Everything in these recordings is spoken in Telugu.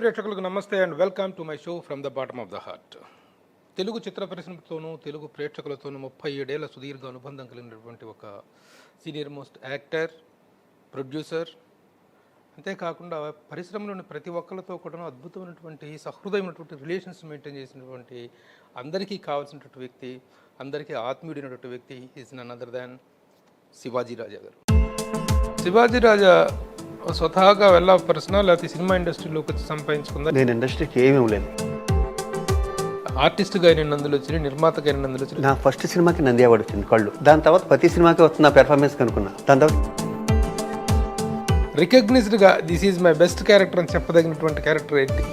ప్రేక్షకులకు namaste and welcome to my show from the bottom of the heart. Telugu చిత్ర పరిశ్రమతోనూ తెలుగు ప్రేక్షకులతోనూ 37 ఏళ్ల సుదీర్ఘ అనుబంధం కలిగినటువంటి ఒక సీనియర్ మోస్ట్ యాక్టర్, ప్రొడ్యూసర్, అంతేకాకుండా పరిశ్రమలోని ప్రతి ఒక్కరితో కూడా అద్భుతమైనటువంటి సహృదయమైనటువంటి రిలేషన్స్ మెయింటైన్ చేసినటువంటి అందరికీ కావాల్సినటువంటి వ్యక్తి, అందరికీ ఆత్మీయుడైనటువంటి వ్యక్తి is none other than Shivaji Raja గారు. శివాజీ రాజా స్వతహాగా వెళ్ళ పర్సనల్ లేకపోతే సినిమా ఇండస్ట్రీలోకి వచ్చి సంపాదించుకుందా? నేను ఇండస్ట్రీకి ఏమీ లేదు. ఆర్టిస్ట్గా అయిన నందులు వచ్చినాయి, నిర్మాతగా అయిన నందులు వచ్చినాయి. నా ఫస్ట్ సినిమాకి నంది అవార్డు వచ్చింది కళ్ళు. దాని తర్వాత ప్రతి సినిమాకి వస్తున్న పెర్ఫార్మెన్స్ కనుక్కున్నా. దాని తర్వాత రికగ్నైజ్డ్గా this is my best character అని చెప్పదగినటువంటి క్యారెక్టర్ ఏంటి?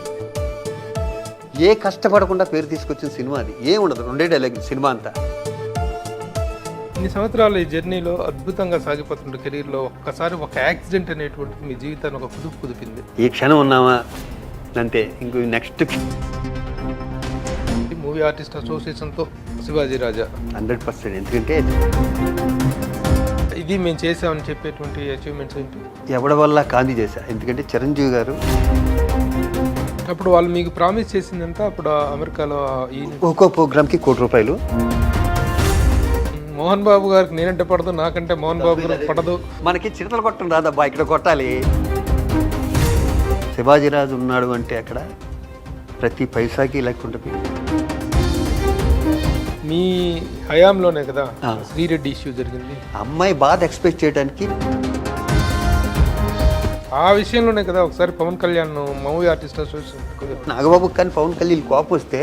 ఏ కష్టపడకుండా పేరు తీసుకొచ్చిన సినిమా అది. ఏం ఉండదు, 2 డైలాగ్ సినిమా అంతా. ఇన్ని సంవత్సరాలు ఈ జర్నీలో అద్భుతంగా సాగిపోతున్న కెరీర్లో ఒక్కసారి ఒక యాక్సిడెంట్ అనేటువంటిది మీ జీవితాన్ని ఒక కుదిపింది. ఈ క్షణం ఉన్నామా అంతే. ఇంకో నెక్స్ట్ మూవీ ఆర్టిస్ట్ అసోసియేషన్తో శివాజీ రాజా 100%. ఎందుకంటే ఇది మేము చేసామని చెప్పేటువంటి అచీవ్మెంట్స్ ఏంటి? ఎవడి వల్ల కాంతి చేశా. ఎందుకంటే చిరంజీవి గారు అప్పుడు వాళ్ళు మీకు ప్రామిస్ చేసిందంతా అప్పుడు అమెరికాలో ఒక్కో ప్రోగ్రామ్కి ₹1,00,00,000. మోహన్ బాబు గారికి నేనంటే పడదు, నాకంటే మోహన్ బాబు గారికి పడదు. మనకి చిరతలు కొట్టడం రాదబ్బా, ఇక్కడ కొట్టాలి. శివాజీరాజు ఉన్నాడు అంటే అక్కడ ప్రతి పైసాకి లెక్క ఉంటుంది. మీ హయాంలోనే కదా శ్రీరెడ్డి ఇష్యూ జరిగింది. అమ్మాయి బాధ ఎక్స్పెక్ట్ చేయడానికి ఆ విషయంలోనే కదా ఒకసారి Pawan Kalyan Movie artist Association Nagababu కానీ పవన్ కళ్యాణ్ కోపం వస్తే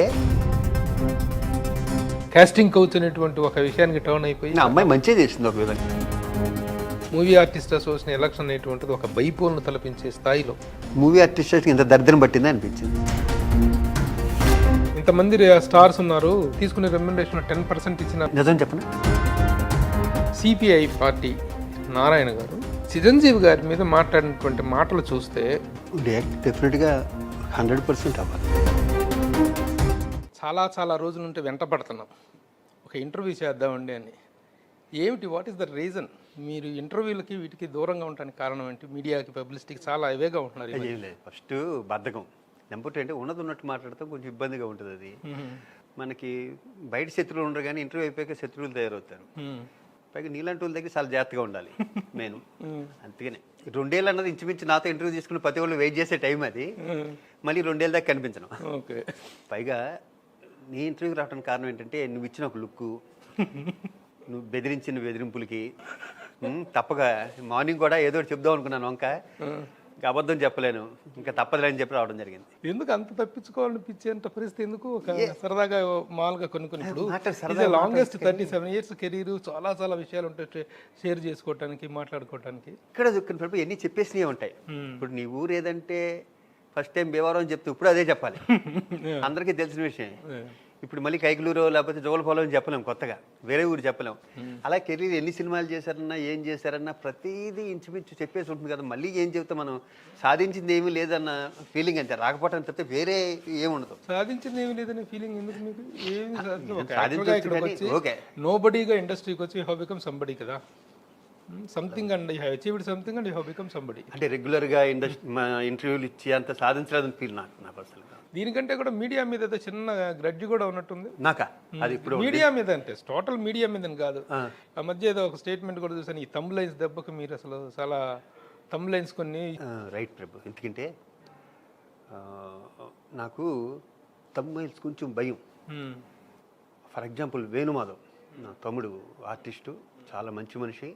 కాస్టింగ్ కౌచ్ అనేటువంటి ఒక విషయానికి టర్న్ అయిపోయి అమ్మాయి మంచిగా చేసింది ఒక విధంగా. మూవీ ఆర్టిస్ట్ అసోసియేషన్ ఎలక్షన్ అనేటువంటిది ఒక బైపోల్ను తలపించే స్థాయిలో మూవీ ఆర్టిస్ట్ ఇంత దరిద్రం పట్టింది అనిపించింది. ఇంతమంది స్టార్స్ ఉన్నారు, తీసుకునే రెమ్యునరేషన్ 10% ఇచ్చిన నిజం చెప్పండి. సిపిఐ పార్టీ నారాయణ గారు చిరంజీవి గారి మీద మాట్లాడినటువంటి మాటలు చూస్తే డెఫినెట్గా 100% అవ్వాలి. చాలా రోజుల నుండి వెంట పడుతున్నాం ఒక ఇంటర్వ్యూ చేద్దామండి అని. ఏమిటి, వాట్ ఈస్ ద రీజన్? మీరు ఇంటర్వ్యూలకి వీటికి దూరంగా ఉండడానికి కారణం ఏంటి? మీడియాకి, పబ్లిసిటీకి చాలా అవేగా ఉంటున్నారు. ఏం లేదు, ఫస్ట్ బద్ధకం. నెంబర్ 2 అంటే ఉన్నట్టు మాట్లాడతాం, కొంచెం ఇబ్బందిగా ఉంటుంది. అది మనకి బయట శత్రువులు ఉండరు కానీ ఇంటర్వ్యూ అయిపోయాక శత్రువులు తయారవుతారు. పైగా నీలాంటి వాళ్ళ దగ్గర చాలా జాగ్రత్తగా ఉండాలి నేను. అందుకనే 2 ఏళ్ళు అన్నది ఇంచుమించు నాతో ఇంటర్వ్యూ తీసుకుని ప్రతి వాళ్ళు వెయిట్ చేసే టైం అది. మళ్ళీ 2 ఏళ్ళ దాకా కనిపించను. పైగా నీ ఇంటర్వ్యూకి రావడానికి కారణం ఏంటంటే నువ్వు ఇచ్చిన ఒక లుక్కు, నువ్వు బెదిరించిన బెదిరింపులకి తప్పగా మార్నింగ్ కూడా ఏదో చెప్దాం అనుకున్నాను. వంక ఇంకా అబద్ధం చెప్పలేను, ఇంకా తప్పదులేని చెప్పి రావడం జరిగింది. ఎందుకు అంత తప్పించుకోవాలనిపించేంత పరిస్థితి ఎందుకు? సరదాగా మామూలుగా కొన్ని ఇప్పుడు లాంగెస్ట్ 37 years కెరీర్, చాలా విషయాలు ఉంటాయి షేర్ చేసుకోవటానికి, మాట్లాడుకోవటానికి. ఇక్కడ ఎన్ని చెప్పేసినవి ఉంటాయి. ఇప్పుడు నీ ఊరు ఏదంటే ఫస్ట్ టైం భీమవరం అని చెప్తే ఇప్పుడు అదే చెప్పాలి. అందరికీ తెలిసిన విషయం. ఇప్పుడు మళ్ళీ కైకలూరు లేకపోతే జోలపాలెం అని చెప్పలేం, కొత్తగా వేరే ఊరు చెప్పలేం. అలా కెరీర్ ఎన్ని సినిమాలు చేశారన్నా, ఏం చేశారన్నా ప్రతిదీ ఇంచుమించు చెప్పేసి ఉంటుంది కదా. మళ్ళీ ఏం చెప్తే మనం సాధించింది ఏమీ లేదన్న ఫీలింగ్ అంతే, రాకపోవటం తప్పితే వేరే ఏముండదు. సాధించింది ఏమీ లేదనే ఫీలింగ్ ఎందుకు మీకు? ఓకే, నోబడీగా ఇండస్ట్రీకి వచ్చి యూ హావ్ బికమ్ సంబడీ కదా. Something and you have achieved something and you have become somebody. అంటే రెగ్యులర్గా ఇంటర్వ్యూలు ఇచ్చి అంత సాధించలేదని ఫీల్ నా పర్సనల్గా. దీనికంటే కూడా మీడియా మీద ఏదో చిన్న గ్రడ్జి కూడా ఉన్నట్టుంది నాకా. అది ఇప్పుడు మీడియా మీద అంటే టోటల్ మీడియా మీద కాదు. ఆ మధ్య ఏదో ఒక స్టేట్మెంట్ కూడా చూసాను, ఈ థంబ్ లైన్స్ దెబ్బకి మీరు అసలు చాలా థంబ్ లైన్స్ కొన్ని. రైట్ ప్రభు. ఎందుకంటే నాకు థంబ్ లైన్స్ కొంచెం భయం. ఫర్ ఎగ్జాంపుల్ వేణుమాధవ్ నా తమ్ముడు ఆర్టిస్టు, చాలా మంచి మనిషి.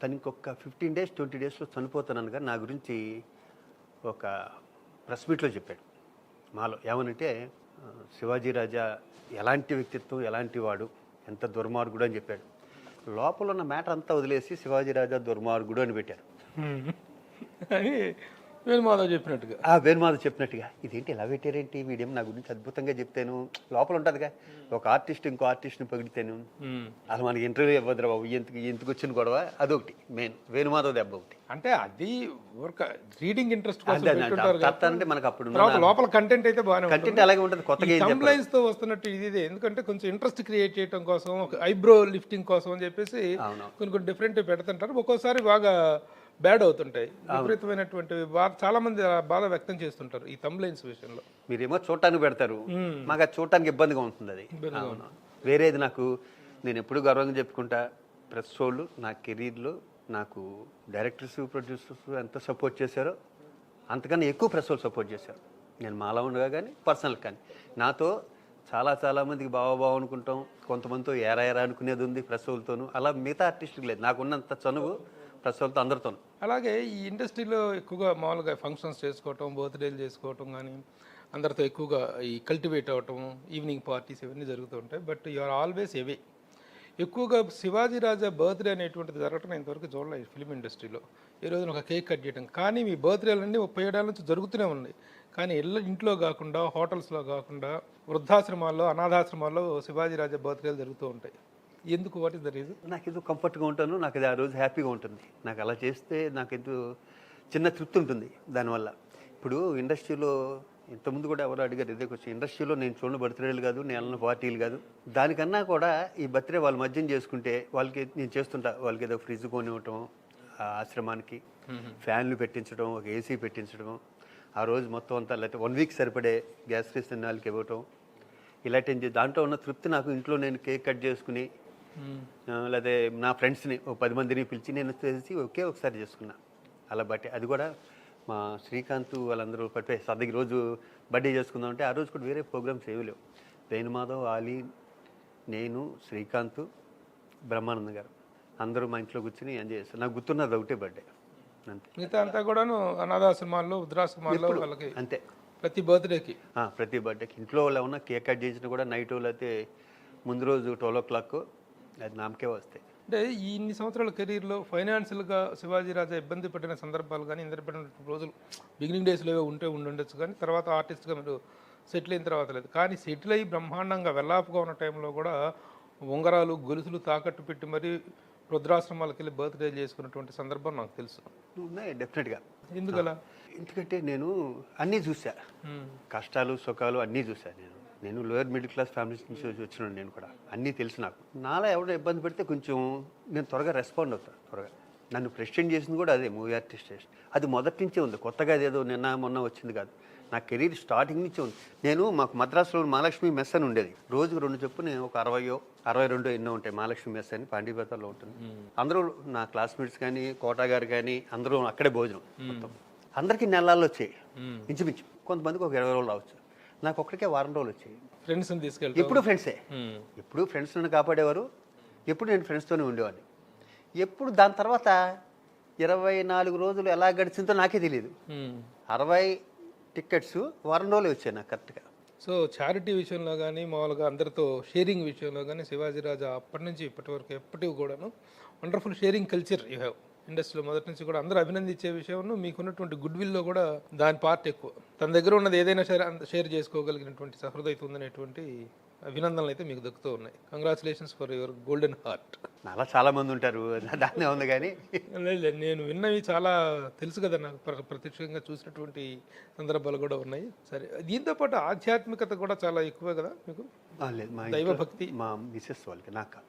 తను ఇంకొక 15 days 20 daysలో చనిపోతానని నా గురించి ఒక ప్రెస్ మీట్లో చెప్పాడు. మాలో ఏమనంటే శివాజీ రాజా ఎలాంటి వ్యక్తిత్వం, ఎలాంటి వాడు, ఎంత దుర్మార్గుడు అని చెప్పాడు. లోపల ఉన్న మ్యాటర్ అంతా వదిలేసి శివాజీ రాజా దుర్మార్గుడు అని పెట్టారు. వేణుమాధవ్ చెప్పినట్టుగా ఇదేంటి ఇలా పెట్టారేంటి, వీడియం నా గురించి అద్భుతంగా చెప్తాను. లోపల ఉంటుందిగా ఒక ఆర్టిస్ట్ ఇంకో ఆర్టిస్ట్ని పొగిడితేను అసలు మనకి ఇంటర్వ్యూ ఇవ్వదురా బాబు, ఎందుకు వచ్చిన గొడవ. అదొకటి మెయిన్ వేణుమాధవ్ దెబ్బ ఒకటి. అంటే అది రీడింగ్ ఇంట్రెస్ట్ అంటే మనకు అప్పుడు లోపల కంటెంట్ అయితే బాగానే కంటెంట్ అలాగే ఉంటుంది. కొత్తగా కంప్లైంట్స్ తో వస్తున్నట్టు ఇది ఎందుకంటే కొంచెం ఇంట్రెస్ట్ క్రియేట్ చేయడం కోసం, ఒక ఐబ్రో లిఫ్టింగ్ కోసం అని చెప్పేసి కొన్ని డిఫరెంట్ పెడుతుంటారు. ఒక్కోసారి బాగా బ్యాడ్ అవుతుంటాయి. విపరీతమైనటువంటి చాలా మంది బాధ వ్యక్తం చేస్తుంటారు ఈ థంబ్లైన్స్ విషయంలో. మీరేమో చూడటానికి పెడతారు, మాకు అది చూడటానికి ఇబ్బందిగా ఉంటుంది. అది అవును. వేరేది నాకు నేను ఎప్పుడు గర్వంగా చెప్పుకుంటా, ప్రెస్ వాళ్ళు నా కెరీర్లో నాకు డైరెక్టర్స్ ప్రొడ్యూసర్స్ ఎంత సపోర్ట్ చేశారో అంతకన్నా ఎక్కువ ప్రెస్ వాళ్ళు సపోర్ట్ చేశారు. నేను మాలా ఉండగా కానీ పర్సనల్ కానీ నాతో చాలా మందికి బావ అనుకుంటాం, కొంతమందితో ఏరా అనుకునేది ఉంది ప్రెస్ వాళ్ళతోనూ. అలా మిగతా ఆర్టిస్టులకు లేదు, నాకున్నంత చనువు ప్రెస్ వాళ్ళతో అందరితోనూ. అలాగే ఈ ఇండస్ట్రీలో ఎక్కువగా మామూలుగా ఫంక్షన్స్ చేసుకోవటం, బర్త్డేలు చేసుకోవటం కానీ అందరితో ఎక్కువగా ఈ కల్టివేట్ అవ్వటం, ఈవినింగ్ పార్టీస్ ఇవన్నీ జరుగుతూ ఉంటాయి. బట్ యు ఆర్ ఆల్వేస్ అవే. ఎక్కువగా శివాజీ రాజా బర్త్డే అనేటువంటిది జరగటం ఇంతవరకు చూడలేదు ఫిలిం ఇండస్ట్రీలో. ఈ రోజున ఒక కేక్ కట్ చేయడం కానీ మీ బర్త్డేలన్నీ 37 ఏళ్ళ నుంచి జరుగుతూనే ఉన్నాయి. కానీ ఇంట్లో కాకుండా, హోటల్స్లో కాకుండా, వృద్ధాశ్రమాల్లో, అనాథాశ్రమాల్లో శివాజీ రాజా బర్త్డేలు జరుగుతూ ఉంటాయి. ఎందుకు? What is the reason? నాకు ఏదో కంఫర్ట్గా ఉంటాను, నాకు అది ఆ రోజు హ్యాపీగా ఉంటుంది. నాకు అలా చేస్తే నాకు ఏదో చిన్న తృప్తి ఉంటుంది దానివల్ల. ఇప్పుడు ఇండస్ట్రీలో ఇంతకుముందు కూడా ఎవరు అడిగారు ఇదే క్వశ్చన్, ఇండస్ట్రీలో నేను చూడని బర్త్డేలు కాదు, నేను పార్టీలు కాదు, దానికన్నా కూడా ఈ బర్త్డే వాళ్ళ మధ్యం చేసుకుంటే వాళ్ళకి నేను చేస్తుంటా. వాళ్ళకి ఏదో ఫ్రిడ్జ్ కొనివ్వటం, ఆశ్రమానికి ఫ్యాన్లు పెట్టించడం, ఒక ఏసీ పెట్టించడం, ఆ రోజు మొత్తం అంతా లేకపోతే 1 వీక్ సరిపడే గ్యాస్ రేషన్ వాళ్ళకి ఇవ్వటం, ఇలాంటి దాంట్లో ఉన్న తృప్తి నాకు ఇంట్లో నేను కేక్ కట్ చేసుకుని లేకపోతే నా ఫ్రెండ్స్ని 10 మందిని పిలిచి నేను చేసి ఒకసారి చేసుకున్నా. అలా బట్టి అది కూడా మా శ్రీకాంత్ వాళ్ళందరూ పట్టే సద్దకి రోజు బర్త్డే చేసుకుందామంటే ఆ రోజు కూడా వేరే ప్రోగ్రామ్స్ ఏమీ లేవు. వేణుమాధవ్, ఆలీ, నేను, శ్రీకాంత్, బ్రహ్మానందం గారు అందరూ మా ఇంట్లో కూర్చొని ఎంజాయ్ చేస్తారు. నాకు గుర్తున్నది ఒకటే బర్త్డే అంతే. మిగతా అంతా కూడాను అనాథాశ్రమాల్లో, వృద్ధాశ్రమాల్లో వాళ్ళకి అంతే. ప్రతి బర్త్డేకి ఇంట్లో వాళ్ళు ఏమన్నా కేక్ కట్ చేసినా కూడా నైట్ అయితే ముందు రోజు 12 o'clock అది నామకే వస్తాయి. అంటే ఈ ఇన్ని సంవత్సరాల కెరీర్లో ఫైనాన్షియల్గా శివాజీ రాజా ఇబ్బంది పడిన సందర్భాలు కానీ, ఇబ్బంది పడిన రోజులు బిగినింగ్ డేస్లో ఉండొచ్చు కానీ తర్వాత ఆర్టిస్ట్గా మీరు సెటిల్ అయిన తర్వాత లేదు. కానీ సెటిల్ అయ్యి బ్రహ్మాండంగా వెల్లాపుగా ఉన్న టైంలో కూడా ఉంగరాలు, గొలుసులు తాకట్టు పెట్టి మరీ వృద్ధాశ్రమాలకు వెళ్ళి బర్త్డే చేసుకున్నటువంటి సందర్భం నాకు తెలుసు. ఉన్నాయి డెఫినెట్గా. ఎందుకలా? ఎందుకంటే నేను అన్నీ చూసా, కష్టాలు సుఖాలు అన్నీ చూసా. నేను లోయర్ మిడిల్ క్లాస్ ఫ్యామిలీస్ నుంచి వచ్చినాను. నేను కూడా అన్నీ తెలుసు. నాకు నాలా ఎవడో ఇబ్బంది పెడితే కొంచెం నేను త్వరగా రెస్పాండ్ అవుతాను. త్వరగా నన్ను ప్రెసిడెంట్ చేసింది కూడా అదే మూవీ ఆర్టిస్ట్. అది మొదటి నుంచే ఉంది, కొత్తగా అదేదో నిన్న మొన్న వచ్చింది కాదు. నా కెరీర్ స్టార్టింగ్ నుంచే ఉంది. మాకు మద్రాసులో మహాలక్ష్మి మెస్ అని ఉండేది. రోజుకు 2 చొప్పున ఒక 60-62 ఎన్నో ఉంటాయి. మహాలక్ష్మి మెస్ అని పాండీపేటలో ఉంటుంది. అందరూ నా క్లాస్మేట్స్ కానీ, కోటా గారు కానీ అందరూ అక్కడే భోజనం. మొత్తం అందరికీ నెలల్లో వచ్చాయి ఇంచుమించు. కొంతమందికి ఒక 20 రోజులు రావచ్చు. నాకు ఒక్కడికే వారం రోజులు వచ్చాయి. ఫ్రెండ్స్ని తీసుకెళ్ళి ఎప్పుడు ఫ్రెండ్సే, ఎప్పుడు ఫ్రెండ్స్ నన్ను కాపాడేవారు. ఎప్పుడు నేను ఫ్రెండ్స్తోనే ఉండేవాడిని. ఎప్పుడు దాని తర్వాత 24 రోజులు ఎలా గడిచిందో నాకే తెలియదు. 60 టికెట్స్ వారం రోజులు వచ్చాయి నాకు కరెక్ట్గా. సో చారిటీ విషయంలో కానీ, మామూలుగా అందరితో షేరింగ్ విషయంలో కానీ శివాజీ రాజా అప్పటి నుంచి ఇప్పటి వరకు ఎప్పటికి కూడాను wonderful sharing culture you have. ఇండస్ట్రీలో మొదటి నుంచి కూడా అందరూ అభినందించే విషయంలో మీకున్నటువంటి గుడ్ విల్లో కూడా దాని పార్ట్ ఎక్కువ. తన దగ్గర ఉన్నది ఏదైనా షేర్ చేసుకోగలిగినటువంటి సహృదయత ఉందనేటువంటి అభినందనలు అయితే మీకు దక్కుతూ ఉన్నాయి. Congratulations for your golden heart. అలా చాలా మంది ఉంటారు, దాన్నే ఉంది. కానీ నేను విన్నవి చాలా తెలుసు కదా, నాకు ప్రత్యక్షంగా చూసినటువంటి సందర్భాలు కూడా ఉన్నాయి. సరే, దీంతో పాటు ఆధ్యాత్మికత కూడా చాలా ఎక్కువే కదా మీకు? లేదు, మా దైవభక్తి మా మిసెస్ వాళ్ళకి. నాకు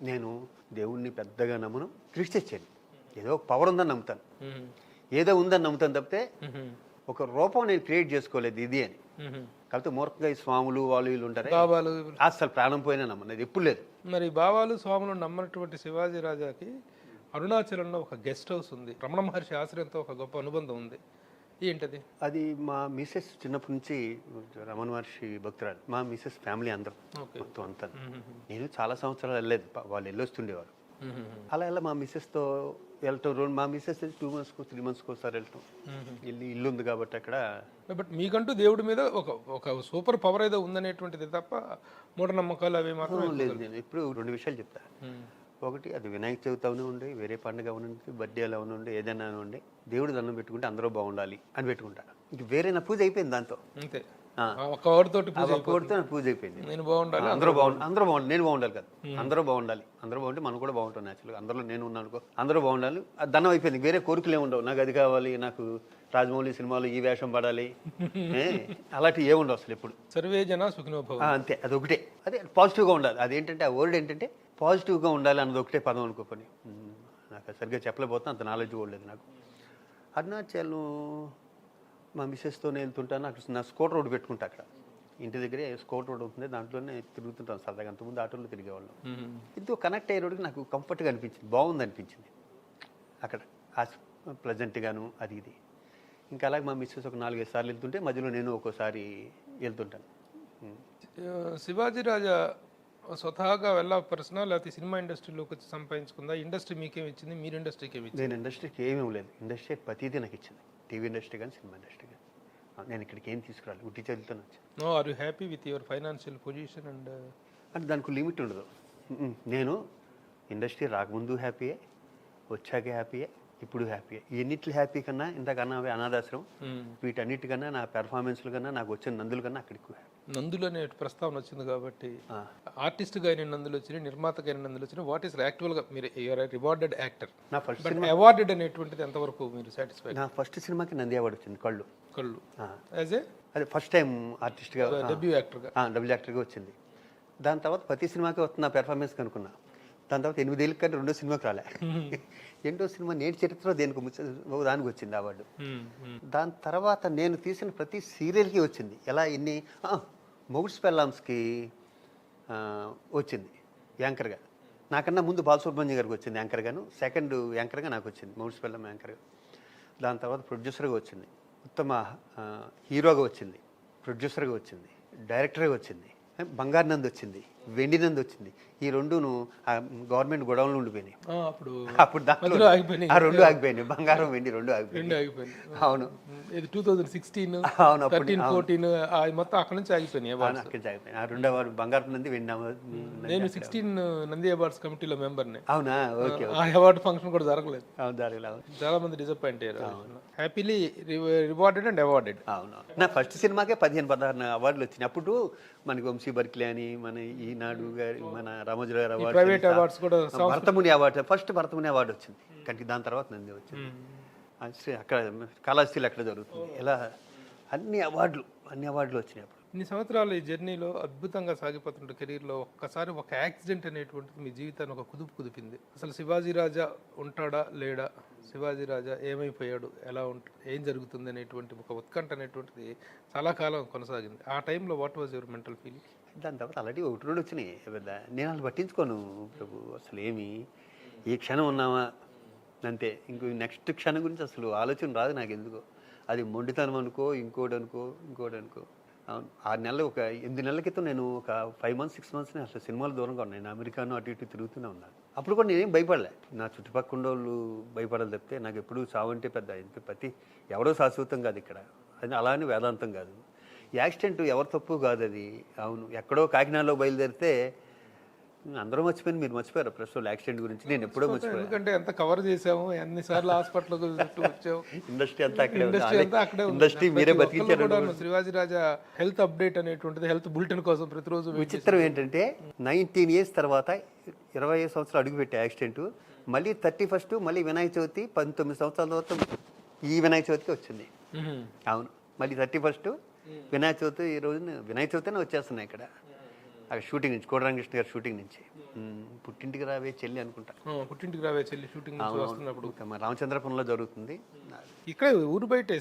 నేను దేవుణ్ణి పెద్దగా నమ్మను, క్రిస్టియన్. ఏదో ఒక పవర్ ఉందని నమ్ముతాను, ఏదో ఉందని నమ్ముతాను తప్పితే ఒక రూపం నేను క్రియేట్ చేసుకోలేదు ఇది అని. కాకపోతే మూర్ఖంగా ఈ స్వాములు వాళ్ళు వీళ్ళు ఉంటారు, బాబాలు అసలు ప్రాణం పోయినా నమ్మలేదు, ఎప్పుడు లేదు. మరి బాబాలు స్వాములు నమ్మనటువంటి శివాజీ రాజాకి అరుణాచలంలో ఒక గెస్ట్ హౌస్ ఉంది. రమణ మహర్షి ఆశ్రయంతో ఒక గొప్ప అనుబంధం ఉంది. ఏంటది? అది మా మిసెస్ చిన్నప్పటి నుంచి రమణ మహర్షి భక్తురాలు. మా మిసెస్ ఫ్యామిలీ అందరం మొత్తం అంతా. నేను చాలా సంవత్సరాలు వెళ్ళలేదు, వాళ్ళు వెళ్ళొస్తుండేవారు. అలా మా మిసెస్తో వెళ్ళటం. మా మిసెస్ 2 months 3 months ఒకసారి వెళ్ళటం. ఇల్లు ఉంది కాబట్టి అక్కడ. బట్ మీకంటూ దేవుడి మీద ఒక సూపర్ పవర్ ఏదో ఉందనేటువంటిది తప్ప మూఢనమ్మకాలు అవి మాత్రం లేదు. నేను ఇప్పుడు 2 విషయాలు చెప్తా. ఒకటి, అది వినాయక చవితి అవునే ఉండే, వేరే పండుగ అవునండి, బర్త్డే అలా అవునండి, ఏదైనా ఉండే, దేవుడు దండం పెట్టుకుంటే అందరూ బాగుండాలి అని పెట్టుకుంటా. ఇంక వేరే నా పూజ అయిపోయింది దాంతో. అంతే, ఒక్కడితో పూజ అయిపోయింది. నేను బాగుండాలి, అందరూ బాగుండాలి, నేను బాగుండాలి కదా, అందరూ బాగుండాలి. అందరూ బాగుంటే మనం కూడా బాగుంటాం. న్యాచురల్గా అందరూ నేను ఉన్నాను అనుకో, అందరూ బాగుండాలి. అది దండం అయిపోయింది. వేరే కోరికలు ఏముండవు. నాకు అది కావాలి, నాకు రాజమౌళి సినిమాలో ఈ వేషం పడాలి, అలాంటివి ఏముండవు అసలు ఎప్పుడు. సర్వే జన సుఖినో భవంతు. అంతే, అది ఒకటే. అదే పాజిటివ్గా ఉండాలి. అదేంటంటే ఆ వర్డ్ ఏంటంటే పాజిటివ్గా ఉండాలి అన్నది ఒకటే పదం అనుకోని. నాకు సరిగ్గా చెప్పలేకపోతున్నా, అంత నాలెడ్జ్ కూడా లేదు నాకు. అరుణాచలం మా మిస్సెస్తోనే వెళ్తుంటాను. అక్కడ నా స్కూటర్ రోడ్ పెట్టుకుంటా, అక్కడ ఇంటి దగ్గరే స్కూటర్ రోడ్ ఉంటుంది, దాంట్లోనే తిరుగుతుంటాను సరదాగా. అంతకుముందు ఆటోలో తిరిగేవాళ్ళం. ఇంతో కనెక్ట్ అయ్యే రోడ్కి నాకు కంఫర్ట్గా అనిపించింది, బాగుంది అనిపించింది అక్కడ, ప్లెజెంట్గాను అది ఇది. ఇంకా అలాగే మా మిస్సెస్ ఒక 4-5 సార్లు వెళ్తుంటే మధ్యలో నేను ఒక్కోసారి వెళ్తుంటాను. శివాజీ రాజా స్వతహాగా వెళ్ళపరిచినా లేకపోతే సినిమా ఇండస్ట్రీలోకి వచ్చి సంపాదించుకుందా? ఇండస్ట్రీ మీకేమి ఇచ్చింది, మీరు ఇండస్ట్రీకి ఏమి ఇచ్చింది? నేను ఇండస్ట్రీకి ఏమీ లేదు, ఇండస్ట్రీ ప్రతిదీ నాకు ఇచ్చింది, టీవీ ఇండస్ట్రీ కానీ సినిమా ఇండస్ట్రీ కానీ. నేను ఇక్కడికి ఏం తీసుకురాలి, ఉట్టి చేతులతో వచ్చాను. No, are you happy with your financial position? And అంటే దానికి లిమిట్ ఉండదు. నేను ఇండస్ట్రీ రాకముందు హ్యాపీయే, వచ్చాక హ్యాపీయే, ఇప్పుడు హ్యాపీయే. ఎన్నిట్లు హ్యాపీ కన్నా ఇంతకన్నా అనాథాశ్రమం, వీటన్నిటికన్నా నా పెర్ఫార్మెన్స్ల కన్నా నాకు వచ్చిన నందుల కన్నా అక్కడ ఎక్కువ హ్యాపీ. నందులు అనే ప్రస్తావన వచ్చింది కాబట్టి, ఆర్టిస్ట్గా అయిన నందులు వచ్చినాయి, నిర్మాతగా అయిన నందులు వచ్చినాయి. వాట్ ఈస్ యాక్చువల్గా మీరు యూఆర్ రివార్డెడ్ యాక్టర్, నా ఫస్ట్ బట్ అవార్డెడ్ అనేటువంటిది ఎంతవరకు మీరు సాటిస్ఫై? నా ఫస్ట్ సినిమాకి నంది అవార్డు వచ్చింది, కళ్ళు. యాజ్ ఏ అదే ఫస్ట్ టైం ఆర్టిస్ట్గా, డెబ్యూ యాక్టర్గా, డబుల్ యాక్టర్గా వచ్చింది. దాని తర్వాత ప్రతి సినిమాకి వస్తుంది నా పెర్ఫార్మెన్స్ కనుక్కున్నా. దాని తర్వాత 8 ఏళ్ళకి కానీ 2వ సినిమాకి రాలే. 8వ సినిమా నేటి చరిత్రలో దానికి వచ్చింది అవార్డు. దాని తర్వాత నేను తీసిన ప్రతి సీరియల్కి వచ్చింది. ఎలా ఎన్ని మొగుడ్స్ పెళ్ళామ్స్కి వచ్చింది యాంకర్గా. నాకన్నా ముందు బాలసుబ్రహ్మణ్యం గారికి వచ్చింది యాంకర్గాను, సెకండ్ యాంకర్గా నాకు వచ్చింది మొగుడ్స్ పెళ్ళాం యాంకర్గా. దాని తర్వాత ప్రొడ్యూసర్గా వచ్చింది, ఉత్తమ హీరోగా వచ్చింది, ప్రొడ్యూసర్గా వచ్చింది, డైరెక్టర్గా వచ్చింది, బంగారు నంది వచ్చింది, వెండి నంది వచ్చింది. ఈ రెండును గవర్నమెంట్ గొడవలు ఉండిపోయినాయి. అప్పుడు దాంట్లో ఆ 2 ఆగిపోయినాయి, బంగారం వెండి 2 ఆగిపోయినాయి. అవును, 2016 అవును, 13, 14 మొత్తం అక్కడ నుంచి ఆగిపోయినాయి. అక్కడి నుంచి ఆగిపోయినాయి. ఆ 2వ అవార్డు బంగారం నంది, వెండి. నేను 16 నంది అవార్డ్స్ కమిటీలో మెంబర్ని. అవునా? ఓకే. ఆ అవార్డు ఫంక్షన్ కూడా జరగలేదు. జరగలేదు. చాలా మంది డిసప్పాయింట్ అయ్యారు. Happily rewarded and awarded. అవును, నా ఫస్ట్ సినిమాకే 15-16 అవార్డులు వచ్చినాయి. అప్పుడు మనకి వంశీ బర్క్లే అని, మన ఈనాడు గారి, మన రామోజీరావు గారు అవార్డు, ప్రైవేట్ అవార్డ్స్ కూడా, Bharatamuni award, first Bharatamuni award వచ్చింది. కానీ దాని తర్వాత నంది వచ్చింది. అక్కడ కళాశాల అక్కడ జరుగుతుంది. ఇలా అన్ని అవార్డులు వచ్చినాయి. అప్పుడు ఇన్ని సంవత్సరాలు ఈ జర్నీలో అద్భుతంగా సాగిపోతుంటే కెరీర్లో ఒక్కసారి ఒక యాక్సిడెంట్ అనేటువంటిది మీ జీవితాన్ని ఒక కుదిపింది. అసలు శివాజీ రాజా ఉంటాడా లేడా, శివాజీ రాజా ఏమైపోయాడు, ఎలా ఏం జరుగుతుంది అనేటువంటి ఒక ఉత్కంఠ అనేటువంటిది చాలా కాలం కొనసాగింది. ఆ టైంలో what was your mental feeling? దాని తర్వాత ఆల్రెడీ 1-2 వచ్చినాయి. నేను వాళ్ళు పట్టించుకోను ప్రభు, అసలు ఏమి, ఈ క్షణం ఉన్నామా అంతే. ఇంకో నెక్స్ట్ క్షణం గురించి అసలు ఆలోచన రాదు నాకు ఎందుకో. అది మొండితనం అనుకో, ఇంకోటి అనుకో. అవును, 6 నెలలు, ఒక 8 నెలల క్రితం నేను ఒక 5 months 6 months అసలు సినిమాలు దూరంగా ఉన్నాను. నేను అమెరికాను అటు ఇటు తిరుగుతూనే ఉన్నాను. అప్పుడు కూడా నేనేం భయపడలే. నా చుట్టుపక్కల వాళ్ళు భయపడాలి తప్పితే నాకు ఎప్పుడు చావంటే పెద్ద ప్రతి ఎవరో శాశ్వతం కాదు ఇక్కడ, అది అలా అని వేదాంతం కాదు. యాక్సిడెంట్ ఎవరి తప్పు కాదు అది. అవును, ఎక్కడో కాకినాడలో బయలుదేరితే అందరూ మర్చిపోయింది, మీరు మర్చిపోయారు ప్రస్తుతం యాక్సిడెంట్ గురించి. నేను ఎప్పుడో మర్చిపోయాను, ఎందుకంటే ఎంత కవర్ చేసాము, ఎన్నిసార్లు హాస్పిటల్ వచ్చాము. ఇండస్ట్రీ అంతా అక్కడే, ఇండస్ట్రీ మీరే బతికించారు. శివాజీ రాజా హెల్త్ అప్డేట్ అనేటువంటిది, హెల్త్ బులెటిన్ కోసం ప్రతిరోజు. విచిత్రం ఏంటంటే 19 years తర్వాత 25 సంవత్సరాలు అడుగుపెట్టే యాక్సిడెంట్, మళ్ళీ 31st, మళ్ళీ వినాయక చవితి 19 సంవత్సరాల తర్వాత ఈ వినాయక చవితికి వచ్చింది. అవును, మళ్ళీ 31st వినాయక చవితి, ఈ రోజున వినాయక చవితినే వచ్చేస్తున్నాయి ఇక్కడ. అక్కడ షూటింగ్ నుంచి, కోటరామకృష్ణ గారి షూటింగ్ నుంచి. పుట్టింటికి రావే చెల్లి అనుకుంటా, పుట్టింటికి రావే చెల్లి షూటింగ్ వస్తున్నప్పుడు రామచంద్రపురంలో జరుగుతుంది. ఇక్కడ ఊరు బయట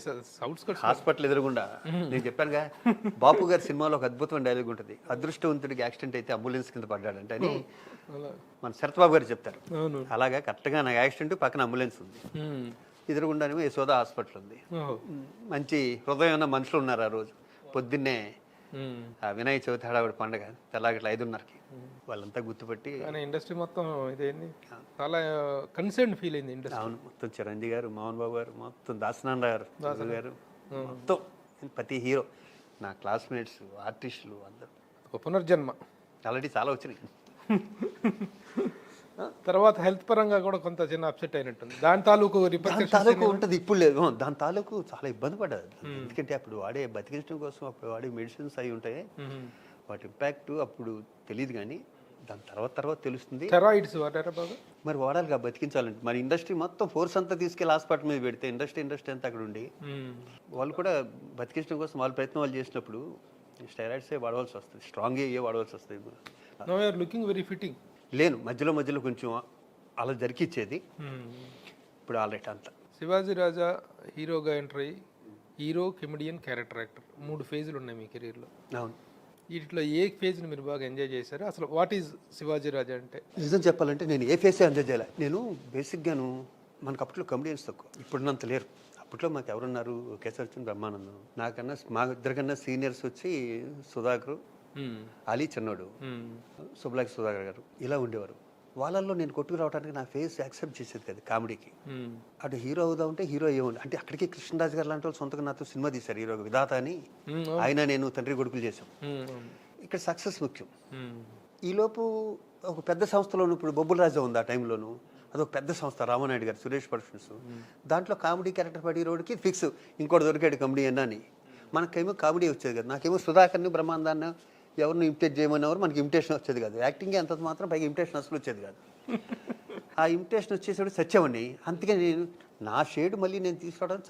హాస్పిటల్ ఎదురుగుండా. నేను చెప్పానుగా, బాపు గారి సినిమాలో ఒక అద్భుతమైన డైలాగ్ ఉంటుంది, అదృష్టవంతుడికి యాక్సిడెంట్ అయితే అంబులెన్స్ కింద పడ్డాడంటే అని మన శరత్బాబు గారు చెప్తారు. అలాగా కరెక్ట్గా నాకు యాక్సిడెంట్, పక్కన అంబులెన్స్ ఉంది, ఎదురుగుండానేమో యశోద హాస్పిటల్ ఉంది. మంచి హృదయం ఉన్న మనుషులు ఉన్నారు. ఆ రోజు పొద్దున్నే వినాయక చవితి హడావిడి పండుగ, తెల్లగట్ల 5:30కి వాళ్ళంతా గుర్తుపట్టి. ఇండస్ట్రీ మొత్తం ఇదేంటి, చాలా కన్సర్న్ ఫీల్ అయింది ఇండస్ట్రీ. అవును, మొత్తం చిరంజీవి గారు, మోహన్ బాబు గారు, మొత్తం దాసనారాయణ గారు, మొత్తం ప్రతి హీరో, నా క్లాస్మేట్స్, ఆర్టిస్టులు అందరూ. ఒక పునర్జన్మ ఆల్రెడీ చాలా వచ్చినాయి. తర్వాత హెల్త్ పరంగా కూడా కొంత చిన్న అప్సెట్ అయినట్టుంది. దాని తాలూకు ఉంటుంది, ఇప్పుడు లేదు. దాని తాలూకు చాలా ఇబ్బంది పడ్డది. ఎందుకంటే అప్పుడు వాడే బతికించడం కోసం అప్పుడు వాడే మెడిసిన్స్ అవి ఉంటాయి, వాటి ఇంపాక్ట్ అప్పుడు తెలియదు. కానీ దాని తర్వాత తెలుస్తుంది. మరి వాడాలిగా బతికించాలంటే. మరి ఇండస్ట్రీ మొత్తం ఫోర్స్ అంతా తీసుకెళ్ళి హాస్పిటల్ మీద పెడితే ఇండస్ట్రీ అంతా అక్కడ ఉండి వాళ్ళు కూడా బతికించడం కోసం వాళ్ళ ప్రయత్నం వాళ్ళు చేసినప్పుడు స్టెరాయిడ్సే వాడవలసి వస్తుంది, స్ట్రాంగ్ వాడవలసి వస్తుంది. Looking very fitting. లేను, మధ్యలో కొంచెం అలా జరికిచ్చేది. ఇప్పుడు ఆల్రెడీ అంతా శివాజీ రాజా హీరోగా ఎంటర్ అయ్యి హీరో, కమెడియన్, క్యారెక్టర్ యాక్టర్ 3 ఫేజులు ఉన్నాయి మీ కెరీర్లో. అవును. వీటిలో ఏ ఫేజ్ని మీరు బాగా ఎంజాయ్ చేశారు? అసలు వాట్ ఈజ్ శివాజీ రాజా అంటే? నిజం చెప్పాలంటే నేను ఏ ఫేసే ఎంజాయ్ చేయలే. నేను బేసిక్గాను మనకు అప్పట్లో కమెడియన్స్ తక్కువ, ఇప్పుడున్నంత లేరు. అప్పట్లో మాకు ఎవరున్నారు, కేసరి బ్రహ్మానందం, నాకన్నా మా ఇద్దరికన్నా సీనియర్స్ వచ్చి సుధాకర్, అలీ చిన్నోడు, సుబ్లాకి సుధాకర్ గారు ఇలా ఉండేవారు. వాళ్ళల్లో నేను కొట్టుకు రావడానికి నా ఫేస్ యాక్సెప్ట్ చేసేది కదా కామెడీకి. అటు హీరో అవుదాం అంటే హీరో ఏముంది అంటే అక్కడికి కృష్ణరాజు గారు లాంటి వాళ్ళు సొంతంగా నాతో సినిమా తీశారు హీరో విధాత అని. ఆయన నేను తండ్రి కొడుకులు చేశాం. ఇక్కడ సక్సెస్ ముఖ్యం. ఈలోపు ఒక పెద్ద సంస్థలోను ఇప్పుడు బొబ్బుల రాజా ఉంది ఆ టైంలోను, అదొక పెద్ద సంస్థ, రామానాయుడు గారు, సురేష్ ప్రొడక్షన్స్. దాంట్లో కామెడీ క్యారెక్టర్ పడి హీరోడికి ఫిక్స్, ఇంకోటి దొరికాడు కామెడీ అని. మనకేమో కామెడీ వచ్చేది కదా, నాకేమో సుధాకర్ని బ్రహ్మానందాన్ని ఎవరిని ఇమిటేట్ చేయమనేవారు, మనకి ఇమిటేషన్ వచ్చేది కాదు. యాక్టింగే అంత మాత్రం, పైగా ఇమిటేషన్ అసలు వచ్చేది కాదు. ఆ ఇమిటేషన్ వచ్చేసాడు సత్యమని. అందుకే నేను నా షేడ్ మళ్ళీ నేను తీసుకురావడానికి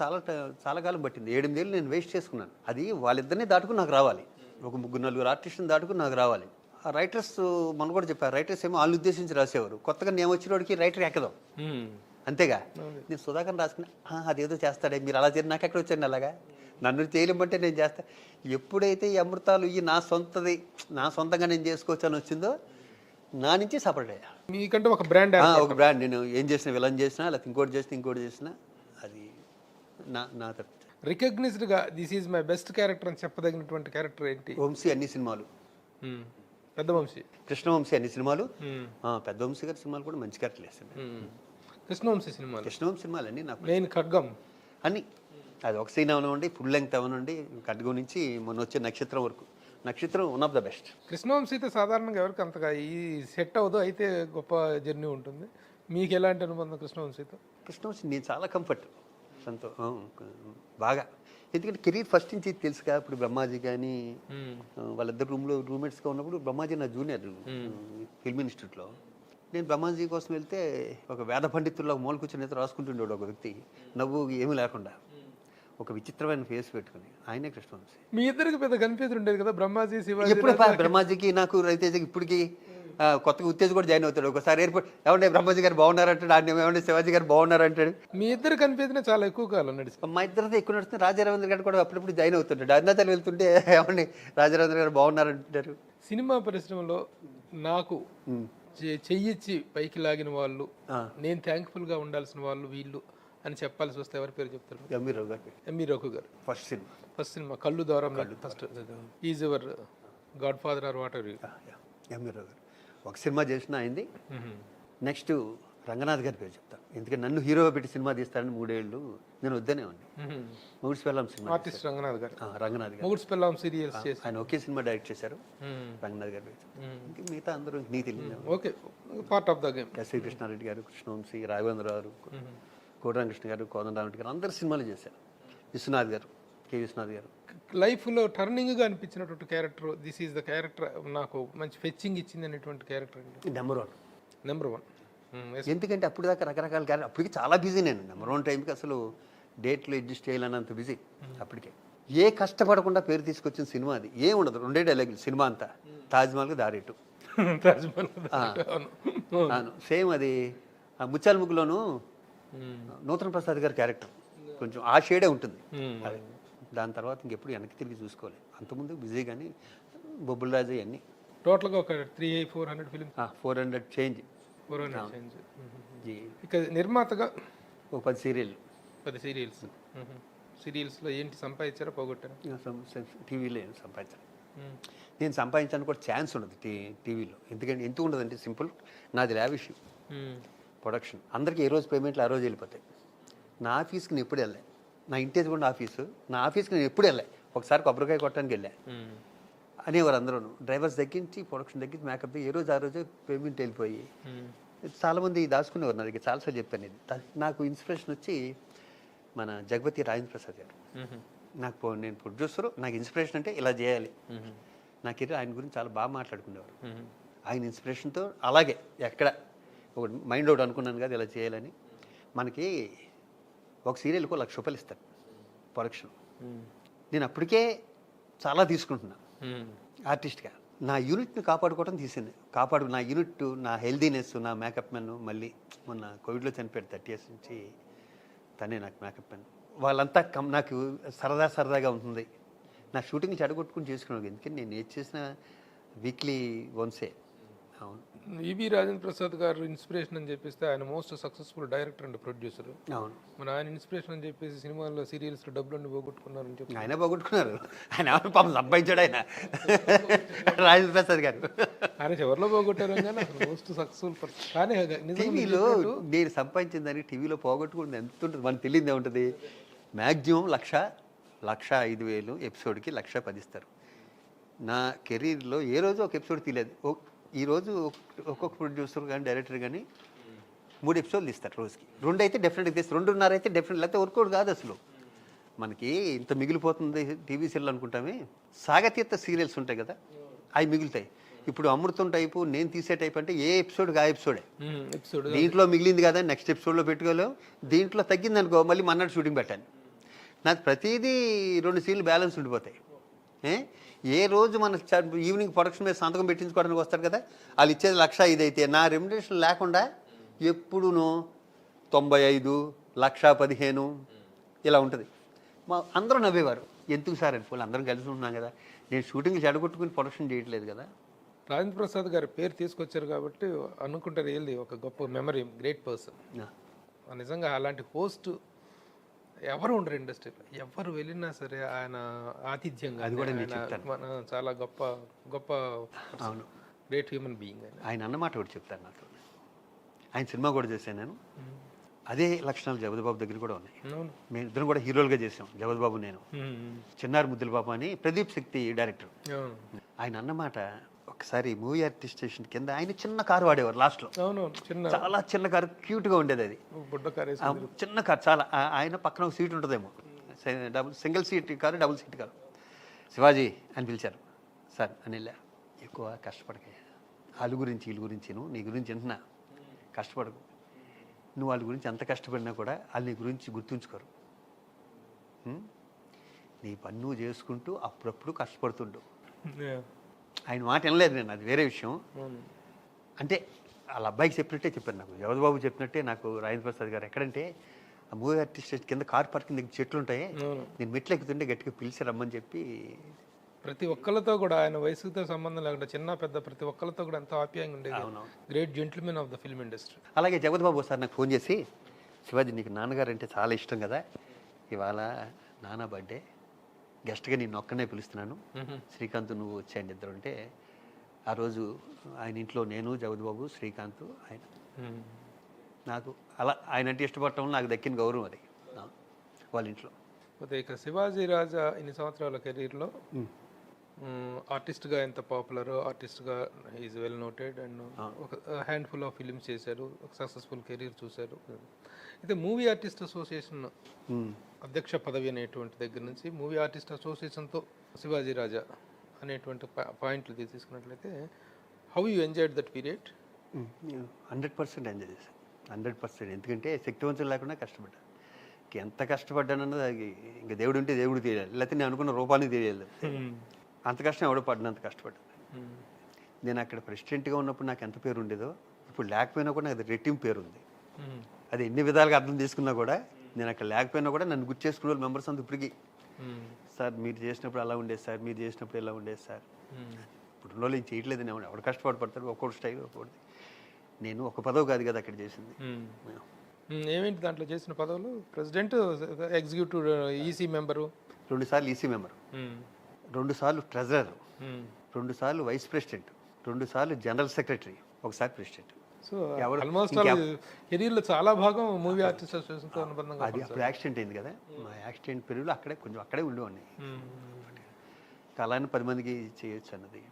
చాలా కాలం పట్టింది. 8 ఏళ్ళు నేను వేస్ట్ చేసుకున్నాను. అది వాళ్ళిద్దరినీ దాటుకుని నాకు రావాలి, ఒక 3-4 ఆర్టిస్టుని దాటుకుని నాకు రావాలి. ఆ రైటర్స్ మనం కూడా చెప్పారు, రైటర్స్ ఏమో వాళ్ళు ఉద్దేశించి రాసేవారు. కొత్తగా నేను వచ్చినోడికి రైటర్ ఎక్కదాం అంతేగా. నేను సుధాకర్ రాసుకున్నా, అదేదో చేస్తాడే, మీరు అలా చేయండి, నాకు ఎక్కడ వచ్చాను అలాగా, నన్ను చేయలేమంటే నేను చేస్తా. ఎప్పుడైతే ఈ అమృతాలు ఈ నా సొంతంగా నేను చేసుకోవచ్చు అని వచ్చిందో నా నుంచి సపరేట్ అయ్యా. మీకంటే ఒక బ్రాండ్, ఒక బ్రాండ్. నేను ఏం చేసినా, విలన్ చేసినా, లేకపోతే ఇంకోటి చేసినా అది నా తరపు. రికగ్నైజ్డ్గా this is my best character అని చెప్పదగినటువంటి క్యారెక్టర్ ఏంటి? వంశీ అన్ని సినిమాలు, పెద్ద వంశీ, కృష్ణవంశీ అన్ని సినిమాలు, పెద్ద వంశీ గారి సినిమాలు కూడా మంచి క్యారెక్టర్ వేసాను. కృష్ణవంశీ సినిమాలు అన్ని నాకు, నేను ఖడ్గం అన్ని, అది ఒక సీన్ అవనండి, ఫుల్ లెంగ్త్ అవనండి, ఖడ్గం నుంచి మొన్న వచ్చే నక్షత్రం వరకు. నక్షత్రం వన్ ఆఫ్ ద బెస్ట్. కృష్ణవంశీతో సాధారణంగా ఎవరికి అంతగా ఈ సెట్ అవ్వదు, అయితే గొప్ప జర్నీ ఉంటుంది. మీకు ఎలాంటి అనుబంధం కృష్ణవంశీతో? కృష్ణవంశీ నేను చాలా కంఫర్ట్ బాగా, ఎందుకంటే కెరీర్ ఫస్ట్ నుంచి తెలుసుగా. ఇప్పుడు బ్రహ్మాజీ కానీ వాళ్ళిద్దరు రూమ్మేట్స్గా ఉన్నప్పుడు, బ్రహ్మాజీ నా జూనియర్ ఫిల్మ్ ఇన్స్టిట్యూట్లో. నేను బ్రహ్మాజీ కోసం వెళ్తే ఒక వేద పండితుల్లో మూల కూర్చొని రాసుకుంటుండేవాడు ఒక వ్యక్తి, నవ్వు ఏమీ లేకుండా, ఒక విచిత్రమైన ఫేస్ పెట్టుకుని. ఆయనే కృష్ణవంశీ. మీ ఇద్దరికి పెద్ద కన్ఫ్యూజన్ ఉండేది కదా, బ్రహ్మాజీ శివాజీ. ఎప్పుడు బ్రహ్మాజీకి నాకు రవితేజకి ఇప్పటికి కొత్తగా ఉత్తేజ్ కూడా జాయిన్ అవుతాడు. ఒకసారి ఎయిర్పోర్ట్ ఏమంటే బ్రహ్మాజీ గారు బాగున్నారంటాడు, ఆయన ఏమంటే శివాజీ గారు బాగున్నారంటాడు. మీ ఇద్దరు కన్ఫ్యూజన్ చాలా ఎక్కువ కాలం నడిచింది. మా ఇద్దరితో ఎక్కువ నడుస్తుంది. రాజారవీంద్ర గారు కూడా అప్పుడప్పుడు జాయిన్ అవుతుంటాడు. అరుణాచల్ వెళ్తుంటే ఏమండి రాజారవీంద్ర గారు బాగున్నారంటారు. సినిమా పరిశ్రమలో నాకు చెయ్యిచ్చి పైకి లాగిన వాళ్ళు, నేను థ్యాంక్ఫుల్గా ఉండాల్సిన వాళ్ళు వీళ్ళు అని చెప్పాల్సి వస్తే ఎవరి పేరు చెప్తారు? ఎంవి రఘు గారు. ఫస్ట్ సినిమా కళ్ళు ద్వారా first is ever godfather or whatever. MV Raghu garu ఒక సినిమా చేసిన అయింది. నెక్స్ట్ రంగనాథ్ గారి పేరు చెప్తాను, ఎందుకంటే నన్ను హీరోగా పెట్టి సినిమా తీస్తారని 3 ఏళ్ళు నేను వద్దనే ఉంది. మొగుడ్స్ పెళ్ళాం సినిమా ఆర్టిస్ట్ రంగనాథ్ గారు. మొగుడ్స్ పెళ్ళాం సీరియల్స్ చేసి ఆయన ఒకే సినిమా డైరెక్ట్ చేశారు, రంగనాథ్ గారి పేరు. మిగతా అందరూ నీ తెలియదు. Okay, part of the game. SV Krishna Reddy garu, Krishna Vamsi, Raghavendra గారు, కోటరామకృష్ణ గారు, కోదండరామరెడ్డి గారు, అందరు సినిమాలు చేశారు. విశ్వనాథ్ గారు, కె విశ్వనాథ్ గారు. లైఫ్లో టర్నింగ్గా అనిపించినటువంటి character, this is the character నాకు మంచి ఫెచ్చింగ్ ఇచ్చింది అనేటువంటి క్యారెక్టర్ నెంబర్ వన్. ఎందుకంటే అప్పుడు దాకా రకరకాల క్యారెక్టర్, అప్పటికి చాలా బిజీ నేను. నెంబర్ 1 టైంకి అసలు డేట్లు అడ్జస్ట్ చేయాలన్నంత బిజీ అప్పటికే. ఏ కష్టపడకుండా పేరు తీసుకొచ్చిన సినిమా అది. ఏం ఉండదు, 2 డైలాగులు సినిమా అంతా. తాజ్మహల్కి దారేటు. సేమ్ అది ముత్యాల ముగ్గులోను నూతన ప్రసాద్ గారి క్యారెక్టర్ కొంచెం ఆ షేడే ఉంటుంది. దాని తర్వాత ఇంకెప్పుడు వెనక్కి తిరిగి చూసుకోవాలి. అంతకుముందు బిజీ కానీ బొబ్బుల రాజు అన్నీ టోటల్గా ఒక 300-400 ఫిలిం, 400 చేంజ్. ఇక నిర్మాతగా ఒక 10 సీరియల్స్. సీరియల్స్లో ఏంటి సంపాదించారా, పోగొట్టారా? టీవీలో సంపాదించాను. నేను సంపాదించాను కూడా ఛాన్స్ ఉండదు టీవీలో. ఎందుకంటే ఎందుకు ఉండదంటే సింపుల్, నాది లావిష్ ప్రొడక్షన్. అందరికీ ఏ రోజు పేమెంట్లు ఆ రోజు వెళ్ళిపోతాయి. నా ఆఫీస్కి నేను ఎప్పుడు వెళ్ళా, నా ఇంటేజ్ కూడా ఆఫీసు, నా ఆఫీస్కి నేను ఎప్పుడు వెళ్ళా. ఒకసారి కొబ్బరికాయ కొట్టడానికి వెళ్ళా అనేవారు అందరూ. డ్రైవర్స్ తగ్గించి, ప్రొడక్షన్ తగ్గించి, మేకప్ ఏ రోజు ఆ రోజే పేమెంట్ వెళ్ళిపోయి చాలామంది దాచుకునేవారు. నా దగ్గర చాలాసార్లు చెప్పాను ఇది. నాకు ఇన్స్పిరేషన్ వచ్చి మన జగపతి రాజేంద్ర ప్రసాద్ గారు. నేను ప్రొడ్యూసరు, నాకు ఇన్స్పిరేషన్ అంటే ఇలా చేయాలి. నాకు ఆయన గురించి చాలా బాగా మాట్లాడుకునేవారు. ఆయన ఇన్స్పిరేషన్తో అలాగే ఎక్కడ ఒక మైండ్ అవుట్ అనుకున్నాను కదా ఇలా చేయాలని. మనకి ఒక సీరియల్కి ₹1,00,000 ఇస్తారు ప్రొడక్షన్. నేను అప్పటికే చాలా తీసుకుంటున్నా ఆర్టిస్ట్గా. నా యూనిట్ని కాపాడుకోవడం తీసింది. నా యూనిట్, నా హెల్దీనెస్, నా మేకప్ మెన్. మళ్ళీ మొన్న కోవిడ్లో చనిపోయాడు 30 years నుంచి తనే నాకు మేకప్ మెన్. వాళ్ళంతా నాకు సరదాగా ఉంటుంది. నా షూటింగ్ చెడగొట్టుకుని చేసుకున్నాను. ఎందుకంటే నేను ఏది చేసిన వీక్లీ వన్సే. అవును, ఈబి రాజేంద్ర ప్రసాద్ గారు ఇన్స్పిరేషన్ అని చెప్పేస్తే ఆయన most successful director and producer. అవును, మన ఆయన ఇన్స్పిరేషన్ అని చెప్పేసి సినిమాల్లో సీరియల్స్ డబ్బులన్నీ పోగొట్టుకున్నారని చెప్పి ఆయన పోగొట్టుకున్నారు. ఆయన ఎవరు పాపం సంపాదించాడు ఆయన రాజేంద్ర ప్రసాద్ గారు. ఆయన చివరిలో పోగొట్టారు కానీ అసలు మోస్ట్ సక్సెస్ఫుల్. కానీ టీవీలో నేను సంపాదించిన దానికి టీవీలో పోగొట్టుకుంది ఎంత ఉంటుంది మనకు తెలియదు. ఏముంటుంది? మ్యాక్సిమం 1,05,000 ఎపిసోడ్కి 1,10,000 ఇస్తారు. నా కెరీర్లో ఏ రోజు ఒక ఎపిసోడ్ తీయలేదు. ఈరోజు ఒక్కొక్క ప్రొడ్యూసర్ కానీ డైరెక్టర్ కానీ 3 ఎపిసోడ్లు ఇస్తారు రోజుకి. 2 అయితే డెఫినెట్గా తీస్తారు, 2.5 అయితే డెఫినెట్, లేకపోతే వర్కౌట్ కాదు అసలు. మనకి ఇంత మిగిలిపోతుంది టీవీ సీరియల్ అనుకుంటామే. సాగతీత సీరియల్స్ ఉంటాయి కదా, అవి మిగులుతాయి. ఇప్పుడు అమృతం టైపు, నేను తీసే టైప్ అంటే ఏ ఎపిసోడ్కి ఆ ఎపిసోడే. దీంట్లో మిగిలింది కదా నెక్స్ట్ ఎపిసోడ్లో పెట్టుకోలేవు, దీంట్లో తగ్గింది అనుకో మళ్ళీ మన్నాడు షూటింగ్ పెట్టాను. నాకు ప్రతిదీ 2 సీన్లు బ్యాలెన్స్ ఉండిపోతాయి. ఏ రోజు మన ఈవినింగ్ ప్రొడక్షన్ మీద సంతకం పెట్టించుకోవడానికి వస్తారు కదా, వాళ్ళు ఇచ్చేది 1,05,000 అయితే నా రెమ్యునరేషన్ లేకుండా ఎప్పుడునూ 95, 1,15,000 ఇలా ఉంటుంది. అందరూ నవ్వేవారు, ఎందుకు సార్ అని. వాళ్ళు అందరం కలిసి ఉంటున్నాం కదా, నేను షూటింగ్ చెడగొట్టుకుని ప్రొడక్షన్ చేయట్లేదు కదా. రాజేంద్ర ప్రసాద్ గారి పేరు తీసుకొచ్చారు కాబట్టి అనుకుంటారు వెళ్ళి ఒక గొప్ప మెమరీ, గ్రేట్ పర్సన్. నిజంగా అలాంటి హోస్ట్ ఎవరు ఉండరు ఇండస్ట్రీలో. ఎవరు వెళ్ళినా సరే ఆయన ఆతిథ్యంగా, అది కూడా నేను చెప్తాను, చాలా గొప్ప గొప్ప, అవును, గ్రేట్ హ్యూమన్ బీయింగ్. ఆయన అన్నమాట కూడా చెప్తాను. నాతో ఆయన సినిమా కూడా చేశాను నేను. అదే లక్షణాలు జగద్బాబు దగ్గర కూడా ఉన్నాయి. మేము ఇద్దరం కూడా హీరోలుగా చేసాం, జగద్బాబు నేను. చిన్నారి ముద్దుల పాప అని ప్రదీప్ శక్తి డైరెక్టర్. ఆయన అన్నమాట, ఒకసారి మూవీ ఆర్టిస్ట్ స్టేషన్ కింద ఆయన చిన్న కారు వాడేవారు లాస్ట్లో. చాలా చిన్న కారు, క్యూట్గా ఉండేది అది, చిన్న కారు చాలా. ఆయన పక్కన ఒక సీట్ ఉంటుందేమో, single seat car, double seat car. Shivaji అని పిలిచారు. సార్ అని వెళ్ళా, ఎక్కువ కష్టపడకే, వాళ్ళ గురించి వీళ్ళ గురించి నీ గురించి వింటున్నా, కష్టపడకు. నువ్వు వాళ్ళ గురించి ఎంత కష్టపడినా కూడా వాళ్ళు నీ గురించి గుర్తుంచుకోరు. నీ పని నువ్వు చేసుకుంటూ అప్పుడప్పుడు కష్టపడుతుండు. ఆయన మాట వినలేదు నేను, అది వేరే విషయం. అంటే వాళ్ళ అబ్బాయికి చెప్పినట్టే చెప్పాను. నాకు జగద్బాబు చెప్పినట్టే నాకు రాజేంద్ర ప్రసాద్ గారు. ఎక్కడంటే ఆ మూవీ ఆర్టిస్ట్ కింద కార్ పార్కింగ్ దగ్గర చెట్లు ఉంటాయి, నేను మెట్లు ఎక్కుతుంటే గట్టిగా పిలిచి రమ్మని చెప్పి ప్రతి ఒక్కరితో కూడా, ఆయన వయసుతో సంబంధం లేకుండా చిన్న పెద్ద ప్రతి ఒక్కరితో కూడా ఎంతో ఆప్యాయంగా ఉండేది. Great gentlemen of the film industry. అలాగే జగద్బాబు ఒకసారి నాకు ఫోన్ చేసి, శివాజీ నీకు నాన్నగారు అంటే చాలా ఇష్టం కదా, ఇవాళ నాన్న బర్త్డే, గెస్ట్గా నేను ఒక్కనే పిలుస్తున్నాను, శ్రీకాంత్ నువ్వు వచ్చాయండి ఇద్దరు అంటే, ఆ రోజు ఆయన ఇంట్లో నేను, జగద్బాబు, శ్రీకాంత్, ఆయన. నాకు అలా ఆయన అంటే ఇష్టపడటం నాకు దక్కిన గౌరవం అది వాళ్ళ ఇంట్లో. ఇక శివాజీ రాజా ఇన్ని సంవత్సరాల కెరీర్లో ఆర్టిస్ట్గా ఎంత పాపులర్, ఆర్టిస్ట్గా ఈజ్ వెల్ నోటెడ్ అండ్ ఒక హ్యాండ్ఫుల్ ఆఫ్ ఫిలిమ్స్ చేశారు, ఒక సక్సెస్ఫుల్ కెరీర్ చూశారు. అయితే మూవీ ఆర్టిస్ట్ అసోసియేషన్ అధ్యక్ష పదవి అనేటువంటి దగ్గర నుంచి మూవీ ఆర్టిస్ట్ అసోసియేషన్తో శివాజీ రాజా అనేటువంటి పాయింట్లు తీసుకున్నట్లయితే, how you enjoyed that period? 100% enjoy చేశాను, 100%. ఎందుకంటే శక్తివంతులు లేకుండా కష్టపడ్డా. ఎంత కష్టపడ్డానన్నది అది ఇంకా దేవుడు ఉంటే దేవుడు తెలియాలి, లేకపోతే నేను అనుకున్న రూపాన్ని తెలియాలి. అంత కష్టం ఎవడో పడినంత కష్టపడ్డా. నేను అక్కడ ప్రెసిడెంట్గా ఉన్నప్పుడు నాకు ఎంత పేరు ఉండేదో, ఇప్పుడు లేకపోయినా కూడా అది రెట్టింపు పేరు ఉంది. అది ఎన్ని విధాలుగా అర్థం చేసుకున్నా కూడా, నేను అక్కడ లేకపోయినా కూడా నన్ను గుర్తు చేసుకునే వాళ్ళు మెంబర్స్ అంతా ఇప్పటికీ, సార్ మీరు చేసినప్పుడు అలా ఉండేది సార్, మీరు చేసినప్పుడు ఇలా ఉండేది సార్. ఇప్పుడు రోజులు ఏం చేయట్లేదు, నేను ఎవడు కష్టపడతాడు, ఒక్కొక్క స్టైల్ ఒక్కొక్కటి. నేను ఒక పదవి కాదు కదా అక్కడ చేసింది. ఏమేంటి దాంట్లో చేసిన పదవులు? ప్రెసిడెంట్, ఎగ్జిక్యూటివ్, ఈసీ మెంబరు, 2 సార్లు ఈసీ మెంబరు, 2 సార్లు ట్రెజరర్, 2 సార్లు వైస్ ప్రెసిడెంట్, 2 సార్లు జనరల్ సెక్రటరీ, ఒకసారి ప్రెసిడెంట్. సో ఆల్మోస్ట్ కెరీర్లో చాలా భాగం మూవీ ఆర్టిస్ట్ అసోసియేషన్తో అనుబంధంగా. అది అప్పుడు యాక్సిడెంట్ అయింది కదా, మా యాక్సిడెంట్ పీరియడ్లో అక్కడే ఉండేవాడిని. అలానే 10 మందికి చేయొచ్చు అన్నది.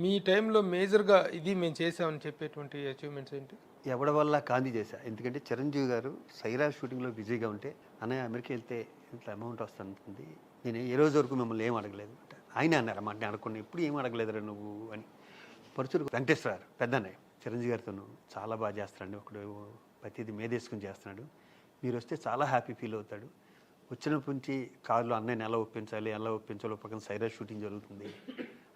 మీ టైంలో మేజర్గా ఇది మేము చేసామని చెప్పేటువంటి అచీవ్మెంట్స్ ఏంటి? ఎవరి వల్ల కాంతి చేశా. ఎందుకంటే చిరంజీవి గారు సైరా షూటింగ్లో బిజీగా ఉంటే, అన్నయ్య అమెరికా వెళ్తే ఇంత అమౌంట్ వస్తుంది, నేను ఏ రోజు వరకు మిమ్మల్ని ఏం అడగలేదు. ఆయన అన్నారు అన్నమాట, నేను అనుకున్నా ఎప్పుడు ఏం అడగలేదురా నువ్వు అని. పరుచూరు వెంకటేశ్వర పెద్ద అన్నయ్య చిరంజీవి గారితో చాలా బాగా చేస్తాడండి, ఒకడు ప్రతిదీ మేదేసుకుని చేస్తున్నాడు, మీరు వస్తే చాలా హ్యాపీ ఫీల్ అవుతాడు. వచ్చినప్పటి నుంచి కారులో అన్నయ్యని ఎలా ఒప్పించాలో పక్కన సైరా షూటింగ్ జరుగుతుంది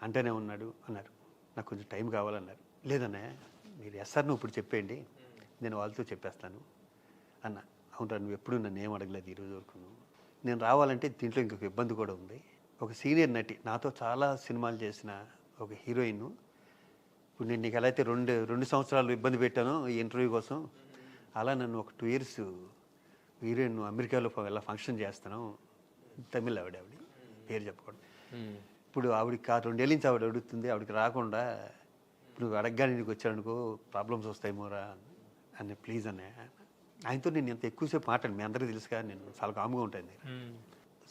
అంటేనే ఉన్నాడు అన్నారు. నాకు కొంచెం టైం కావాలన్నారు. లేదన్నయ్య మీరు ఎస్ఆర్ నువ్వు ఇప్పుడు చెప్పేయండి, నేను వాళ్ళతో చెప్పేస్తాను అన్న. అవునరా నువ్వు ఎప్పుడు నన్ను ఏం అడగలేదు ఈరోజు వరకు. నేను రావాలంటే దీంట్లో ఇంకొక ఇబ్బంది కూడా ఉంది. ఒక సీనియర్ నటి, నాతో చాలా సినిమాలు చేసిన ఒక హీరోయిన్, ఇప్పుడు నేను నీకు ఎలా అయితే రెండు సంవత్సరాలు ఇబ్బంది పెట్టానో ఈ ఇంటర్వ్యూ కోసం, అలా నన్ను ఒక 2 years హీరోయిన్ అమెరికాలో ఎలా ఫంక్షన్ చేస్తాను. తమిళ్ ఆవిడ పేరు చెప్పకూడదు. ఇప్పుడు ఆవిడకి 2 ఏళ్ళ నుంచి ఆవిడ అడుగుతుంది, ఆవిడకి రాకుండా ఇప్పుడు నువ్వు అడగగానే నీకు వచ్చాడనుకో ప్రాబ్లమ్స్ వస్తాయి మోరా అని. ప్లీజ్ అనే ఆయనతో నేను ఎంత ఎక్కువసేపు మాట్లాడు, మీ అందరికీ తెలుసుగా నేను చాలా కామ్గా ఉంటాను.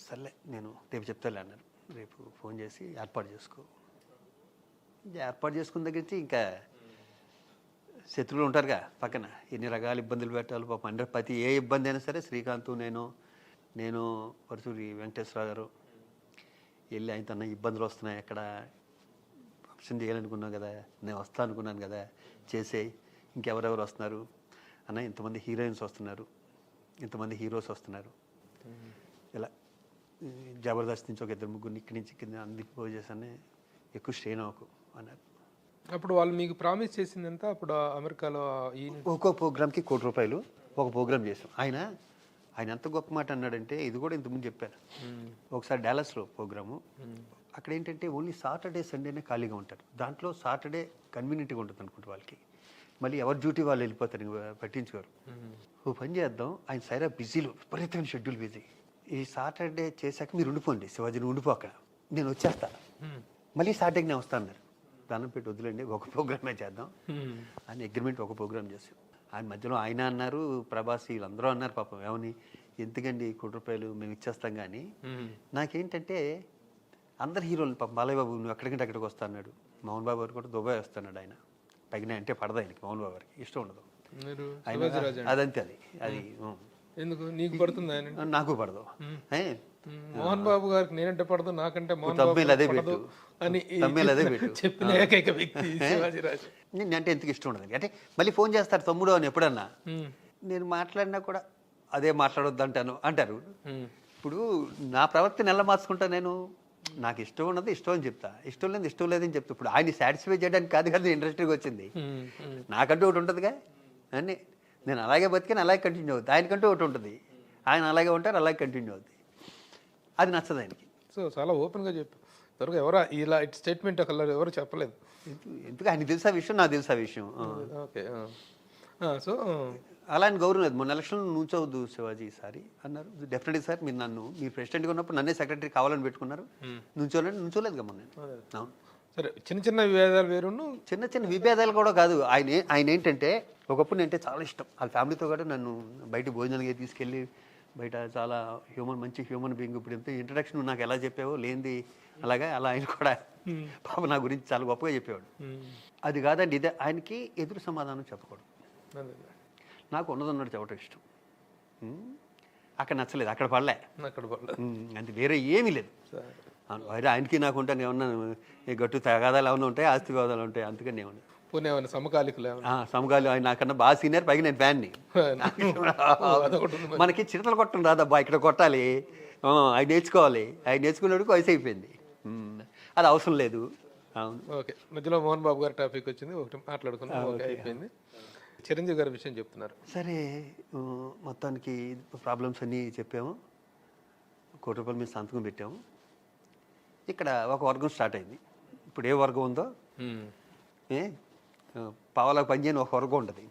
సర్లే నేను రేపు చెప్తాలే అన్నారు. రేపు ఫోన్ చేసి ఏర్పాటు చేసుకో. ఏర్పాటు చేసుకున్న దగ్గర నుంచి ఇంకా శత్రువులు ఉంటారుగా పక్కన, ఎన్ని రకాల ఇబ్బందులు పెట్టాలి పాపం. అంటే ప్రతి ఏ ఇబ్బంది అయినా సరే శ్రీకాంత్ నేను పరుచూరి వెంకటేశ్వరరావు గారు వెళ్ళి ఆయనతో అన్న ఇబ్బందులు వస్తున్నాయి, ఎక్కడ ఫంక్షన్ చేయాలనుకున్నాను కదా, నేను వస్తా అనుకున్నాను కదా, చేసేయి. ఇంకెవరెవరు వస్తున్నారు అన్న, ఇంతమంది హీరోయిన్స్ వస్తున్నారు, ఇంతమంది హీరోస్ వస్తున్నారు, ఇలా జబర్దస్త్ నుంచి ఒక 2-3 ఇక్కడి నుంచి కింద అందరికి పోయి చేశానే, ఎక్కువ స్ట్రెయిన్ అవ్వకు అన్నారు. అప్పుడు వాళ్ళు మీకు ప్రామిస్ చేసింది ఎంత అప్పుడు అమెరికాలో? ఒక్కో ప్రోగ్రామ్కి ₹1,00,00,000 ఒక ప్రోగ్రామ్ చేసాం. ఆయన ఎంత గొప్ప మాట అన్నాడంటే, ఇది కూడా ఇంతకుముందు చెప్పారు. ఒకసారి డాలస్లో ప్రోగ్రాము, అక్కడ ఏంటంటే ఓన్లీ సాటర్డే సండేనే ఖాళీగా ఉంటారు. దాంట్లో సాటర్డే కన్వీనియంట్గా ఉంటుంది అనుకుంటే వాళ్ళకి, మళ్ళీ ఎవరి డ్యూటీ వాళ్ళు వెళ్ళిపోతారు, పట్టించుకోరు. ఓ పని చేద్దాం, ఆయన సైరా బిజీలో విపరీతమైన షెడ్యూల్ బిజీ, ఈ సాటర్డే చేశాక మీరు ఉండిపోండి శివాజీని, ఉండిపోక నేను వచ్చేస్తా, మళ్ళీ సాటర్డే నేను వస్తా అన్నారు. దానం పెట్టి వదిలేండి, ఒక ప్రోగ్రామే చేద్దాం అని అగ్రిమెంట్ ఒక ప్రోగ్రామ్ చేసాం. ఆయన మధ్యలో ఆయన అన్నారు, ప్రభాస్ వీళ్ళందరూ అన్నారు పాపం, ఏమని ఎందుకండి ₹1,00,00,000 మేము ఇచ్చేస్తాం. కానీ నాకేంటంటే అందరు హీరోలు పాపం, బాలయ్య బాబు నువ్వు ఎక్కడికంటే అక్కడికి వస్తా అన్నాడు, మోహన్ బాబు గారు కూడా దుబాయ్ వస్తున్నాడు. ఆయన పైన అంటే పడదు ఆయనకి, మోహన్ బాబు గారికి ఇష్టం ఉండదు. అదంతే, అది ఎందుకు నీకు పడుతుంది? ఆయన నాకు పడదు. మోహన్ బాబు గారికి నేనంటే పడదు, నాకంటే అదే పెట్టు అని చెప్పిన ఏకైక వ్యక్తి శివాజీరాజు. అంటే ఎందుకు ఇష్టం ఉండదు అంటే మళ్ళీ ఫోన్ చేస్తారు తమ్ముడు అని ఎప్పుడన్నా. నేను మాట్లాడినా కూడా అదే మాట్లాడొద్దు అంటారు. ఇప్పుడు నా ప్రవర్తన ఎలా మార్చుకుంటా నేను? నాకు ఇష్టం ఉన్నది ఇష్టం అని చెప్తా, ఇష్టం లేదు ఇష్టం లేదని చెప్తా. ఇప్పుడు ఆయన సాటిస్ఫై చేయడానికి కాదు కదా ఇండస్ట్రీకి వచ్చింది, నాకంటూ ఒకటి ఉంటుందిగా అని. నేను అలాగే బతికిన అలాగే కంటిన్యూ అవుతుంది, ఆయనకంటూ ఒకటి ఉంటుంది, ఆయన అలాగే ఉంటారు, అలాగే కంటిన్యూ అవుతుంది. అది నచ్చదు ఆయనకి. సో చాలా ఓపెన్గా చెప్పు, త్వరగా ఎవరు ఇలా స్టేట్మెంట్ ఒకళ్ళు ఎవరు చెప్పలేదు. ఎందుకు ఆయన తెలుసా విషయం, నాకు తెలుసా విషయం. ఓకే, సో అలా ఆయన గౌరవం లేదు. మొన్న ఎలక్షన్లో నుంచోవద్దు శివాజీ ఈసారి అన్నారు. డెఫినెట్లీ సార్, మీరు ప్రెసిడెంట్గా ఉన్నప్పుడు నన్నే సెక్రటరీ కావాలని పెట్టుకున్నారు, నుంచోలేదు మొన్న. అవును సరే, చిన్న చిన్న విభేదాలు వేరును, చిన్న చిన్న విభేదాలు కూడా కాదు. ఆయన ఏంటంటే ఒకప్పుడు నేనంటే చాలా ఇష్టం, వాళ్ళ ఫ్యామిలీతో కూడా నన్ను బయట భోజనాలకి తీసుకెళ్ళి బయట చాలా మంచి హ్యూమన్ బీయింగ్. ఇప్పుడు ఎంత ఇంట్రడక్షన్ నాకు ఎలా చెప్పావో లేనిది అలాగా, అలా ఆయన కూడా పాప నా గురించి చాలా గొప్పగా చెప్పేవాడు. అది కాదండి, ఇదే ఆయనకి ఎదురు సమాధానం చెప్పకూడదు. నాకు ఉన్నదన్నాడు చెప్పడం ఇష్టం. అక్కడ నచ్చలేదు, అక్కడ పడలే, అంతే, వేరే ఏమీ లేదు. వేరే ఆయనకి నాకు ఉంటాను ఏమన్నా గట్టు తగాదాలు ఏమైనా ఉంటాయి, ఆస్తి వివాదాలు ఉంటాయి, అందుకని ఏమన్నా సమకాలికులు. ఆయన నాకన్నా బాగా సీనియర్, పైగా నేను ఫ్యాన్ని. మనకి చిరతలు కొట్టడం రాదబ్బా, ఇక్కడ కొట్టాలి, అవి నేర్చుకోవాలి, అవి నేర్చుకునేందుకు వయసు అయిపోయింది, అది అవసరం లేదు. అవును. ఓకే, మధ్యలో మోహన్ బాబు గారి టాపిక్ వచ్చింది, ఒకటి మాట్లాడుకున్నాం, ఓకే అయిపోయింది. చిరంజీవి గారి విషయం చెప్తున్నారు. సరే, మొత్తానికి ప్రాబ్లమ్స్ అన్నీ చెప్పాము, ₹1,00,00,000 మీద సంతకం పెట్టాము. ఇక్కడ ఒక వర్గం స్టార్ట్ అయింది. ఇప్పుడు ఏ వర్గం ఉందో, పావలా పనిచేయని ఒక వర్గం ఉంటుంది.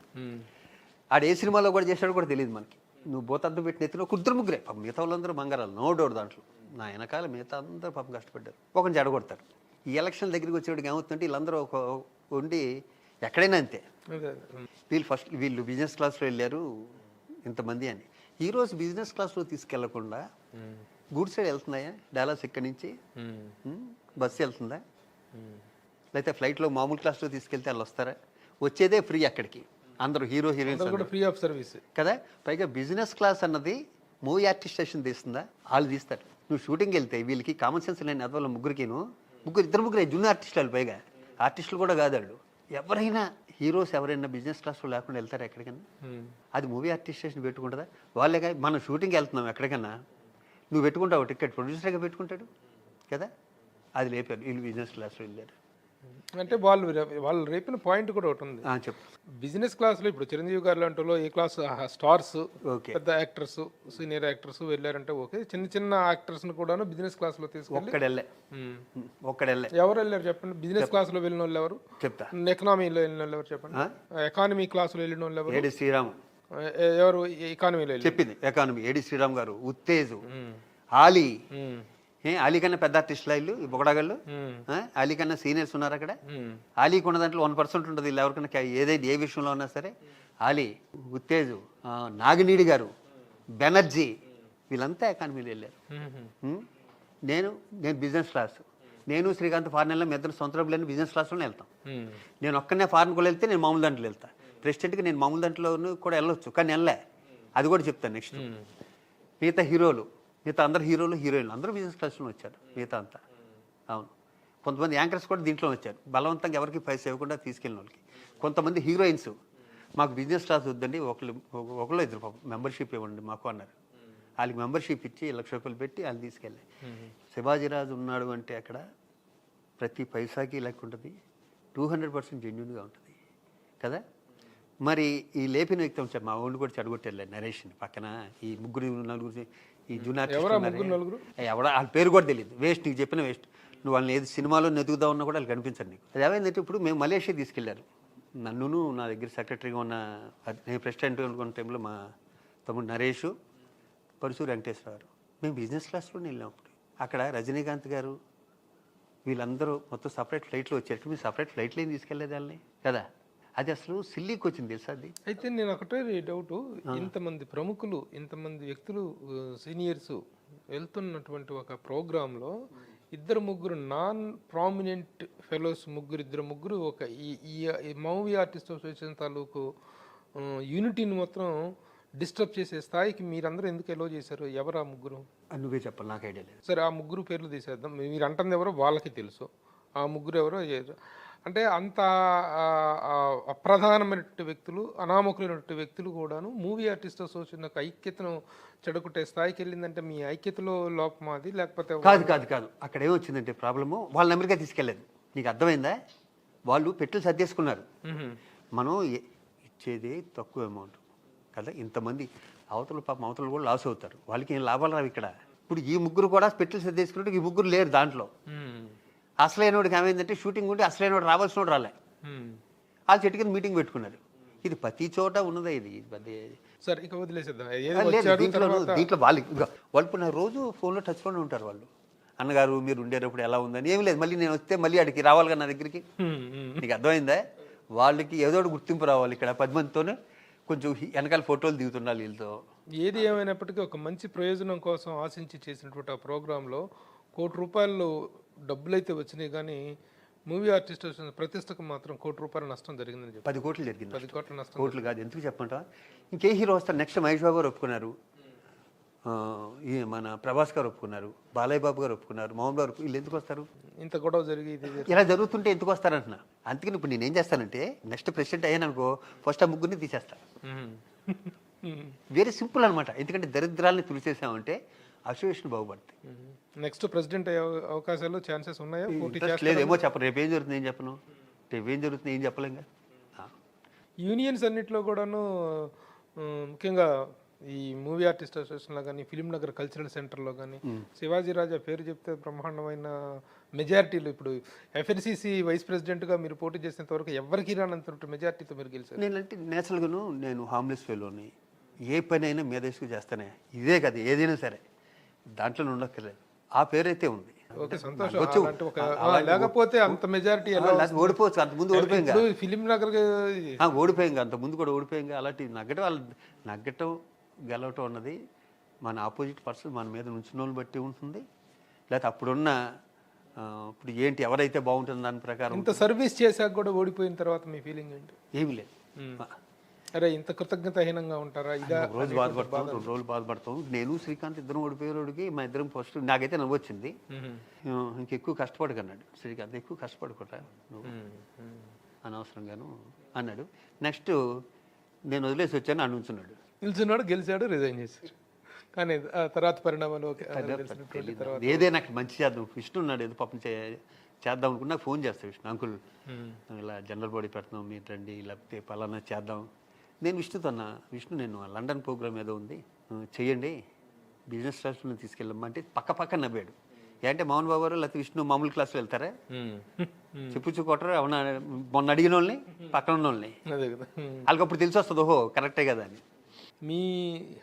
ఆడు ఏ సినిమాలో కూడా చేశాడో కూడా తెలియదు మనకి. నువ్వు బోతద్దం పెట్టిన ఎత్తులో 2-3 పాపం, మిగతా వాళ్ళందరూ బంగారాలు, నో డౌట్. దాంట్లో నా వెనకాల మిగతా అందరూ పాపం కష్టపడ్డారు, ఒకరిని చెడగొడతారు. ఈ ఎలక్షన్ దగ్గరికి వచ్చేవాడికి ఏమవుతుందంటే వీళ్ళందరూ ఉండి ఎక్కడైనా అంతే, వీళ్ళు బిజినెస్ క్లాస్లో వెళ్ళారు ఇంతమంది అని. ఈరోజు బిజినెస్ క్లాస్లో తీసుకెళ్లకుండా గూడ్స్ సైడ్ వెళ్తున్నాయా? డాలస్ ఇక్కడి నుంచి బస్సు వెళ్తుందా? లేకపోతే ఫ్లైట్లో మామూలు క్లాస్లో తీసుకెళ్తే వాళ్ళు వస్తారా? వచ్చేదే ఫ్రీ అక్కడికి, అందరూ హీరోయిన్స్ ఫ్రీ ఆఫ్ సర్వీస్ కదా. పైగా బిజినెస్ క్లాస్ అన్నది మూవీ ఆర్టిస్ట్ స్టేషన్ తీస్తుందా? వాళ్ళు తీస్తారు. నువ్వు షూటింగ్కి వెళ్తే వీళ్ళకి కామన్ సెన్స్ లేని అదవల్ల ఇద్దరు జూనియర్ ఆర్టిస్టులు, వాళ్ళు పైగా ఆర్టిస్టులు కూడా కాదు వాళ్ళు. ఎవరైనా హీరోస్ ఎవరైనా బిజినెస్ క్లాస్లో లేకుండా వెళ్తారా ఎక్కడికైనా? అది మూవీ ఆర్టిస్ట్ స్టేషన్ పెట్టుకుంటుందా? వాళ్ళే. మనం షూటింగ్కి వెళ్తున్నాం ఎక్కడికన్నా, నువ్వు పెట్టుకుంటావు టికెట్, ప్రొడ్యూసర్గా పెట్టుకుంటాడు కదా. అది లేపారు, వీళ్ళు బిజినెస్ క్లాస్లో వెళ్ళారు. అంటే వాళ్ళు రేపిన పాయింట్ కూడా ఒకటి ఉంది. చెప్పు. బిజినెస్ క్లాస్లో ఇప్పుడు చిరంజీవి గారు లాంటి వాళ్ళు ఏ క్లాస్ స్టార్స్, ఓకే, పెద్ద యాక్టర్స్, సీనియర్ యాక్టర్స్ వెళ్ళారంటే ఓకే, చిన్న చిన్న యాక్టర్స్ని కూడాను బిజినెస్ క్లాస్లో తీసుకెళ్ళి ఒక్కడెళ్ళే ఎవరు వెళ్ళారు చెప్పండి? బిజినెస్ క్లాస్లో వెళ్ళిన వాళ్ళు ఎవరు? చెప్తా. ఎకానమీలో వెళ్ళిన వాళ్ళు ఎవరు చెప్పండి? ఎకానమీ క్లాస్లో వెళ్ళిన వాళ్ళు ఎవరు? ఏడి శ్రీరామ్. ఎవరు ఎకానమీలో చెప్పింది ఎకానమీ. ఏడి శ్రీరామ్ గారు, ఉత్తేజు, ఆలీ. ఆలీ కన్నా పెద్ద ఆర్టిస్టులు వీళ్ళు, ఈ బొగడాగళ్ళు. ఆలీ కన్నా సీనియర్స్ ఉన్నారు అక్కడ. ఆలీకి ఉన్న దాంట్లో 1% ఉంటుంది వీళ్ళు ఎవరికైనా ఏదైతే ఏ విషయంలో ఉన్నా సరే. ఆలీ, ఉత్తేజు, నాగినీడి గారు, బెనర్జీ, వీళ్ళంతా ఎకానమీలో వెళ్ళారు. నేను బిజినెస్ క్లాస్. నేను శ్రీకాంత్ ఫారెన్ వెళ్ళిన, మీ ఇద్దరు సొంత డబ్బులు బిజినెస్ క్లాస్లోనే వెళ్తాం. నేను ఒక్కనే ఫారెన్ కూడా వెళ్తే నేను మామూలు దాంట్లో వెళ్తాను. ప్రెసిడెంట్కి నేను మామూలు దాంట్లో కూడా వెళ్ళొచ్చు, కానీ వెళ్ళే. అది కూడా చెప్తాను నెక్స్ట్. మిగతా హీరోలు, మిగతా అందరు హీరోయిన్లు అందరూ బిజినెస్ క్లాస్లో వచ్చారు. మిగతా అంతా అవును. కొంతమంది యాంకర్స్ కూడా దీంట్లో వచ్చారు, బలవంతంగా ఎవరికి పైసా ఇవ్వకుండా తీసుకెళ్ళిన వాళ్ళకి. కొంతమంది హీరోయిన్స్ మాకు బిజినెస్ క్లాస్ వద్దండి, ఒకళ్ళు ఇద్దరు మెంబర్షిప్ ఇవ్వండి మాకు అన్నారు. వాళ్ళకి మెంబర్షిప్ ఇచ్చి ₹1,00,000 పెట్టి వాళ్ళు తీసుకెళ్ళి. శివాజీరాజు ఉన్నాడు అంటే అక్కడ ప్రతి పైసాకి లెక్క ఉంటుంది, 200% జెన్యున్గా ఉంటుంది కదా. మరి ఈ లేపిన వ్యక్తి వచ్చారు, మా ఊళ్ళు కూడా చెడగొట్టారు నరేష్ని. పక్కన ఈ నలుగురు ఈ జూనియర్ ఎవడ వాళ్ళ పేరు కూడా తెలియదు. వేస్ట్, నీకు చెప్పిన వేస్ట్. నువ్వు వాళ్ళని ఏది సినిమాలో నెతుకుదావు ఉన్నా కూడా వాళ్ళు కనిపించరు నీకు. అది ఏమైందంటే ఇప్పుడు మేము మలేషియా తీసుకెళ్లారు నన్ను. నా దగ్గర సెక్రటరీగా ఉన్న, నేను ప్రెసిడెంట్ అనుకున్న టైంలో మా తమ్ముడు నరేష్, పరుసూరు వెంకటేశ్వరరావు, మేము బిజినెస్ క్లాస్లోనే వెళ్ళినప్పుడు అక్కడ రజనీకాంత్ గారు వీళ్ళందరూ మొత్తం సపరేట్ ఫ్లైట్లో వచ్చారు. మీరు సపరేట్ ఫ్లైట్లో ఏం తీసుకెళ్లేదు వాళ్ళని కదా. అది అసలు సిల్లీకి వచ్చింది తెలుసా అది. అయితే నేను ఒకటే డౌట్, ఇంతమంది ప్రముఖులు, ఇంతమంది వ్యక్తులు, సీనియర్స్ వెళ్తున్నటువంటి ఒక ప్రోగ్రాంలో ఇద్దరు ముగ్గురు నాన్ ప్రామినెంట్ ఫెలోస్, ఇద్దరు ముగ్గురు ఒక ఈ మూవీ ఆర్టిస్ట్ అసోసియేషన్ తాలూకు యూనిటీని మొత్తం డిస్టర్బ్ చేసే స్థాయికి మీరందరూ ఎందుకు ఎలో చేశారు? ఎవరు ఆ ముగ్గురు? నువ్వే చెప్పాలి, నాకు ఐడియా లేదు. సరే, ఆ ముగ్గురు పేర్లు తీసేద్దాం. మీరు అంటుంది ఎవరో వాళ్ళకి తెలుసు, ఆ ముగ్గురు ఎవరో. అంటే అంత అప్రధానమైనటువంటి వ్యక్తులు, అనామకులైనటువంటి వ్యక్తులు కూడాను మూవీ ఆర్టిస్ట్ అసోసియేషన్ యొక్క ఐక్యతను చెడగొట్టే స్థాయికి వెళ్ళిందంటే మీ ఐక్యతలో లోపం అది, లేకపోతే? కాదు. అక్కడ ఏమొచ్చిందంటే ప్రాబ్లము, వాళ్ళని అమెరికా తీసుకెళ్ళలేదు. నీకు అర్థమైందా? వాళ్ళు పెట్టులు సర్దేసుకున్నారు. మనం ఇచ్చేది తక్కువ అమౌంట్ కదా. ఇంతమంది అవతల కూడా లాస్ అవుతారు, వాళ్ళకి ఏం లాభాలు రావు ఇక్కడ. ఇప్పుడు ఈ ముగ్గురు కూడా పెట్టులు సర్దేసుకున్నట్టు ఈ ముగ్గురు లేరు దాంట్లో. అసలైనోడికి ఏమైందంటే షూటింగ్ ఉంటే అసలైనోడు రావాల్సినోడు రాలే. వాళ్ళు చెట్టు కింద మీటింగ్ పెట్టుకున్నారు. ఇది ప్రతి చోట ఉన్నదే ఇది. సరే, ఇక వదిలేసేద్దాం. దీంట్లో వాళ్ళు నా రోజు ఫోన్లో టచ్లోనే ఉంటారు వాళ్ళు. అన్నగారు మీరు ఉండేటప్పుడు ఎలా ఉందని. ఏమి లేదు, మళ్ళీ నేను వస్తే మళ్ళీ అడిగి రావాలి కదా నా దగ్గరికి. నీకు అర్థమైందా? వాళ్ళకి ఏదో ఒకటి గుర్తింపు రావాలి. ఇక్కడ 10 మందితోనే కొంచెం వెనకాల ఫోటోలు దిగుతున్నారు వీళ్ళతో. ఏది ఏమైనప్పటికీ ఒక మంచి ప్రయోజనం కోసం ఆశించి చేసినటువంటి ఆ ప్రోగ్రాంలో ₹1,00,00,000 డబ్బులు అయితే వచ్చినాయి, కానీ మూవీ ఆర్టిస్ట్ ప్రతిష్టకు మాత్రం ₹1,00,00,000 నష్టం జరిగిందని చెప్పి. 10 కోట్లు జరిగింది. 10 కోట్ల నష్టం. కోట్లు కాదు, ఎందుకు చెప్పంటా. ఇంకే హీరో వస్తారు నెక్స్ట్? మహేష్ బాబు గారు ఒప్పుకున్నారు, మన ప్రభాస్ గారు ఒప్పుకున్నారు, బాలయ్య బాబు గారు ఒప్పుకున్నారు, మోహన్ బాబు. వీళ్ళు ఎందుకు వస్తారు? ఇంత గొడవ జరిగి ఇలా జరుగుతుంటే ఎందుకు వస్తారంటున్నా. అందుకని ఇప్పుడు నేనేం చేస్తానంటే నెక్స్ట్ ప్రెసిడెంట్ అయ్యాను అనుకో, ఫస్ట్ ఆ ముగ్గురిని తీసేస్తాను. వెరీ సింపుల్ అనమాట. ఎందుకంటే దరిద్రాలని తుడిచేసామంటే అసోసియేషన్ బాగుపడుతుంది. నెక్స్ట్ ప్రెసిడెంట్ అయ్యే అవకాశాలు, ఛాన్సెస్ ఉన్నాయా? లేదు, ఏమో చెప్పను. రేపు ఏం జరుగుతుంది ఏం చెప్పను. రేపు ఏం జరుగుతుంది ఏం చెప్పలేంగా. యూనియన్స్ అన్నింటిలో కూడాను ముఖ్యంగా ఈ మూవీ ఆర్టిస్ట్ అసోసియేషన్లో కానీ, ఫిలిం నగర్ కల్చరల్ సెంటర్లో కానీ శివాజీ రాజా పేరు చెప్తే బ్రహ్మాండమైన మెజారిటీలు. ఇప్పుడు ఎఫ్ఎన్సీసీ వైస్ ప్రెసిడెంట్గా మీరు పోటీ చేసేంత వరకు ఎవరికి రానంత మెజారిటీతో మీరు గెలిచారు. నేనంటే నేచురల్గాను నేను హామ్లెస్ ఫెలోని, ఏ పని అయినా మేధస్సుకు చేస్తానే. ఇదే కదా ఏదైనా సరే, దాంట్లో ఉండక్కర్లేదు. ఆ పేరైతే ఉంది. లేకపోతే అంత మెజారిటీ ఓడిపోవచ్చు. అంత ముందు ఓడిపోయింది ఫిలిం నగర్, ఓడిపోయింది అంత ముందు కూడా ఓడిపోయింది. అలాంటి నగ్గటం గెలవటం అన్నది మన ఆపోజిట్ పర్సన్ మన మీద నుంచిన వాళ్ళని బట్టి ఉంటుంది. లేకపోతే అప్పుడున్న ఇప్పుడు ఏంటి ఎవరైతే బాగుంటుంది దాని ప్రకారం. ఇంత సర్వీస్ చేశాక కూడా ఓడిపోయిన తర్వాత మీ ఫీలింగ్ ఏంటి? ఏమీ లేదు. అరే ఇంత కృతజ్ఞతాహీనంగా ఉంటారా? ఇదా రోజు బాధపడతాం, 2 రోజులు బాధపడతాం. నేను శ్రీకాంత్ ఇద్దరం ఓడిపోయేవాడికి మా ఇద్దరం ఫస్ట్ నాకైతే నవ్వు వచ్చింది. ఇంకెక్కువ కష్టపడకన్నాడు శ్రీకాంత్. ఎక్కువ కష్టపడుకుంటా నువ్వు అనవసరంగాను అన్నాడు. నెక్స్ట్ నేను వదిలేసి వచ్చాను, నిల్చున్నాడు, గెలిచాడు, రిజైన్ చేశారు. కానీ ఆ తర్వాత పరిణామాలు ఓకే తెలిసినటువంటి తర్వాత ఏదైనా నాకు మంచి చేద్దాం విష్ణు ఉన్నాడు ఏదో పాపం చేద్దాం అనుకున్నా ఫోన్ చేస్తాను విష్ణు అంకుల్ ఇలా జనరల్ బాడీ పెడుతున్నాం మీరు రండి లేకపోతే పలానా చేద్దాం. నేను విష్ణుతో అన్నా విష్ణు నేను లండన్ ప్రోగ్రామ్ ఏదో ఉంది చెయ్యండి బిజినెస్ క్లాస్లో తీసుకెళ్ళమ్మా అంటే పక్క నవ్వాడు. ఏంటంటే మోహన్ బాబు గారు లేకపోతే విష్ణు మామూలు క్లాస్లో వెళ్తారా చెప్పు కొట్టరు అవునా మొన్న అడిగిన వాళ్ళని పక్కన ఉన్న వాళ్ళని అదే కదా. వాళ్ళకి అప్పుడు తెలిసి వస్తుంది ఓహో కరెక్టే కదా అని. మీ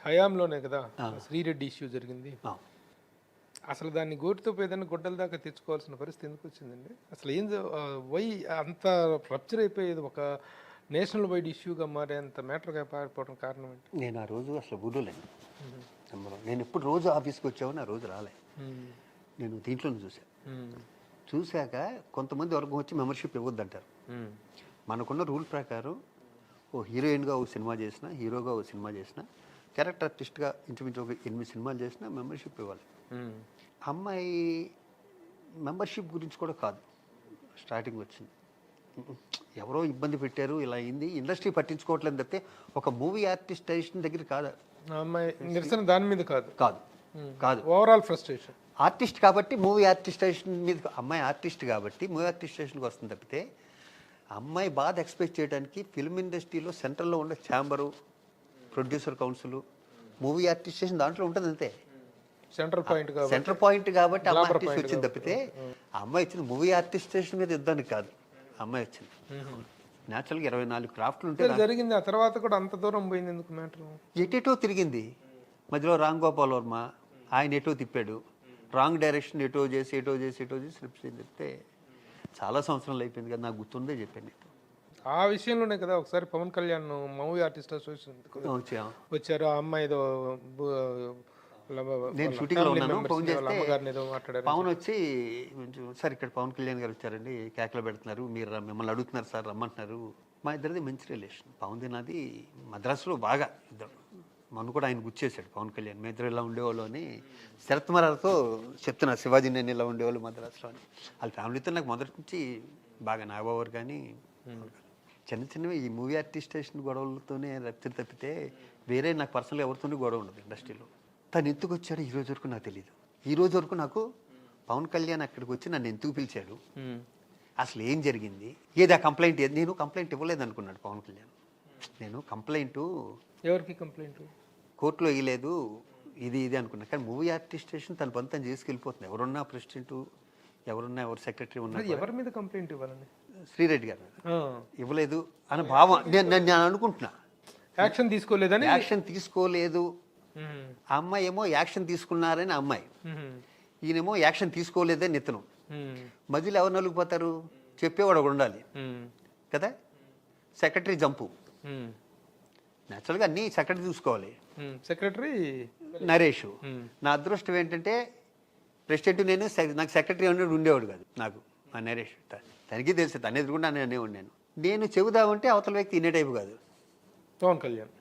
హయాంలోనే కదా శ్రీరెడ్డి ఇష్యూ జరిగింది. ఆ. అసలు దాన్ని గోటితో ఏదైనా గొడ్డల దాకా తెచ్చుకోవాల్సిన పరిస్థితి ఎందుకు వచ్చిందండి? అసలు ఏం వై అంత రప్చర్ అయిపోయేది ఒక నేషనల్ వైడ్ ఇష్యూగా మారేంత మ్యాటర్గా పారిపోవడం కారణం ఏంటి? నేను ఆ రోజు అసలు ఊరులేను. నేను ఎప్పుడు రోజు ఆఫీస్కి వచ్చామని ఆ రోజు రాలే. నేను దీంట్లోనే చూశాక కొంతమంది వర్గం వచ్చి మెంబర్షిప్ ఇవ్వద్దంటారు. మనకున్న రూల్ ప్రకారం ఓ హీరోయిన్గా ఒక సినిమా చేసినా హీరోగా ఒక సినిమా చేసినా క్యారెక్టర్ ఆర్టిస్ట్గా ఇంచుమించు ఒక 8 సినిమాలు చేసినా మెంబర్షిప్ ఇవ్వాలి. అమ్మాయి మెంబర్షిప్ గురించి కూడా కాదు స్టార్టింగ్ వచ్చింది. ఎవరో ఇబ్బంది పెట్టారు ఇలా అయింది ఇండస్ట్రీ పట్టించుకోవట్లేదు తప్పితే ఒక మూవీ ఆర్టిస్టేషన్ దగ్గర కాదు. అమ్మాయి నిరసన దాని మీద కాదు కాదు కాదు ఓవరాల్ ఫ్రస్ట్రేషన్. ఆర్టిస్ట్ కాబట్టి మూవీ ఆర్టిస్టేషన్ మీద అమ్మాయి ఆర్టిస్ట్ కాబట్టి మూవీ ఆర్టిస్టేషన్కి వస్తుంది తప్పితే అమ్మాయి బాధ ఎక్స్ప్రెస్ చేయడానికి ఫిల్మ్ ఇండస్ట్రీలో సెంట్రల్లో ఉండే ఛాంబరు ప్రొడ్యూసర్ కౌన్సిల్ మూవీ ఆర్టిస్టేషన్ దాంట్లో ఉంటుంది అంతే. సెంటర్ పాయింట్ కాబట్టి అమ్మాయి ఆర్టిస్ట్ వచ్చింది తప్పితే అమ్మాయి వచ్చింది మూవీ ఆర్టిస్టేషన్ మీద యుద్ధానికి కాదు. అమ్మాయి వచ్చింది న్యాచురల్గా 24 క్రాఫ్ట్లు ఉంటే జరిగింది. ఆ తర్వాత కూడా అంత దూరం పోయింది ఎందుకు మ్యాటర్? ఎటో తిరిగింది మధ్యలో రామ్ గోపాల్ వర్మ ఆయన ఎటో తిప్పాడు రాంగ్ డైరెక్షన్ ఎటో చేసి స్లిప్స్ చెప్తే చాలా సంవత్సరాలు అయిపోయింది కదా నాకు గుర్తుందే చెప్పాను. ఆ విషయంలోనే కదా ఒకసారి Pawan Kalyan Movie artist Association వచ్చారు. ఆ అమ్మాయి ఏదో నేను షూటింగ్లో ఉన్నాను ఫోన్ చేస్తే పవన్ వచ్చి సార్ ఇక్కడ పవన్ కళ్యాణ్ గారు వచ్చారండి కేకలు పెడుతున్నారు మీరు మిమ్మల్ని అడుగుతున్నారు సార్ రమ్మంటున్నారు. మా ఇద్దరిది మంచి రిలేషన్. పవన్ది నాది మద్రాసులో బాగా ఇద్దరు మొన్న కూడా ఆయన గుర్చేశాడు పవన్ కళ్యాణ్ మీ ఇద్దరు ఇలా ఉండేవాళ్ళు అని శరత్ మరాలతో చెప్తున్నా శివాజీ నేను ఇలా ఉండేవాళ్ళు మద్రాసులో అని. వాళ్ళ ఫ్యామిలీతో నాకు మొదటి నుంచి బాగా నాగబాబు కానీ చిన్నవి ఈ మూవీ ఆర్టిస్టేషన్ గొడవలతోనే రప్చర్ తప్పితే వేరే నాకు పర్సనల్గా ఎవరితోనే గొడవ ఉండదు ఇండస్ట్రీలో. తను ఎందుకు వచ్చాడో ఈ రోజు వరకు నాకు తెలియదు. ఈ రోజు వరకు నాకు పవన్ కళ్యాణ్ అక్కడికి వచ్చి నన్ను ఎందుకు పిలిచాడు అసలు ఏం జరిగింది ఏదా కంప్లైంట్ నేను కంప్లైంట్ ఇవ్వలేదు అనుకున్నాడు పవన్ కళ్యాణ్. నేను కంప్లైంట్ ఎవరికి కంప్లైంట్ కోర్టులో ఇవ్వలేదు ఇది అనుకున్నా. కానీ మూవీ ఆర్టిస్టేషన్ తన పని తను చేసుకెళ్ళిపోతుంది. ఎవరున్నా ప్రెసిడెంట్ ఎవరున్నా ఎవరు సెక్రటరీ ఉన్నా ఎవరి మీద కంప్లైంట్ ఇవ్వాలని శ్రీరెడ్డి గారు ఇవ్వలేదు అనే భావం నేను అనుకుంటున్నా. యాక్షన్ తీసుకోలేదు ఆ అమ్మాయి ఏమో యాక్షన్ తీసుకున్నారని అమ్మాయి ఈయనేమో యాక్షన్ తీసుకోలేదని ఇతను మధ్యలో ఎవరు నలుగుపోతారు చెప్పేవాడు ఒకడు ఉండాలి కదా. సెక్రటరీ జంపు న్యాచురల్గా అన్ని సెక్రటరీ చూసుకోవాలి. సెక్రటరీ నరేష్ నా అదృష్టం ఏంటంటే ప్రెసిడెంట్ నేను నాకు సెక్రటరీ ఉండేవాడు కాదు నాకు మా నరేష్ తనకి తెలుసు తన ఎదురుకుండా నేనే ఉన్నాను. నేను చెబుదామంటే అవతల వ్యక్తి ఇనే టైపు కాదు పవన్ కళ్యాణ్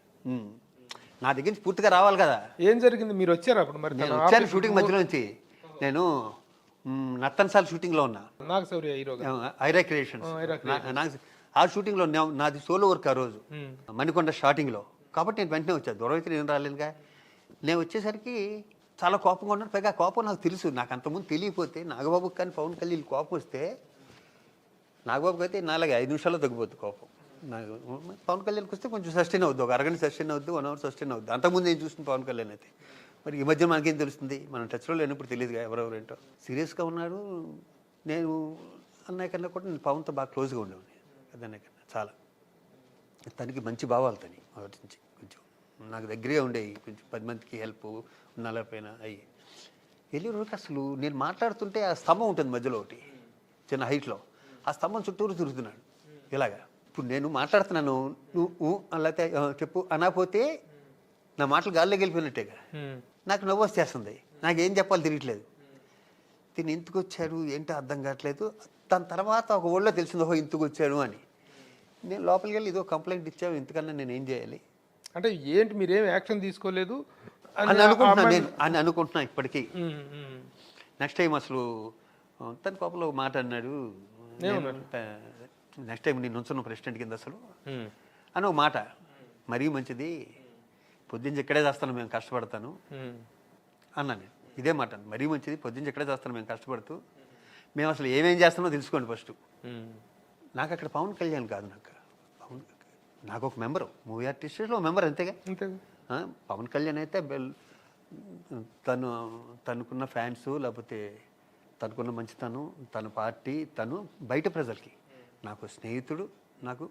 నా దగ్గర నుంచి పూర్తిగా రావాలి కదా. ఏం జరిగింది మీరు వచ్చారు అప్పుడు? మరి నేను వచ్చాను షూటింగ్ మధ్యలో నుంచి. నేను నత్తన్సాల్ షూటింగ్లో ఉన్నా ఐరా క్రియేషన్స్ ఆ షూటింగ్లో నాది సోలో వర్క్ ఆ రోజు మణికొండ స్టార్టింగ్లో కాబట్టి నేను వెంటనే వచ్చాను. దూరం అయితే నేను రాలేదుగా. నేను వచ్చేసరికి చాలా కోపంగా ఉన్నాను. పైగా కోపం నాకు తెలుసు. నాకు అంతకుముందు తెలియకపోతే నాగబాబుకి కానీ పవన్ కళ్యాణ్ కోపం వస్తే నాగబాబుకి అయితే 4-5 నిమిషాల్లో తగ్గిపోతుంది కోపం. నాకు పవన్ కళ్యాణ్కి వస్తే కొంచెం సస్టైన్ అవుద్ది, ఒక అరగంట సస్టైన్ అవుద్ది, 1 అవర్ సస్టైన్ అవుద్ది. అంతకుముందు ఏం చూస్తుంది పవన్ కళ్యాణ్ అయితే. మరి ఈ మధ్య మనకేం తెలుస్తుంది, మనం టచ్లో లేనప్పుడు తెలియదుగా ఎవరెవరేంటో. సీరియస్గా ఉన్నాడు. నేను అన్నయ్య కన్నా కూడా నేను పవన్తో బాగా క్లోజ్గా ఉండేవాడిని అన్నయ్య కన్నా చాలా. తనకి మంచి భావాలు తని మొదటి నుంచి కొంచెం నాకు దగ్గరే ఉండేవి. కొంచెం 10 మందికి హెల్ప్ ఉన్నపైన అయ్యి వెళ్ళే రోజుకి అసలు నేను మాట్లాడుతుంటే ఆ స్తంభం ఉంటుంది మధ్యలో ఒకటి చిన్న హైట్లో, ఆ స్తంభం చుట్టూరు తిరుగుతున్నాడు ఇలాగా. ఇప్పుడు నేను మాట్లాడుతున్నాను నువ్వు అలాగే చెప్పు అనకపోతే నా మాటలు గాల్లోకి వెళ్ళిపోయినట్టేగా. నాకు నవ్వు వచ్చేస్తుంది. నాకేం చెప్పాలి తెలియట్లేదు. తిని ఎందుకు వచ్చాడు ఏంటో అర్థం కావట్లేదు. దాని తర్వాత ఒక ఊళ్ళో తెలిసింది ఓహో ఇంతకు వచ్చాడు అని. నేను లోపలికి వెళ్ళి ఇదో కంప్లైంట్ ఇచ్చావు ఇంతకన్నా నేను ఏం చేయాలి అంటే ఏంటి మీరేం యాక్షన్ తీసుకోలేదు అని అనుకుంటున్నాను. నేను అని అనుకుంటున్నా ఇప్పటికీ. నెక్స్ట్ టైం అసలు తన కోపంలో ఒక మాట అన్నాడు. నెక్స్ట్ టైం నేను ఉంచున్న ప్రెసిడెంట్ కింద అసలు అని ఒక మాట మరీ మంచిది పొద్దున్న ఇక్కడే చేస్తాను మేము కష్టపడతాను అన్నా నేను. ఇదే మాట మరీ మంచిది, పొద్దున్న ఇక్కడే చేస్తాను మేము కష్టపడుతూ, మేము అసలు ఏమేం చేస్తామో తెలుసుకోండి ఫస్ట్. నాకు అక్కడ పవన్ కళ్యాణ్ కాదు, నాకు ఒక మెంబరు, మూవీ ఆర్టిస్ట్లో మెంబర్ అంతేగా. పవన్ కళ్యాణ్ అయితే తనకున్న ఫ్యాన్స్, లేకపోతే తనకున్న మంచితనం, తన పార్టీ, తను బయట ప్రజలకి నాకు స్నేహితుడు, నాకు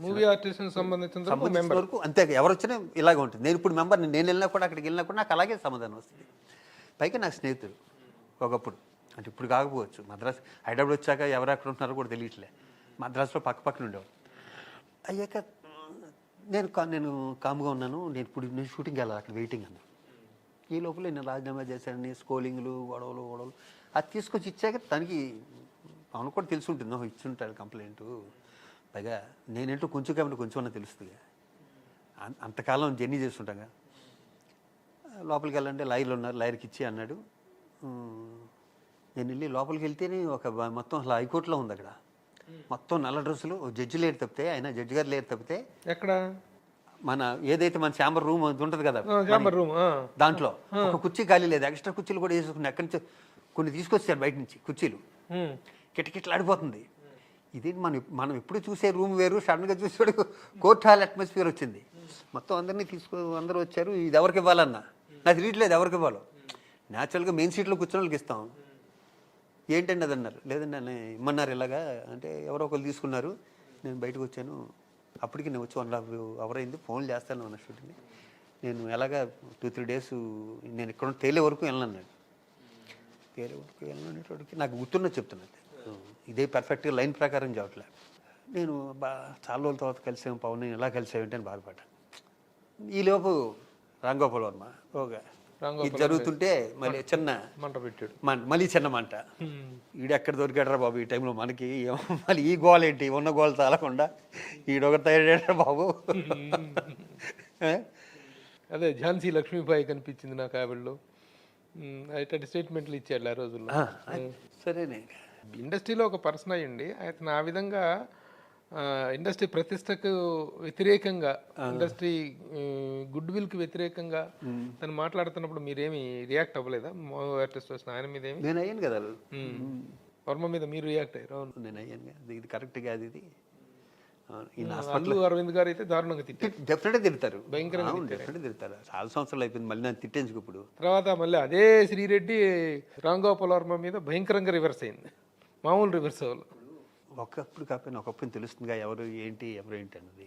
మూవీ ఆర్టిస్ట్ సంబంధించిన వరకు అంతే. ఎవరు వచ్చినా ఇలాగ ఉంటుంది. నేను ఇప్పుడు మెంబర్, నేను వెళ్ళినా కూడా అక్కడికి వెళ్ళినా కూడా నాకు అలాగే సమాధానం వస్తుంది. పైగా నాకు స్నేహితుడు ఒకప్పుడు, అంటే ఇప్పుడు కాకపోవచ్చు, మద్రాసు హైదరాబాద్ వచ్చాక ఎవరు ఎక్కడ ఉంటున్నారో కూడా తెలియట్లే. మద్రాసులో పక్కన ఉండేవాడు. అయ్యాక నేను కామ్గా ఉన్నాను. నేను షూటింగ్కి వెళ్ళాలి, అక్కడ వెయిటింగ్ అన్నాను. ఈ లోపల నేను రాజీనామా చేశానని స్కోలింగ్లు గొడవలు అది తీసుకొచ్చి ఇచ్చాక తనకి అవును కూడా తెలిసి ఉంటుంది, ఇచ్చుంటాడు కంప్లైంట్. పైగా నేనేంటో కొంచెం కాబట్టి కొంచెం అన్నా తెలుస్తుంది. అంతకాలం జర్నీ చేస్తుంటాగా. లోపలికి వెళ్ళంటే లాయర్లు ఉన్నారు, లాయర్కి ఇచ్చి అన్నాడు. నేను వెళ్ళి లోపలికి వెళ్తేనే మొత్తం అసలు హైకోర్టులో ఉంది అక్కడ. మొత్తం నల్ల డ్రెస్సులు, జడ్జి లేరు తప్పితే, ఆయన జడ్జి గారు లేరు తప్పితే, ఎక్కడ మన ఏదైతే మన ఛాంబర్ రూమ్ ఉంటుంది కదా, రూమ్ దాంట్లో ఒక కుర్చీ ఖాళీ లేదు. ఎక్స్ట్రా కుర్చీలు కూడా వేసుకుని ఎక్కడి నుంచి కొన్ని తీసుకొచ్చారు బయట నుంచి కుర్చీలు. కిటకిటలాడిపోతుంది. ఇదేంటి మనం ఎప్పుడు చూసే రూమ్ వేరు, సడన్గా చూసాడు కోర్ట్ హాల్ అట్మాస్ఫియర్ వచ్చింది. మొత్తం అందరినీ అందరూ వచ్చారు. ఇది ఎవరికి ఇవ్వాలన్నా నాకు తెలియట్లేదు ఎవరికి ఇవ్వాలో. న్యాచురల్గా మెయిన్ సీట్లో కూర్చొని వాళ్ళకి ఇస్తాం. ఏంటండి అది అన్నారు. లేదండి అని ఇమ్మన్నారు ఇలాగా అంటే, ఎవరో ఒకరు తీసుకున్నారు, నేను బయటకు వచ్చాను. అప్పటికి నేను వచ్చి 1.5 hour అయింది, ఫోన్లు చేస్తాను అన్న షూటింగ్. నేను ఎలాగా 2-3 days నేను ఇక్కడ తేలే వరకు వెళ్ళను. తేలే వరకు వెళ్ళనేటోడికి నాకు గుర్తున్నది చెప్తున్నాను. ఇదే పర్ఫెక్ట్గా లైన్ ప్రకారం చెప్పట్లేదు. నేను చాలా రోజుల తర్వాత కలిసాము పవన్, నేను ఎలా కలిసామంటే అని బాధపడ్డాను. ఈలోపు రాంగోపాల్ వర్మ ఇది జరుగుతుంటే మళ్ళీ చిన్న మంట పెట్టాడు, మళ్ళీ చిన్న మంట. ఈడెక్కడ దొరికాడరా బాబు ఈ టైంలో మనకి, మళ్ళీ ఈ గోల్ ఏంటి, ఉన్న గోల్ చాలకుండా ఈడొకటి తయారయ్యాడు బాబు. అదే ఝాన్సీ లక్ష్మీబాయి కనిపించింది నాకు ఆవిడలో. అటువంటి స్టేట్మెంట్లు ఇచ్చాడు ఆ రోజుల్లో. సరేనే, ఇండస్ట్రీలో ఒక పర్సన్ అయ్యండి అతను ఆ విధంగా ఇండస్ట్రీ ప్రతిష్టకు వ్యతిరేకంగా, ఇండస్ట్రీ గుడ్ విల్కి వ్యతిరేకంగా తను మాట్లాడుతున్నప్పుడు మీరేమి రియాక్ట్ అవ్వలేదా? ఆర్టిస్ట్ వచ్చిన ఆయన మీద ఏమి? నేను అయ్యాను కదా, వర్మ మీద మీరు రియాక్ట్ అయ్యారు? అవును, నేను అయ్యాను కదా, ఇది కరెక్ట్ కాదు ఇది. అల్లు అరవింద్ గారు అయితే దారుణంగా తిట్టారు. డెఫినెట్గా తిడతారు, భయంకరంగా డెఫినెట్గా తిడతారు. చాలా సంవత్సరాలు అయిపోయింది, మళ్ళీ నన్ను తిట్టేందుకు ఇప్పుడు. తర్వాత మళ్ళీ అదే శ్రీరెడ్డి రాంగోపాల్ వర్మ మీద భయంకరంగా రివర్స్ అయింది. మామూలు రివర్స్ అవ్వాలి. ఒకప్పుడు కాకపోయినా ఒకప్పుడు తెలుస్తుందిగా ఎవరు ఏంటి అన్నది.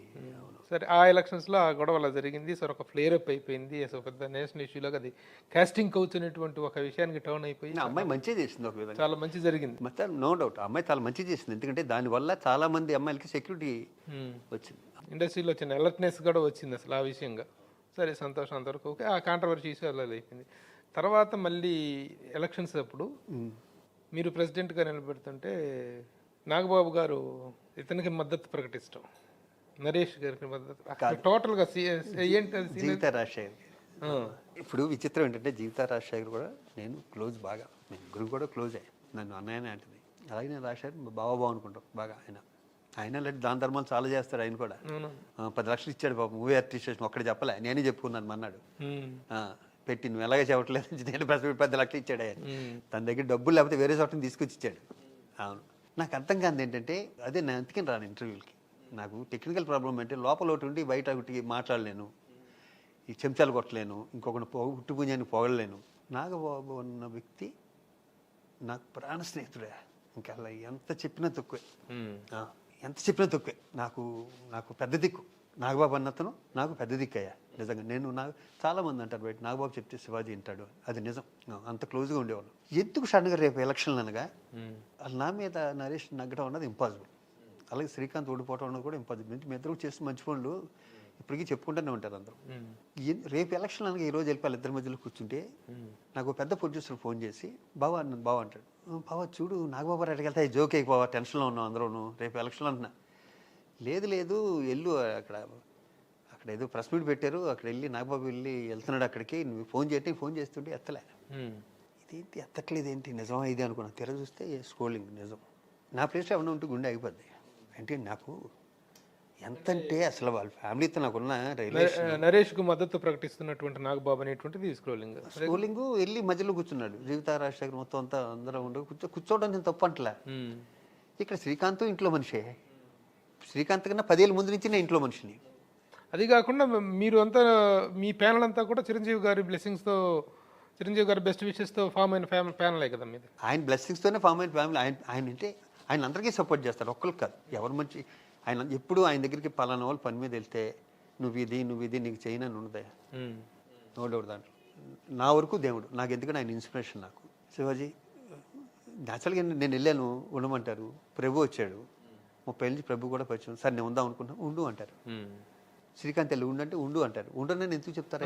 సరే, ఆ ఎలక్షన్స్లో ఆ గొడవ అలా జరిగింది. సరే, ఒక ఫ్లేరప్ అయిపోయింది. అసలు పెద్ద నేషనల్ ఇష్యూలాగా అది కాస్టింగ్ కౌచ్ అనేటువంటి ఒక విషయానికి టర్న్ అయిపోయింది. అమ్మాయి మంచిగా చేసింది, ఒక విధంగా చాలా మంచి జరిగింది. మొత్తం నో డౌట్ అమ్మాయి చాలా మంచిగా చేసింది. ఎందుకంటే దానివల్ల చాలా మంది అమ్మాయిలకి సెక్యూరిటీ వచ్చింది, ఇండస్ట్రీలో వచ్చిన అలర్ట్నెస్ కూడా వచ్చింది అసలు ఆ విషయంగా. సరే, సంతోషం, అంతవరకు ఓకే. ఆ కాంట్రవర్సీ ఇష్యూ అలా అయిపోయింది. తర్వాత మళ్ళీ ఎలక్షన్స్ అప్పుడు మీరు ప్రెసిడెంట్గా నిలబెడుతుంటే నాగబాబు గారు ఇతనికి మద్దతు ప్రకటిస్తాం, నరేష్ గారికి మద్దతు టోటల్గా ఏంటి జీవిత రాజశేఖర్. ఇప్పుడు విచిత్రం ఏంటంటే జీవిత రాజశేఖర్ కూడా నేను క్లోజ్, బాగా మేము ముగ్గురు కూడా క్లోజ్ అయ్యి, నన్ను అన్నయ్యనే అంటుంది. అలాగే నేను రాజశేఖర్ బాగా అనుకుంటాం బాగా. ఆయన దాని ధర్మాలు చాలా చేస్తాడు. ఆయన కూడా 10 లక్షలు ఇచ్చాడు బాబు మూవీ ఆర్టిస్టేషన్, ఒక్కడే చెప్పలే, నేనే చెప్పుకున్నాను అన్నాడు. పెట్టి నువ్వు ఎలాగే చెప్పట్లేదు, నేను 10 లక్షలు ఇచ్చాడు ఆయన. తన దగ్గర డబ్బులు లేకపోతే వేరే చోటని తీసుకొచ్చి ఇచ్చాడు. అవును, నాకు అర్థం కాదు ఏంటంటే, అదే నేను అందుకని రాను ఇంటర్వ్యూలకి. నాకు టెక్నికల్ ప్రాబ్లం అంటే లోపల ఒకటి ఉండి బయట ఒకటి మాట్లాడలేను, ఈ చెంచాలు కొట్టలేను, ఇంకొకటి పుట్టిపుంజాన్ని పొగడలేను. నాగబాబు అన్న వ్యక్తి నాకు ప్రాణ స్నేహితుడే. ఇంకా అలా ఎంత చెప్పినా తక్కువే, ఎంత చెప్పినా తక్కువే. నాకు పెద్ద దిక్కు నాగబాబు అన్నతను, నాకు పెద్ద దిక్కు అయ్యా నిజంగా. నాకు చాలామంది అంటారు బయట నాగబాబు చెప్తే శివాజీ వింటాడు, అది నిజం. అంత క్లోజ్గా ఉండేవాళ్ళు. ఎందుకు సడన్గా రేపు ఎలక్షన్లు అనగా అసలు నా మీద నరేష్ నగ్గడం అన్నది ఇంపాసిబుల్. అలాగే శ్రీకాంత్ ఓడిపోవడం అన్నది కూడా ఇంపాసిబుల్. మీ ఇద్దరు చేసిన మంచి పనులు ఇప్పటికీ చెప్పుకుంటూనే ఉంటారు అందరూ. రేపు ఎలక్షన్ అనగా ఈరోజు వెళ్ళిపోవాలి, ఇద్దరి మధ్యలో కూర్చుంటే నాకు పెద్ద ప్రొడ్యూసర్ ఫోన్ చేసి బావా అంటాడు, బావా చూడు నాగబాబు రెడ్డికి వెళ్తే జోక్ అయిపోవా, టెన్షన్లో ఉన్నావు అందరూ, రేపు ఎలక్షన్లు అంటున్నా. లేదు వెళ్ళు, అక్కడ ఏదో ప్రెస్ మీట్ పెట్టారు, అక్కడ వెళ్ళి నాగబాబు వెళ్తున్నాడు అక్కడికి, నువ్వు ఫోన్ చేస్తుంటే ఎత్తలే. ఇదేంటి ఎత్తట్లేదు ఏంటి, నిజమా ఇది అనుకున్నాను. తెర చూస్తే స్క్రోలింగ్ నిజం. నా ప్లేస్లో ఏమన్నా ఉంటే గుండె అయిపోద్ది. అంటే నాకు ఎంతంటే అసలు వాళ్ళ ఫ్యామిలీతో నాకున్న రిలేషన్. నరేష్కు మద్దతు ప్రకటిస్తున్నటువంటి నాగబాబు అనేటువంటిది స్క్రోలింగ్. స్కూలింగ్ వెళ్ళి మధ్యలో కూర్చున్నాడు. జీవిత రాజశేఖర్ మొత్తం అంతా అందరూ ఉండి కూర్చోవడం నేను తప్పు అంటలే. ఇక్కడ శ్రీకాంత్ ఇంట్లో మనిషే. శ్రీకాంత్ కన్నా 10 ఏళ్ళ ముందు నుంచి నేను ఇంట్లో మనిషిని. అది కాకుండా మీరు అంతా మీ ప్యానల్ అంతా కూడా చిరంజీవి గారి బ్లెస్సింగ్స్తో, చిరంజీవి గారి బెస్ట్ విషెస్తో ఫామ్ అయిన ప్యానలే కదా మీది. ఆయన బ్లెస్సింగ్స్తోనే ఫామ్ అయిన ఫ్యామిలీ. ఆయన అంటే ఆయన అందరికీ సపోర్ట్ చేస్తారు, ఒక్కరికి కాదు. ఎవరు మంచి ఆయన ఎప్పుడు ఆయన దగ్గరికి పలానా వాళ్ళు పని మీద వెళ్తే నువ్వు ఇది నీకు చేయనని ఉండదా, నో డౌట్ దాంట్లో. నా వరకు దేవుడు నాకు, ఎందుకంటే ఆయన ఇన్స్పిరేషన్ నాకు. శివాజీ న్యాచురల్గా నేను వెళ్ళాను, ఉండమంటారు. ప్రభు వచ్చాడు, 30 ఏళ్ళ నుంచి ప్రభు కూడా పరిచయం. సార్ నేను ఉందాం అనుకున్నా, ఉండు అంటారు. శ్రీకాంత్ వెళ్ళి ఉండంటే ఉండు అంటారు. ఉండని ఎందుకు చెప్తారు?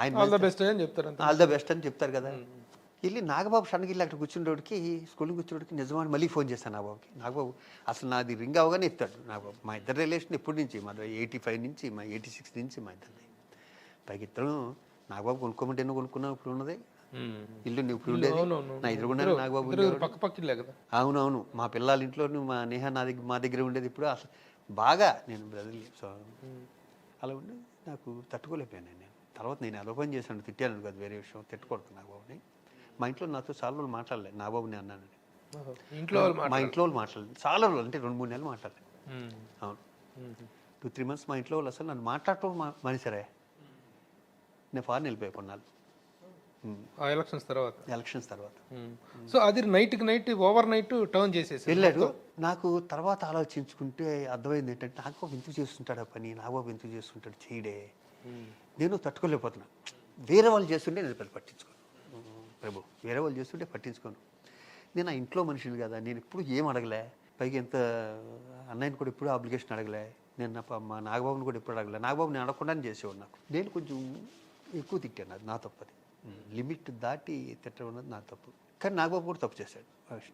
ఆయన ఆల్ ద బెస్ట్ అని చెప్తారు, ఆల్ ద బెస్ట్ అని చెప్తారు కదా. వెళ్ళి నాగబాబు సడన్గా వెళ్ళి అక్కడ కూర్చుండేవాడికి, స్కూల్కి కూర్చున్నోడికి నిజమని మళ్ళీ ఫోన్ చేస్తాను నాగబాబుకి. నాగబాబు అసలు నాది రింగ్ అవగానే ఎత్తాడు నాగబాబు. మా ఇద్దరు రిలేషన్ ఎప్పటి నుంచి, మా 85 నుంచి, మా 86 నుంచి మా ఇద్దరిది. పైకి ఇద్దరు నాగబాబు కొనుక్కోమంటే ఎన్నో కొనుక్కున్నావు, ఇప్పుడు ఉన్నది ఇల్లు నువ్వు ఇప్పుడు ఉండేది. నా ఎదురుకున్నాను నాగబాబు, పక్క పక్కలే కదా. అవునవును, మా పిల్లల ఇంట్లో మా నేహ మా దగ్గర ఉండేది. ఇప్పుడు అసలు బాగా నేను బ్రదర్. సో అలా ఉండి నాకు తట్టుకోలేకపోయాను నేను. తర్వాత నేను ఎలా పని చేశాను, తిట్టాను కదా, వేరే విషయం. తిట్టకూడదు నాగబాబుని. మా ఇంట్లో నాతో చాలా రోజులు మాట్లాడలేదు, నాగబాబుని అన్నానని. ఇంట్లో మా ఇంట్లో వాళ్ళు మాట్లాడలేదు చాలా రోజులు, అంటే 2-3 నెలలు మాట్లాడలేదు. అవును, 2-3 months మా ఇంట్లో వాళ్ళు అసలు నన్ను మాట్లాడటం మనిషిరే. నేను ఫారెన్ వెళ్ళిపోయా కొన్నాళ్ళు, ఎలక్షన్స్ తర్వాత. సో అది నైట్ ఓవర్ నైట్ టర్న్ చేసేసి వెళ్ళాడు. నాకు తర్వాత ఆలోచించుకుంటే అర్థమైంది ఏంటంటే, నాగబాబు ఎందుకు చేస్తుంటాడు ఆ పని, నాగబాబు ఎందుకు చేస్తుంటాడు చేయడే. నేను తట్టుకోలేకపోతున్నా. వేరే వాళ్ళు చేస్తుంటే నేను పట్టించుకోను ప్రభు, వేరే వాళ్ళు చేస్తుంటే పట్టించుకోను. నేను ఆ ఇంట్లో మనిషిని కదా, నేను ఎప్పుడు ఏం అడగలే. పైగా ఎంత అన్నయ్యని కూడా ఎప్పుడు అప్లికేషన్ అడగలే. నేను మా నాగబాబుని కూడా ఎప్పుడు అడగలే. నాగబాబుని అడగకుండానే చేసేవాడు. నాకు నేను కొంచెం ఎక్కువ తిట్టాను, అది నా తప్పది. లిమిట్ దాటి తిట్టడం అన్నది నా తప్పు. కానీ నాగబాబు కూడా తప్పు చేశాడు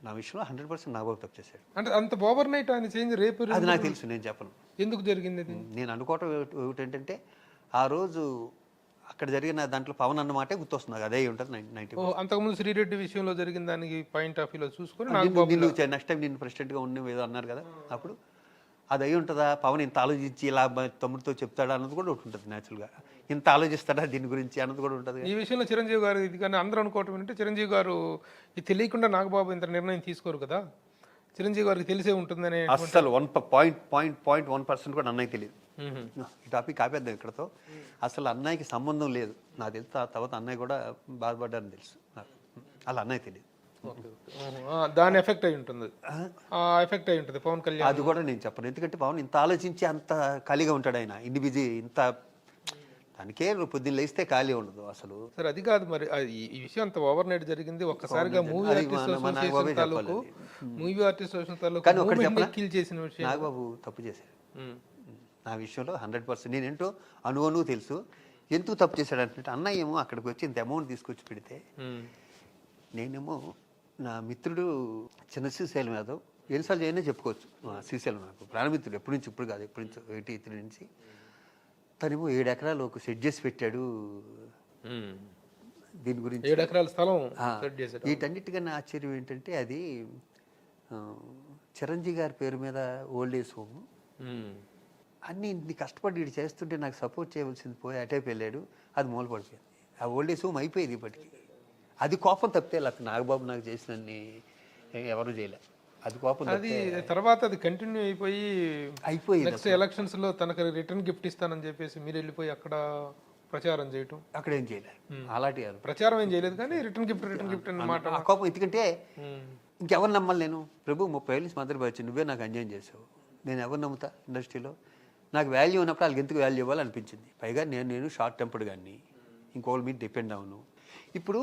నా విషయంలో. 100% నాగబాబు తప్పు చేశాడు. అంటే అంత ఓవర్ నైట్ ఆయన చేంజ్ రేపు అది నాకు తెలుసు, నేను చెప్పను ఎందుకు జరిగింది. నేను అనుకోవటం ఏమిటంటే, ఆ రోజు అక్కడ జరిగిన దాంట్లో పవన్ అన్న మాటే గుర్తొస్తుంది నాకు. అదే ఉంటుంది 90. అంతకుముందు శ్రీరెడ్డి విషయంలో జరిగిన దానికి పాయింట్ ఆఫ్ వ్యూలో చూసుకొని నెక్స్ట్ టైం నేను ప్రెసిడెంట్గా ఉన్న ఏదో అన్నారు కదా, అప్పుడు అది అయి ఉంటుందా, పవన్ ఇంత ఆలోచించి ఇలా తమ్ముడితో చెప్తాడా అన్నది కూడా ఒకటి ఉంటుంది. న్యాచురల్గా ఇంత ఆలోచిస్తాడా దీని గురించి అన్నది కూడా ఉంటుంది. ఈ విషయంలో చిరంజీవి గారు ఇది కానీ అందరూ అనుకోవటం ఏంటంటే, చిరంజీవి గారు ఇది తెలియకుండా నాగబాబు ఇంత నిర్ణయం తీసుకోరు కదా, చిరంజీవి గారికి తెలిసే ఉంటుందనే. అసలు 1.1% కూడా అన్నయ్య తెలియదు. ఈ టాపిక్ ఆపేద్దాం ఇక్కడతో. అసలు అన్నయ్యకి సంబంధం లేదు నాకు తెలుసు. ఆ తర్వాత అన్నయ్య కూడా బాధపడ్డారని తెలుసు నాకు. అలా అన్నయ్య తెలియదు. దాని ఎఫెక్ట్ అయి ఉంటుంది, ఎఫెక్ట్ అయి ఉంటుంది పవన్ కళ్యాణ్. అది కూడా నేను చెప్పను, ఎందుకంటే పవన్ ఇంత ఆలోచించి అంత ఖాళీగా ఉంటాడు. ఆయన ఇన్ని బిజీ, ఇంత దానికే పొద్దున్న లేస్తే ఖాళీ ఉండదు అసలు. సరే అది కాదు మరి, ఈ విషయం అంత ఓవర్ నైట్ జరిగింది. ఒక్కసారిగా మూవీ ఆర్టిస్ట్ చేసిన విషయం నాగబాబు తప్పు చేశాడు నా విషయంలో 100%. నేనేంటో అనువను తెలుసు ఎందుకు తప్పు చేశాడు అంటే, అన్నయ్య ఏమో అక్కడికి వచ్చి ఇంత అమౌంట్ తీసుకొచ్చి పెడితే, నేనేమో నా మిత్రుడు చిన్న శ్రీశైలం యాదవ్, ఎన్నిసార్లు చేయనే చెప్పుకోవచ్చు. శ్రీశైలం నాకు ప్రాణమిత్రుడు, ఎప్పటి నుంచి, ఇప్పుడు కాదు, ఎప్పటి నుంచి 83 నుంచి. తనేమో 7 ఎకరాలు ఒక సెట్ చేసి పెట్టాడు దీని గురించి. 7 ఎకరాల స్థలం. వీటన్నిటికన్నా ఆశ్చర్యం ఏంటంటే, అది చిరంజీవి గారి పేరు మీద ఓల్డ్ ఏజ్ హోమ్. అన్నీ ఇన్ని కష్టపడి వీడు చేస్తుంటే నాకు సపోర్ట్ చేయవలసింది పోయి అటే వెళ్ళాడు. అది మూలపడిపోయింది. ఆ ఓల్డ్ ఏజ్ హోమ్ అయిపోయేది ఇప్పటికి. అది కోపం తప్పితే నాగబాబు నాకు చేసినన్ని ఎవరు చేయలే. అది కోపం. అది తర్వాత అది కంటిన్యూ అయిపోయి నెక్స్ట్ ఎలక్షన్స్ లో తనకు రిటర్న్ గిఫ్ట్ ఇస్తానని చెప్పేసి మీరు వెళ్ళిపోయి అక్కడ ప్రచారం చేయటం. అక్కడ ఏం చేయలేదు, అలాంటి ప్రచారం ఏం చేయలేదు, కానీ రిటర్న్ గిఫ్ట్ అన్నమాట. ఆ కోపం ఎందుకంటే ఇంకెవరు నమ్మాలి నేను? ప్రభు 30 ఏళ్ళ నుంచి మద్దతు వచ్చి నువ్వే నాకు అన్యాయం చేసావు, నేను ఎవరు నమ్ముతా ఇండస్ట్రీలో? నాకు వాల్యూ ఉన్నప్పుడు వాళ్ళకి ఎందుకు వాల్యూ ఇవ్వాలనిపించింది. పైగా నేను షార్ట్ టెంపర్డ్ కానీ ఇంకొకరి మీద డిపెండ్ అవును. ఇప్పుడు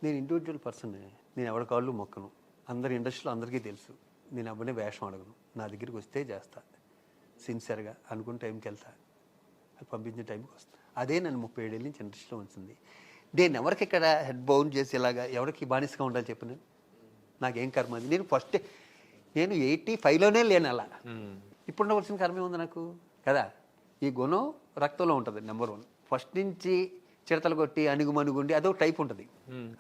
నేను ఇండివిజువల్ పర్సన్, నేను ఎవరి కాళ్ళు మొక్కను. అందరి ఇండస్ట్రీలో అందరికీ తెలుసు, నేను ఎవరిని వేషం అడగను. నా దగ్గరికి వస్తే చేస్తా, సిన్సియర్గా అనుకున్న టైంకి వెళ్తా, అది పంపించిన టైంకి వస్తా. అదే నన్ను 37 ఏళ్ళ నుంచి ఇండస్ట్రీలో ఉంచింది. నేను ఎవరికి ఇక్కడ హెడ్ బౌండ్ చేసి ఇలాగా ఎవరికి బానిసగా ఉండాలి చెప్పు? నాకేం కర్మ అది? నేను 85లోనే లేను అలా. ఇప్పుడు ఉండవలసిన కర్మే ఉంది నాకు కదా. ఈ గుణం రక్తంలో ఉంటుంది, నెంబర్ 1. ఫస్ట్ నుంచి చిడతలు కొట్టి అణుగుమణుగుండి అదొక టైప్ ఉంటుంది.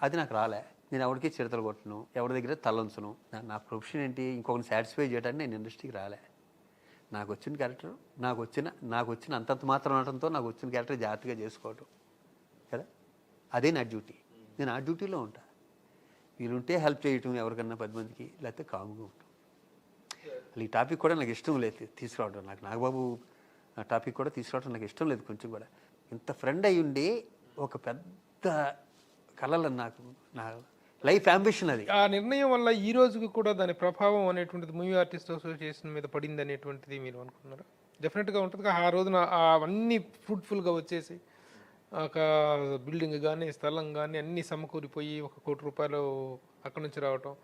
అది నాకు రాలే. నేను ఎవరికి చిడతలు కొట్టను, ఎవరి దగ్గర తలంచను. నా ప్రొఫెషన్ ఏంటి? ఇంకొకరిని సాటిస్ఫై చేయడానికి నేను ఇండస్ట్రీకి రాలే. నాకు వచ్చిన క్యారెక్టర్ నాకు వచ్చిన అంతంత మాత్రం అనడంతో నాకు వచ్చిన క్యారెక్టర్ జాగ్రత్తగా చేసుకోవటం కదా, అదే నా డ్యూటీ. నేను ఆ డ్యూటీలో ఉంటా. వీలుంటే హెల్ప్ చేయటం ఎవరికన్నా 10 మందికి, లేకపోతే కామ్గా ఉంటాం. ఈ టాపిక్ కూడా నాకు ఇష్టం లేదు తీసుకురావడం. నాగబాబు ఆ టాపిక్ కూడా తీసుకురావడం నాకు ఇష్టం లేదు కొంచెం కూడా. ఇంత ఫ్రెండ్ అయ్యి ఉండి ఒక పెద్ద కళలు నాకు, నా లైఫ్ అంబిషన్ అది. ఆ నిర్ణయం వల్ల ఈ రోజుకి కూడా దాని ప్రభావం అనేటువంటిది మూవీ ఆర్టిస్ట్ అసోసియేషన్ మీద పడింది అనేటువంటిది మీరు అనుకున్నారా? డెఫినెట్గా ఉంటుంది. ఆ రోజున అవన్నీ ఫ్రూట్ఫుల్గా వచ్చేసి ఒక బిల్డింగ్ కానీ స్థలం కానీ అన్నీ సమకూరిపోయి 1 కోటి రూపాయలు అక్కడి నుంచి రావటం,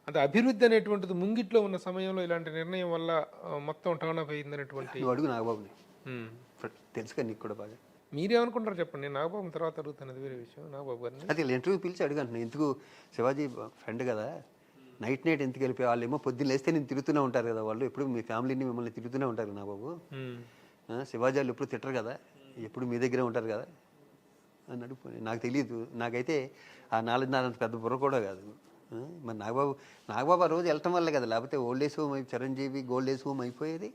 అంటే అభివృద్ధి అనేటువంటిది ముంగిట్లో ఉన్న సమయంలో ఇలాంటి నిర్ణయం వల్ల మొత్తం టర్న్ అప్ అయింది అనేటువంటి. నువ్వు అడుగు నాగబాబుని, తెలుసుగా నీకు కూడా బాగా. మీరేమనుకుంటారు చెప్పండి. నేను నాగబాబు తర్వాత అడుగుతాను, అది వేరే విషయం. నాగబాబు గారిని అది ఇంటర్వ్యూ పిలిచి అడిగాను, ఎందుకు శివాజీ ఫ్రెండ్ కదా, నైట్ ఎందుకు వెళ్ళిపోయి, వాళ్ళు ఏమో పొద్దున్న లేస్తే నేను తిరుగుతూనే ఉంటారు కదా, వాళ్ళు ఎప్పుడు మీ ఫ్యామిలీని మిమ్మల్ని తిరుగుతూనే ఉంటారు నాగబాబు, శివాజీ వాళ్ళు ఎప్పుడు తిట్టరు కదా, ఎప్పుడు మీ దగ్గరే ఉంటారు కదా అని అడుగుపోయి. నాకు తెలియదు, నాకైతే ఆ 4.5 పెద్ద బుర్ర కూడా కాదు. మరి నాగబాబు ఆ రోజు వెళ్ళటం వల్లే కదా, లేకపోతే old age home Chiranjeevi gold age home అయిపోయేది.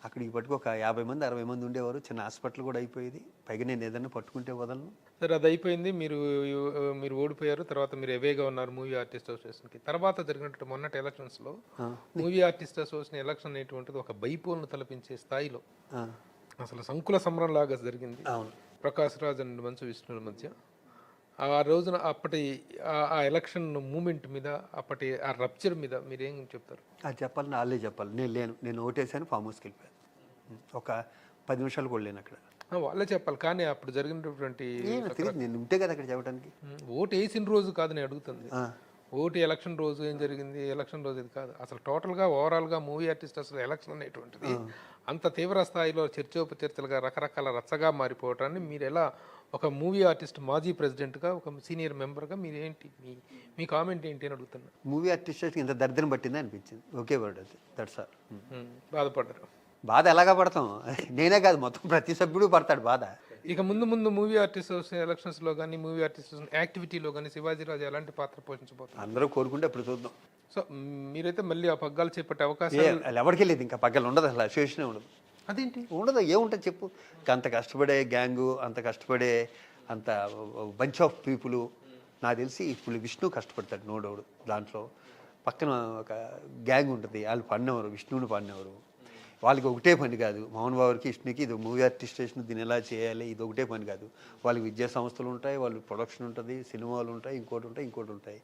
అక్కడికి పట్టుకు ఒక 50 మంది 60 మంది ఉండేవారు, చిన్న హాస్పిటల్ కూడా అయిపోయేది. పైగా నేను ఏదైనా పట్టుకుంటే వదలను. సరే, అది అయిపోయింది. మీరు ఓడిపోయారు. తర్వాత మీరు ఎవేగా ఉన్నారు మూవీ ఆర్టిస్ట్ అసోసియేషన్కి. తర్వాత జరిగినట్టు మొన్నటి ఎలక్షన్స్లో మూవీ ఆర్టిస్ట్ అసోసియేషన్ ఎలక్షన్ అనేటువంటిది ఒక బైపోల్ను తలపించే స్థాయిలో అసలు సంకుల సమరం లాగా జరిగింది. అవును, ప్రకాష్ రాజ్ అండ్ మంచు విష్ణుల మధ్య. ఆ రోజున అప్పటి ఆ ఎలక్షన్ మూమెంట్ మీద, అప్పటి ఆ రప్చర్ మీద మీరేం చెప్తారు? అది చెప్పాలి, వాళ్ళే చెప్పాలి. నేను ఓటేసాను, ఫామ్ హౌస్కి వెళ్ళిపోయాను. ఒక 10 నిమిషాలు కూడా లేను అక్కడ. వాళ్ళే చెప్పాలి, కానీ అప్పుడు జరిగినటువంటి నేను ఉంటే కదా అక్కడ చెప్పడానికి. ఓటు వేసిన రోజు కాదు నేను అడుగుతుంది. ఓటు ఎలక్షన్ రోజు ఏం జరిగింది, ఎలక్షన్ రోజు ఇది కాదు. అసలు టోటల్గా ఓవరాల్గా మూవీ ఆర్టిస్ట్ అసలు ఎలక్షన్ అనేటువంటిది అంత తీవ్ర స్థాయిలో చర్చోపచర్చలుగా రకరకాల రచ్చగా మారిపోవటాన్ని మీరు ఎలా, ఒక మూవీ ఆర్టిస్ట్ మాజీ ప్రెసిడెంట్గా, ఒక సీనియర్ మెంబర్గా మీరు ఏంటి, మీ కామెంట్ ఏంటి అని అడుగుతున్నా. మూవీ ఆర్టిస్ట్ ఇంత దరిద్రం పట్టింది అనిపించింది. ఓకే వర్డ్ అది, దట్స్ ఆల్. బాధపడ్డారు. బాధ ఎలాగా పడతాం, నేనే కాదు మొత్తం ప్రతి సభ్యుడు పడతాడు బాధ. ఇక ముందు మూవీ ఆర్టిస్ట్ ఎలక్షన్స్లో కానీ, మూవీ ఆర్టిస్ట్ యాక్టివిటీలో కానీ శివాజీరాజు ఎలాంటి పాత్ర పోషించబోతున్నారు? అందరూ కోరుకుంటే అప్పుడు చూద్దాం. సో మీరైతే మళ్ళీ ఆ పగ్గాలు చేపట్టే అవకాశం ఎవరికి లేదు, ఇంకా పగ్గాలు ఉండదు, అసలు అసోసియేషన్ ఉండదు. అదేంటి ఉండదు, ఏముంటుంది చెప్పు. అంత కష్టపడే గ్యాంగు, అంత కష్టపడే అంత బంచ్ ఆఫ్ పీపుల్. నాకు తెలిసి ఇప్పుడు విష్ణు కష్టపడతాడు నోడోడు. దాంట్లో పక్కన ఒక గ్యాంగ్ ఉంటుంది, వాళ్ళు పడినవారు, విష్ణువుని పడినవారు. వాళ్ళకి ఒకటే పని కాదు, మోహన్ బాబుకి విష్ణుకి ఇది మూవీ ఆర్టిస్టేషన్, దీన్ని ఎలా చేయాలి, ఇది ఒకటే పని కాదు. వాళ్ళకి విద్యా సంస్థలు ఉంటాయి, వాళ్ళు ప్రొడక్షన్ ఉంటుంది, సినిమాలు ఉంటాయి, ఇంకోటి ఉంటాయి.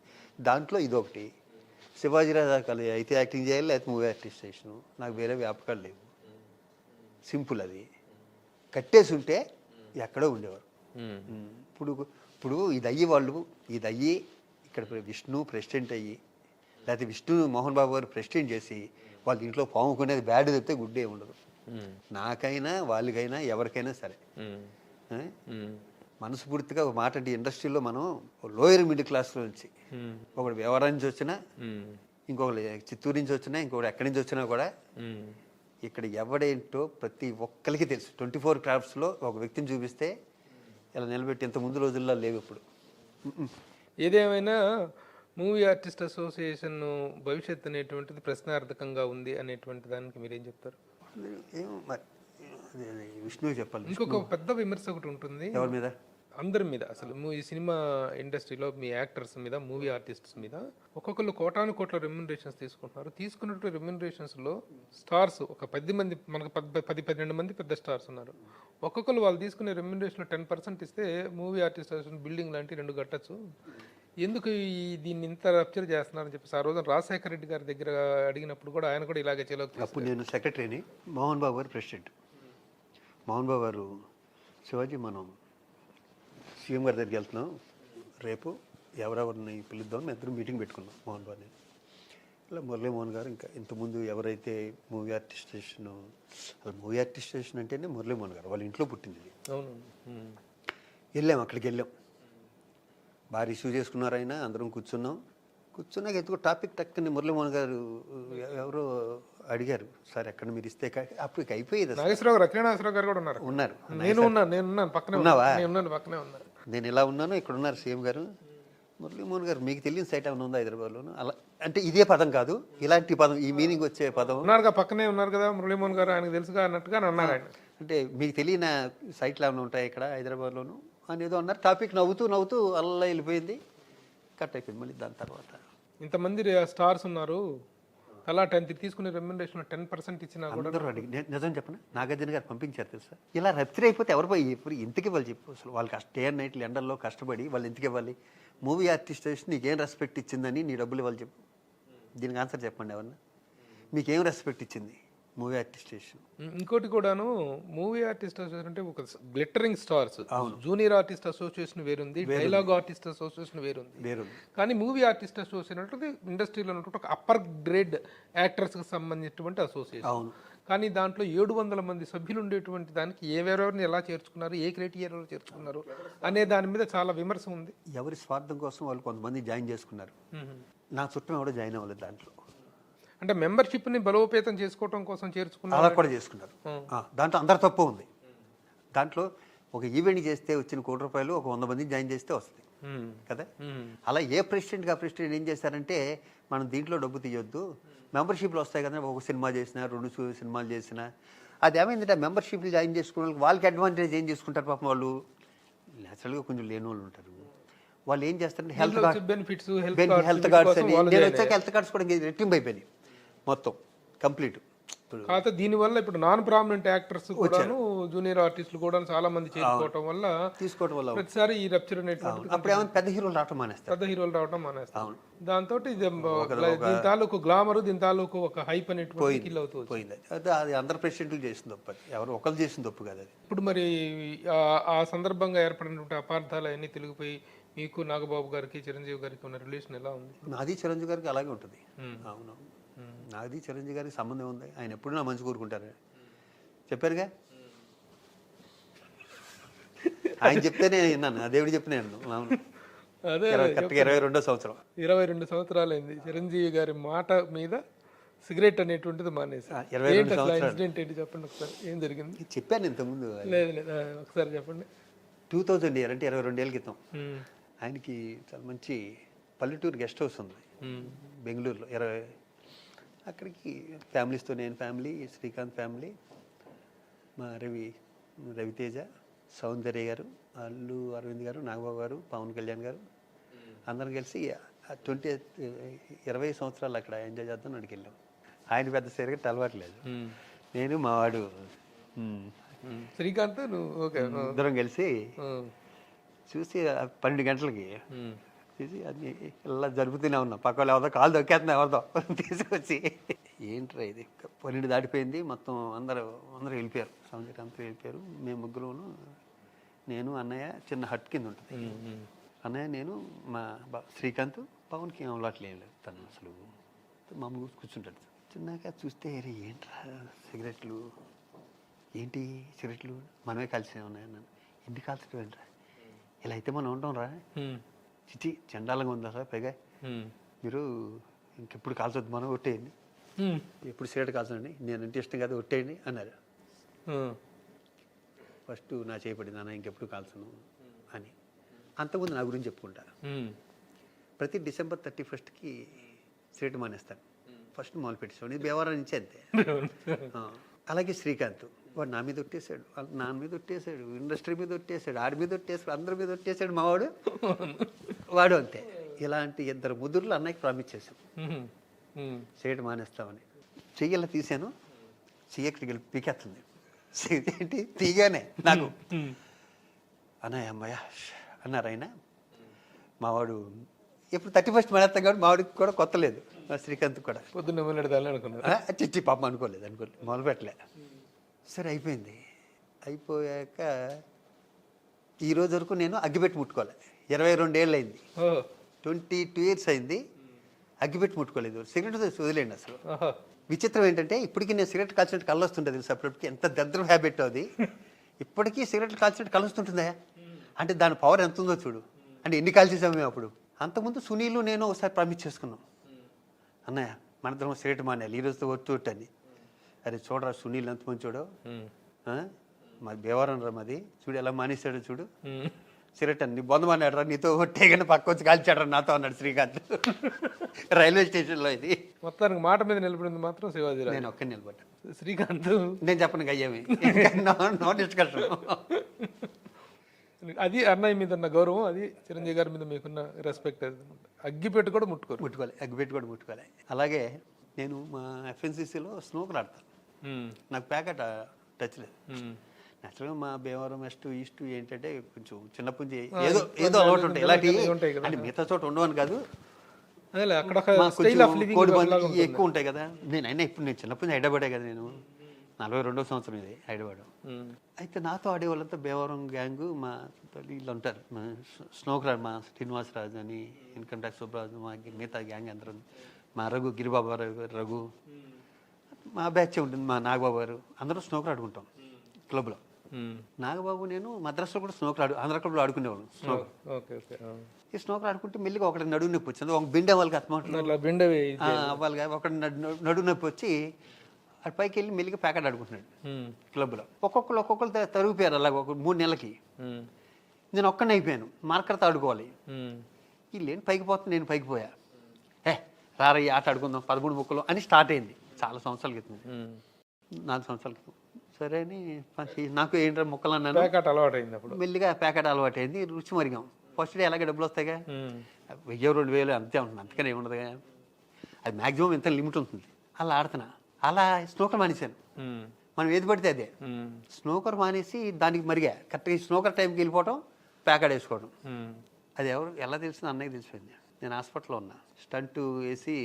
దాంట్లో ఇదొకటి. శివాజీరాజు అయితే యాక్టింగ్ చేయాలి, లేకపోతే మూవీ ఆర్టిస్టేషను. నాకు వేరే వ్యాపకాలు లేవు, సింపుల్. అది కట్టేసి ఉంటే ఎక్కడో ఉండేవారు. ఇప్పుడు ఇది అయ్యి ఇక్కడ విష్ణు ప్రెసిడెంట్ అయ్యి, లేకపోతే విష్ణు మోహన్ బాబు గారు ప్రెసిడెంట్ చేసి వాళ్ళ ఇంట్లో పాముకునేది బ్యాడ్ చెప్తే గుడ్డే ఉండదు. నాకైనా వాళ్ళకైనా ఎవరికైనా సరే మనస్ఫూర్తిగా ఒక మాట అంటే, ఇండస్ట్రీలో మనం లోయర్ మిడిల్ క్లాస్లో నుంచి ఒకటి వ్యవహారం నుంచి వచ్చినా, ఇంకొకటి చిత్తూరు నుంచి వచ్చినా, ఇంకొకటి ఎక్కడి నుంచి వచ్చినా కూడా ఇక్కడ ఎవడేంటో ప్రతి ఒక్కరికి తెలుసు. 24 క్రాఫ్ట్స్లో ఒక వ్యక్తిని చూపిస్తే ఇలా నిలబెట్టి ఇంత ముందు రోజుల్లో లేవు ఇప్పుడు. ఏదేమైనా మూవీ ఆర్టిస్ట్ అసోసియేషన్ భవిష్యత్తు అనేటువంటిది ప్రశ్నార్థకంగా ఉంది అనేటువంటి దానికి మీరేం చెప్తారు? ఏమో మరి విష్ణువు చెప్పాలి. ఇంకొక పెద్ద విమర్శ ఒకటి ఉంటుంది ఎవరి మీద, అందరి మీద. అసలు ఈ సినిమా ఇండస్ట్రీలో మీ యాక్టర్స్ మీద, మూవీ ఆర్టిస్ట్స్ మీద ఒక్కొక్కరు కోటాను కోట్ల రెమ్యునరేషన్స్ తీసుకుంటున్నారు. తీసుకున్నట్టు రెమ్యునరేషన్స్లో స్టార్స్ ఒక 10 మంది, మనకు 10-12 మంది పెద్ద స్టార్స్ ఉన్నారు. ఒక్కొక్కరు వాళ్ళు తీసుకునే రెమ్యునరేషన్లో 10% ఇస్తే మూవీ ఆర్టిస్ట్ అసోసియేషన్ బిల్డింగ్ లాంటి 2 కట్టచ్చు. ఎందుకు దీన్ని ఇంత రప్చర్ చేస్తున్నారని చెప్పేసి ఆ రోజు రాజశేఖర రెడ్డి గారి దగ్గర అడిగినప్పుడు కూడా ఆయన కూడా ఇలాగే చేయలేదు. అప్పుడు నేను సెక్రటరీని, మోహన్ బాబు గారు ప్రెసిడెంట్. మోహన్ బాబు గారు, శివాజీ మనం సీఎం గారి దగ్గరికి వెళ్తున్నాం రేపు, ఎవరెవరిని పిలుద్దాం, మేము ఇద్దరు మీటింగ్ పెట్టుకున్నాం మోహన్ బాబుని. ఇలా మురళీమోహన్ గారు, ఇంకా ఇంతకుముందు ఎవరైతే మూవీ ఆర్టిస్టేషన్, అసలు మూవీ ఆర్టిస్టేషన్ అంటేనే మురళీమోహన్ గారు, వాళ్ళ ఇంట్లో పుట్టింది. అవును, అక్కడికి వెళ్ళాం. బాగా రిసీవ్ చేసుకున్నారు ఆయన. అందరం కూర్చున్నాక ఎందుకో టాపిక్ టక్కని మురళీమోహన్ గారు ఎవరో అడిగారు, సార్ ఎక్కడ మీరు ఇస్తే, అప్పుడు అయిపోయేది. నాగేశ్వరరావు గారు, అఖిలేశ్వరరావు గారు కూడా ఉన్నారు. నేను ఉన్నాను పక్కనే. ఉన్నావా? నేను పక్కనే ఉన్నాను. నేను ఇలా ఉన్నాను, ఇక్కడ ఉన్నారు సీఎం గారు. మురళీమోహన్ గారు మీకు తెలియని సైట్ ఏమైనా ఉందా హైదరాబాద్లోను? అలా అంటే ఇదే పదం కాదు, ఇలాంటి పదం, ఈ మీనింగ్ వచ్చే పదం ఉన్నారుగా, పక్కనే ఉన్నారు కదా మురళీమోహన్ గారు, ఆయనకు తెలుసుగా అన్నట్టుగా అన్నారు ఆయన. అంటే మీకు తెలియని సైట్లు ఏమైనా ఉంటాయి ఇక్కడ హైదరాబాద్లోను అనేదో అన్నారు. టాపిక్ నవ్వుతూ నవ్వుతూ అలా వెళ్ళిపోయింది, కట్ అయిపోయింది. మళ్ళీ దాని తర్వాత ఇంతమంది స్టార్స్ ఉన్నారు, అలా 10 తీసుకునే రెమ్యునరేషన్ 10% ఇచ్చినా కూడా అందరూ అడిగి నిజం చెప్పనా, నాగార్జున గారు పంపించారు తెలుసా. ఇలా రప్తిరి అయిపోతే ఎవరు పోయి ఇప్పుడు ఇంతకి వాళ్ళు చెప్పు, అసలు వాళ్ళు డే అండ్ నైట్లు ఎండల్లో కష్టపడి వాళ్ళు ఎందుకు ఇవ్వాలి? మూవీ ఆర్టిస్ట్ నీకేం రెస్పెక్ట్ ఇచ్చిందని నీ డబ్బులు ఇవ్వాలి చెప్పు. దీనికి ఆన్సర్ చెప్పండి ఎవరన్నా. మీకేం రెస్పెక్ట్ ఇచ్చింది మూవీ ఆర్టిస్టేషన్? ఇంకోటి కూడాను, మూవీ ఆర్టిస్ట్ అసోసియేషన్ అంటే ఒక glittering stars, junior artist association వేరుంది, డైలాగ్ ఆర్టిస్ట్ అసోసియేషన్ వేరుంది. కానీ మూవీ ఆర్టిస్ట్ అసోసియేషన్ అంటే ఇండస్ట్రీలో ఉన్నటువంటి ఒక అప్పర్ గ్రేడ్ యాక్టర్స్కి సంబంధించినటువంటి అసోసియేషన్. కానీ దాంట్లో 700 మంది సభ్యులు ఉండేటువంటి దానికి ఎవరెవరిని ఎలా చేర్చుకున్నారు, ఏ క్రైటీరియాలో చేర్చుకున్నారు అనే దాని మీద చాలా విమర్శ ఉంది. ఎవరి స్వార్థం కోసం వాళ్ళు కొంతమంది జాయిన్ చేసుకున్నారు. నా చుట్టం ఎవడో జాయిన్ అవ్వలేదు దాంట్లో. అంటే మెంబర్షిప్ని బలోపేతం చేసుకోవడం కోసం చేర్చుకున్నారు, అలా కూడా చేసుకున్నారు. దాంట్లో అందరు తప్పు ఉంది. దాంట్లో ఒక ఈవెంట్ చేస్తే వచ్చిన ₹1,00,00,000 ఒక 100 మంది జాయిన్ చేస్తే వస్తుంది కదా. అలా ఏ ప్రెసిడెంట్గా ప్రెసిడెంట్ ఏం చేశారంటే, మనం దీంట్లో డబ్బు తీయొద్దు, మెంబర్షిప్లు వస్తాయి కదా, ఒక సినిమా చేసినా 2 సినిమాలు చేసినా అది ఏమైందంటే మెంబర్షిప్లు జాయిన్ చేసుకున్న వాళ్ళకి అడ్వాంటేజ్ ఏం చేసుకుంటారు పాపం. వాళ్ళు నేచురల్గా కొంచెం లేని వాళ్ళు ఉంటారు. వాళ్ళు ఏం చేస్తారంటే హెల్త్ బెనిఫిట్స్, హెల్త్ కార్డ్స్ అని, నేను వచ్చాక హెల్త్ కార్డ్స్ కూడా రెట్టింపు అయిపోయినాయి మొత్తం కంప్లీట్. కాకపోతే దీనివల్ల ఇప్పుడు నాన్ ప్రామినెంట్ యాక్టర్స్ కూడాను, జూనియర్ ఆర్టిస్టులు కూడా చాలా మంది తీసుకోవడం వల్ల ప్రతిసారి ఈ రప్చర్ అనేటువంటి అప్పుడు ఏమైనా పెద్ద హీరోలు రావటం మానేస్తారు. దాంతో దీని తాలూకు గ్లామర్, దీని తాలూకు ఒక హైప్ అనేటువంటి కిల్ అవుతుంది. పోయింది. అది అందరు ప్రెసిడెంట్లు చేసిన తప్పు, ఎవరు ఒకరు చేసిన తప్పు కాదు అది. ఇప్పుడు మరి ఆ సందర్భంగా ఏర్పడినటువంటి అపార్థాలు అన్ని తెలిగిపోయి మీకు నాగబాబు గారికి, చిరంజీవి గారికి ఉన్న రిలేషన్ ఎలా ఉంది? నాది చిరంజీవి గారికి అలాగే ఉంటుంది. అవును, నాది చిరంజీవి గారికి సంబంధం ఉంది. ఆయన ఎప్పుడు నా మంచి కోరుకుంటారు, చెప్పారుగా. ఆయన చెప్తేనే విన్నాను, ఆ దేవుడు చెప్పిన అవును. అదే కరెక్ట్గా 22వ సంవత్సరం 22 సంవత్సరాలైంది చిరంజీవి గారి మాట మీద సిగరెట్ అనేటువంటిది మానేసి. 22 ఇన్సిడెంట్ ఏంటి చెప్పండి ఒకసారి, ఏం జరిగింది? చెప్పాను ఇంతకుముందు. లేదు ఒకసారి చెప్పండి. 2000 ఇయర్ అంటే 22 ఏళ్ళ క్రితం ఆయనకి చాలా మంచి పల్లెటూరు గెస్ట్ హౌస్ ఉంది బెంగళూరులో. అక్కడికి ఫ్యామిలీస్తో, నేను ఫ్యామిలీ, శ్రీకాంత్ ఫ్యామిలీ, మా రవితేజ, సౌందర్య గారు, అల్లు అరవింద్ గారు, నాగబాబు గారు, పవన్ కళ్యాణ్ గారు అందరం కలిసి 20 సంవత్సరాలు అక్కడ ఎంజాయ్ చేద్దాం అక్కడికి వెళ్ళాం. ఆయన పెద్ద సిగరెట్ అలవాట్లేదు, నేను మా వాడు శ్రీకాంత్ ఇద్దరం కలిసి చూసి 12 గంటలకి చూసి అది ఇలా జరుపుతూనే ఉన్నాం. పక్క వాళ్ళు ఎవరిదో కాలు దొక్కేస్తున్నా, ఎవరిదో తీసుకొచ్చి ఏంట్రా ఇది. 12 దాటిపోయింది, మొత్తం అందరూ వెళ్ళిపోయారు, సౌందర్య అంతా వెళ్ళిపోయారు. మేము ముగ్గురును, నేను, అన్నయ్య, చిన్న హట్ కింద ఉంటుంది. అన్నయ్య, నేను, మా శ్రీకాంత్, పవన్కి ఏం అలవాట్లేదు, తను అసలు మామూలు కూర్చుంటాడు. చిన్నగా చూస్తే ఏంట్రా సిగరెట్లు, ఏంటి సిగరెట్లు మనమే కాల్చే ఉన్నాయన్నాను. ఎందుకు కాల్చడం ఏంట్రా, ఇలా అయితే మనం ఉంటాం రా, చిచి చండాలంగా ఉందా సార్, పైగా మీరు ఇంకెప్పుడు కాల్చొద్దు, మనం ఒట్టేయండి, ఎప్పుడు సిగరెట్ కాల్చండి, నేను ఇంటి ఇష్టం కాదు ఒట్టేయండి అన్నారు. ఫస్ట్ నా చేయబడింది, అన్న ఇంకెప్పుడు కాల్చను అని. అంతకుముందు నా గురించి చెప్పుకుంటా. ప్రతి December 31st సిగరెట్ మానేస్తాను. ఫస్ట్ మొదలు పెట్టేసాడు, ఇది వ్యవహారం నుంచి అంతే. అలాగే శ్రీకాంత్, వాడు నా మీద ఒట్టేశాడు, నా మీద ఒట్టేశాడు, ఇండస్ట్రీ మీద ఒట్టేశాడు, ఆడి మీద ఒట్టేశాడు, అందరి మీద ఒట్టేశాడు మావాడు. వాడు అంతే. ఇలాంటి 2 ముదురులు అన్నయ్యకి ప్రామిస్ చేశాం, సిగరెట్ మానేస్తామని. చెయ్యలా తీసాను, చెయ్యక్కడికి వెళ్ళి పీకేస్తుంది. ఏంటి తీగానే నాకు, అన్నయ్య అమ్మయ్య అన్నారు ఆయన. మావాడు ఎప్పుడు 31st మానేస్తాం కాబట్టి మావాడికి కూడా కొత్త లేదు, శ్రీకాంత్ కూడా చిట్టి పాపం అనుకోలేదు, మొదలు పెట్టలే. సరే అయిపోయింది. అయిపోయాక ఈరోజు వరకు నేను అగ్గిపెట్టి ముట్టుకోలే. 22 ఏళ్ళు అయింది, 22 years అయింది, అగ్గిపెట్టి ముట్టుకోలేదు. సిగరెట్ వదిలేండి. అసలు విచిత్రం ఏంటంటే, ఇప్పటికీ నేను సిగరెట్ కాల్చినట్టు కళ్ళు వస్తుంటుంది తెలుసు. అప్పటికి ఎంత దరిద్రం హ్యాబిట్ అది. ఇప్పటికీ సిగరెట్లు కాల్చినట్టు కళ్ళు వస్తుంటుందా అంటే దాని పవర్ ఎంత ఉందో చూడు. అంటే ఎన్ని కాల్చేసాము మేము అప్పుడు. అంతకుముందు సునీలు నేను ఒకసారి ప్రామిస్ చేసుకున్నాం, అన్నయ్య మనిద్దరం సిగరెట్ మానేయాలి, ఈ రోజుతో ఒట్టని. అరే చూడరా సునీల్ ఎంత మంచి చూడు, మాది బేవారం రా, మాది చూడు ఎలా మానేశాడో చూడు, సిగరెట్ అని బొందమన్నాడు రా నీతో ఒట్టేగానే పక్క వచ్చి కాల్చాడు నాతో అన్నాడు శ్రీకాంత్. రైల్వే స్టేషన్లో ఇది. మొత్తానికి మాట మీద నిలబడింది మాత్రం శివాజీ. నేను ఒక్కని నిలబడ్డా. శ్రీకాంత్ నేను చెప్పను అయ్యేమి నో డిస్కషన్. అది అన్నయ్య మీద ఉన్న గౌరవం, అది చిరంజీవి గారి మీద మీకున్న రెస్పెక్ట్. అది అగ్గిపెట్టు కూడా ముట్టుకోవాలి, అగ్గిపెట్టు కూడా ముట్టుకోవాలి. అలాగే నేను మా ఎఫ్ఎన్సీసీలో స్నోకర్ ఆడతాను. నాకు ప్యాకెట్ టచ్ లేదు. యాక్చువల్గా మా భీమవరం వెస్ట్ ఈస్ట్ ఏంటంటే కొంచెం చిన్నప్పటి నుంచి ఏదో అలవాటు ఉంటాయి. ఇలాంటివి అంటే మిగతా చోట ఉండవని కాదు, కోడి బండ్లు ఎక్కువ ఉంటాయి కదా. నేనైనా ఇప్పుడు నేను చిన్నప్పటి నుంచి హైదరాబాదే కదా, నేను 42వ సంవత్సరం ఇది హైదరాబాద్. అయితే నాతో ఆడేవాళ్ళంతా భీమవరం గ్యాంగు, మా వీళ్ళు ఉంటారు, మా స్నోకర్, మా శ్రీనివాసరాజు అని, ఇన్కమ్ ట్యాక్స్ సుబ్బరాజు, మా మిగతా గ్యాంగ్ అందరూ, మా రఘు, గిరిబాబు రఘు, మా బ్యాచ్ ఉంటుంది, మా నాగబాబు గారు, అందరూ స్నోకర్ ఆడుకుంటాం క్లబ్లో. నాగబాబు నేను మద్రాసులో కూడా స్నోకర్ ఆంధ్ర క్లబ్లో ఆడుకునేవాడు స్నోకర్. ఈ స్నోకర్ ఆడుకుంటే మెల్లిగా ఒకటి నడువు నొప్పి వచ్చింది. ఒక బిండె వాళ్ళకి వాళ్ళకి ఒకటి నడువు నొప్పి వచ్చి అటు పైకి వెళ్ళి మెల్లిగా ప్యాకెట్ ఆడుకుంటున్నాడు క్లబ్లో. ఒక్కొక్కరు తరిగిపోయారు. అలాగ ఒక 3 నెలలకి నేను ఒక్కడిని అయిపోయాను. మార్కర్తో ఆడుకోవాలి. వీళ్ళేంటి పైకి పోతుంది, నేను పైకి పోయా. రారయ్య ఆట ఆడుకుందాం 13 ముక్కలు అని స్టార్ట్ అయింది. చాలా సంవత్సరాల క్రితం, 4 సంవత్సరాల క్రితం. సరే అని నాకు ఏంటో ముక్కలు అన్నాను. అలవాటు అయింది. అప్పుడు మెల్లిగా ప్యాకెట్ అలవాటు అయింది. రుచి మరిగాం. ఫస్ట్ డే అలాగే డబ్బులు వస్తాయిగా, 1000-2000 అంతే ఉంటుంది, అంతకనే ఏముండదుగా. అది మ్యాక్సిమం ఎంత లిమిట్ ఉంటుంది. అలా ఆడుతున్నా. అలా స్నోకర్ మానేశాను. మనం ఏది పడితే అదే స్నోకర్ మానేసి దానికి మరిగా కరెక్ట్గా స్నోకర్ టైంకి వెళ్ళిపోవటం, ప్యాకెట్ వేసుకోవడం. అది ఎలా తెలిసింది, అన్నయ్యకి తెలిసిపోయింది. నేను హాస్పిటల్లో ఉన్నా, స్టంట్ వేసి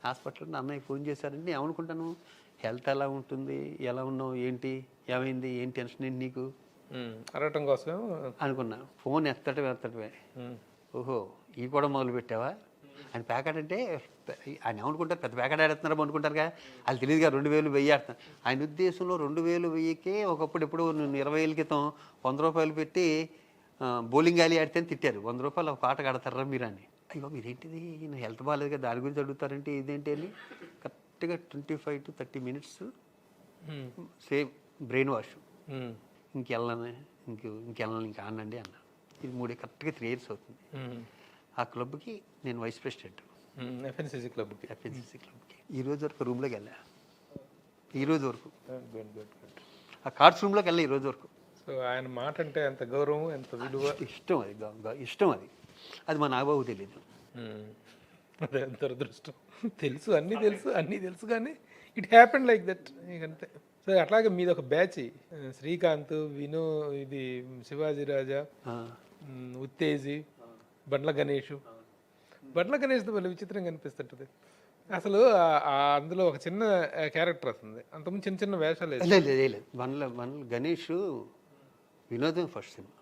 హాస్పిటల్లో అన్నయ్య ఫోన్ చేశారంటే నేను ఏమనుకుంటాను, హెల్త్ ఎలా ఉంటుంది, ఎలా ఉన్నావు, ఏంటి, ఏమైంది, ఏం టెన్షన్ ఏంటి నీకు అడగటం కోసం అనుకున్నా. ఫోన్ ఎత్తటమే ఓహో ఈ కూడా మొదలు పెట్టావా అని. ప్యాకెట్ అంటే ఆయన ఏమనుకుంటారు, పెద్ద ప్యాకెట్ ఆడుతున్నారు అనుకుంటారుగా, అది తెలియదుగా. 2000 1000 ఆడుతున్నారు. ఆయన ఉద్దేశంలో 2000 1000కే ఒకప్పుడు ఎప్పుడు 20 ఏళ్ళ క్రితం 100 రూపాయలు పెట్టి బౌలింగ్ గాలి ఆడితే తిట్టారు. 100 రూపాయలు ఒక ఆట ఆడతారా మీరు అని. అయ్యో మీరేంటిది, నా హెల్త్ బాగాలేదు కదా దాని గురించి అడుగుతారంటే ఇదేంటి అని కరెక్ట్గా 25 to 30 minutes same brain wash. ఇంకెళ్ళను ఇంకా ఆనండి అన్న. ఇది 3 కరెక్ట్గా 3 years అవుతుంది. ఆ క్లబ్కి నేను వైస్ ప్రెసిడెంట్, ఎఫ్ఎన్సీసీ క్లబ్కి. ఈ రోజు వరకు రూమ్లోకి వెళ్ళా. ఈ రోజు వరకు ఆ కార్డ్స్ రూమ్లోకి వెళ్ళా ఈ రోజు వరకు. సో ఆయన మాట అంటే ఎంత గౌరవం, ఎంత విలువ, ఇష్టం. అది అది మా నాగబాబు తెలియదు. అదే దురదృష్టం. అన్నీ తెలుసు కానీ ఇట్ హ్యాపెండ్ లైక్ దట్. అంతే. సో అట్లాగే మీది ఒక బ్యాచ్, శ్రీకాంత్, విను, ఇది శివాజీ రాజా, ఉత్తేజి, బండ్ల గణేష్ భలే విచిత్రంగా అనిపిస్తుంటుంది అసలు. అందులో ఒక చిన్న క్యారెక్టర్ వస్తుంది, అంతకుముందు చిన్న చిన్న వేషాలు. లేదు బండ్ల గణేష్ వినోదం ఫస్ట్ సినిమా.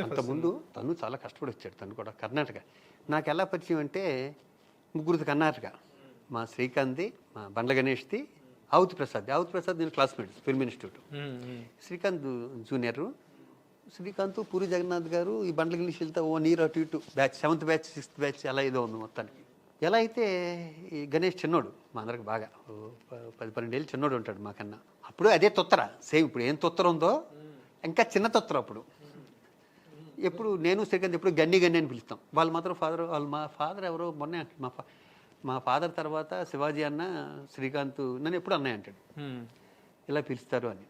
అంతకుముందు తను చాలా కష్టపడి వచ్చాడు. తను కూడా కర్ణాటక. నాకు ఎలా పరిచయం అంటే 3 కర్ణాటక, మా శ్రీకాంత్ది, మా బండ్ల గణేష్ది, ఆవుతి ప్రసాద్ నేను classmates film institute. Srikanth junior. Srikanth, Puri Jagannadh garu ఈ బండ్ల గణేష్ వెళ్తే 1 year అటు ఇటు batch, 7th batch 6th batch అలా ఏదో ఉంది మొత్తానికి. ఎలా అయితే ఈ గణేష్ చిన్నోడు మా అందరికి బాగా 10-12 ఏళ్ళు చిన్నోడు ఉంటాడు మాకన్నా. అప్పుడు అదే తొత్తర సేమ్. ఇప్పుడు ఏం తొత్తర ఉందో ఇంకా చిన్న తొత్తర. అప్పుడు ఎప్పుడు నేను శ్రీకాంత్ ఎప్పుడు గన్ని అని పిలుస్తాం. వాళ్ళు మాత్రం మా ఫాదర్ ఎవరో మొన్నే మా ఫాదర్ తర్వాత శివాజీ అన్న, శ్రీకాంత్ నన్ను ఎప్పుడు అన్నయ్య అంటాడు, ఇలా పిలుస్తారు అని.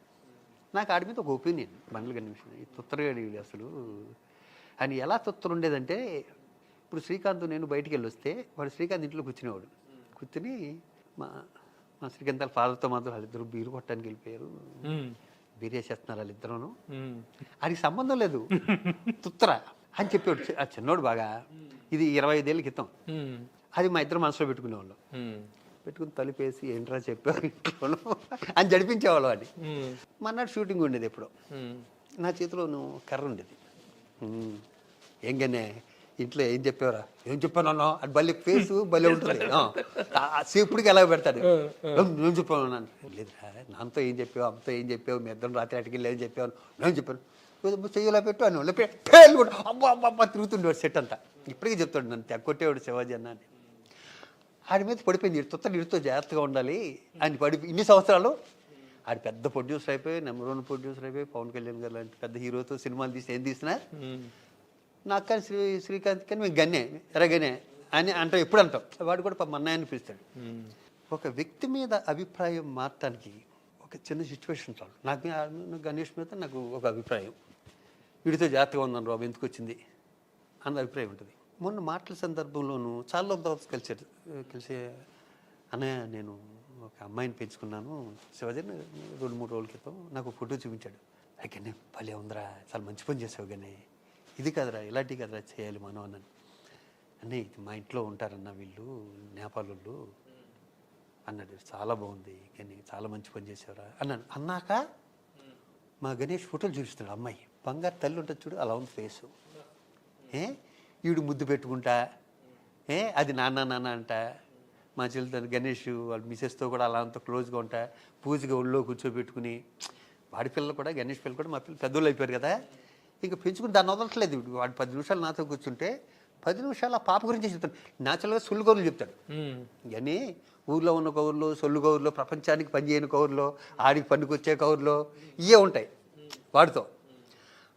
నాకు ఆడి మీద ఒక ఒపీనియన్, బండ్ల గణేష్ ఈ తొత్తరగాడి అసలు అని. ఎలా తొత్తర ఉండేదంటే, ఇప్పుడు శ్రీకాంత్ నేను బయటికి వెళ్ళి వస్తే వాడు శ్రీకాంత్ ఇంట్లో కూర్చుని మా శ్రీకాంత్ వాళ్ళ ఫాదర్తో మాత్రం వాళ్ళిద్దరు బీరు కొట్టడానికి వెళ్ళిపోయారు, బీరేసేస్తున్నారు వాళ్ళిద్దరూ, అది సంబంధం లేదు తుత్తర అని చెప్పాడు. ఆ చిన్నోడు బాగా. ఇది 25 ఏళ్ళ క్రితం. అది మా ఇద్దరు మనసులో పెట్టుకునేవాళ్ళం. పెట్టుకుని తలుపేసి ఏంట్రా చెప్పారు ఇంట్లో అని జడిపించేవాళ్ళం. అది మన్నాడు షూటింగ్ ఉండేది. ఎప్పుడో నా చేతిలో కర్ర ఉండేది. ఏంగనే ఇంట్లో ఏం చెప్పావురా, ఏం చెప్పాను అన్నా అది భలే ఫేసు భలే ఉంటుంది. సేపుడికి ఎలా పెడతాడు, నేను చెప్పాను అన్నాను. లేదురా నాతో ఏం చెప్పావు, అమ్మతో ఏం చెప్పావు, మీ ఇద్దరు రాత్రి అటుకెళ్ళి ఏం చెప్పాను, నేను చెప్పాను చెయ్యలా పెట్టు అని పేర్లు కూడా అబ్బా తిరుగుతుండేవాడు సెట్ అంతా. ఇప్పటికీ చెప్తాడు నన్ను తెగొట్టేవాడు శివాజీ అన్న అని. ఆడి మీద పడిపోయింది. తొత్తడి ఇడితో జాగ్రత్తగా ఉండాలి అని ఇన్ని సంవత్సరాలు ఆడు పెద్ద ప్రొడ్యూసర్ అయిపోయి నెంబర్ 1 ప్రొడ్యూసర్ అయిపోయి పవన్ కళ్యాణ్ గారు లాంటి పెద్ద హీరోతో సినిమాలు తీసి ఏం తీసినా నాకు కానీ శ్రీకాంత్ కానీ మేము గన్నే ఎరగనే అని అంటాం, ఎప్పుడు అంటాం. వాడు కూడా పాపం అన్నయ్య అనిపిస్తాడు. ఒక వ్యక్తి మీద అభిప్రాయం మార్చడానికి ఒక చిన్న సిచ్యువేషన్ చాలు. నాకు గణేష్ మీద నాకు ఒక అభిప్రాయం, వీడితో జాగ్రత్తగా ఉన్నాను రాబు ఎందుకు వచ్చింది అన్న అభిప్రాయం ఉంటుంది. మొన్న మాటల సందర్భంలోనూ చాలా కలిసి అన్నయ్య నేను ఒక అమ్మాయిని పెంచుకున్నాను శివాజీని 2-3 రోజుల క్రితం నాకు ఫోటో చూపించాడు. కానీ భలే ఉందిరా, చాలా మంచి పని చేసావు, కానీ ఇది కదరా ఇలాంటివి కదరా చేయాలి మనం అన్నాను. అన్నయ్య ఇది మా ఇంట్లో ఉంటారన్న వీళ్ళు నేపాల్ వాళ్ళు అన్నాడు. చాలా బాగుంది కానీ చాలా మంచి పని చేసేవరా అన్నాను. అన్నాక మా గణేష్ ఫోటోలు చూపిస్తున్నాడు. అమ్మాయి బంగారు తల్లి ఉంటుంది చూడు, అలా ఉంది ఫేసు. ఈవిడు ముద్దు పెట్టుకుంటా, అది నాన్న నాన్న అంట. మా చెల్లి గణేష్ వాళ్ళ మిసెస్తో కూడా అలా అంత క్లోజ్గా ఉంటా, పూజగా ఒళ్ళో కూర్చోబెట్టుకుని. వాడి పిల్లలు కూడా గణేష్ పిల్లలు కూడా మా పిల్లలు పెద్దోళ్ళు అయిపోయారు కదా, ఇంకా పెంచుకుని దాన్ని వదలట్లేదు. వాడు 10 నిమిషాలు నాతో కూర్చుంటే 10 నిమిషాలు ఆ పాప గురించి చెప్తాడు. న్యాచురల్గా సొల్లు కౌరులు చెప్తాడు. కానీ ఊర్లో ఉన్న కౌరులు, సొల్లు కౌరులో, ప్రపంచానికి పనిచేయని కౌరులో, ఆడికి పనికొచ్చే కౌరులో ఇవే ఉంటాయి వాడితో.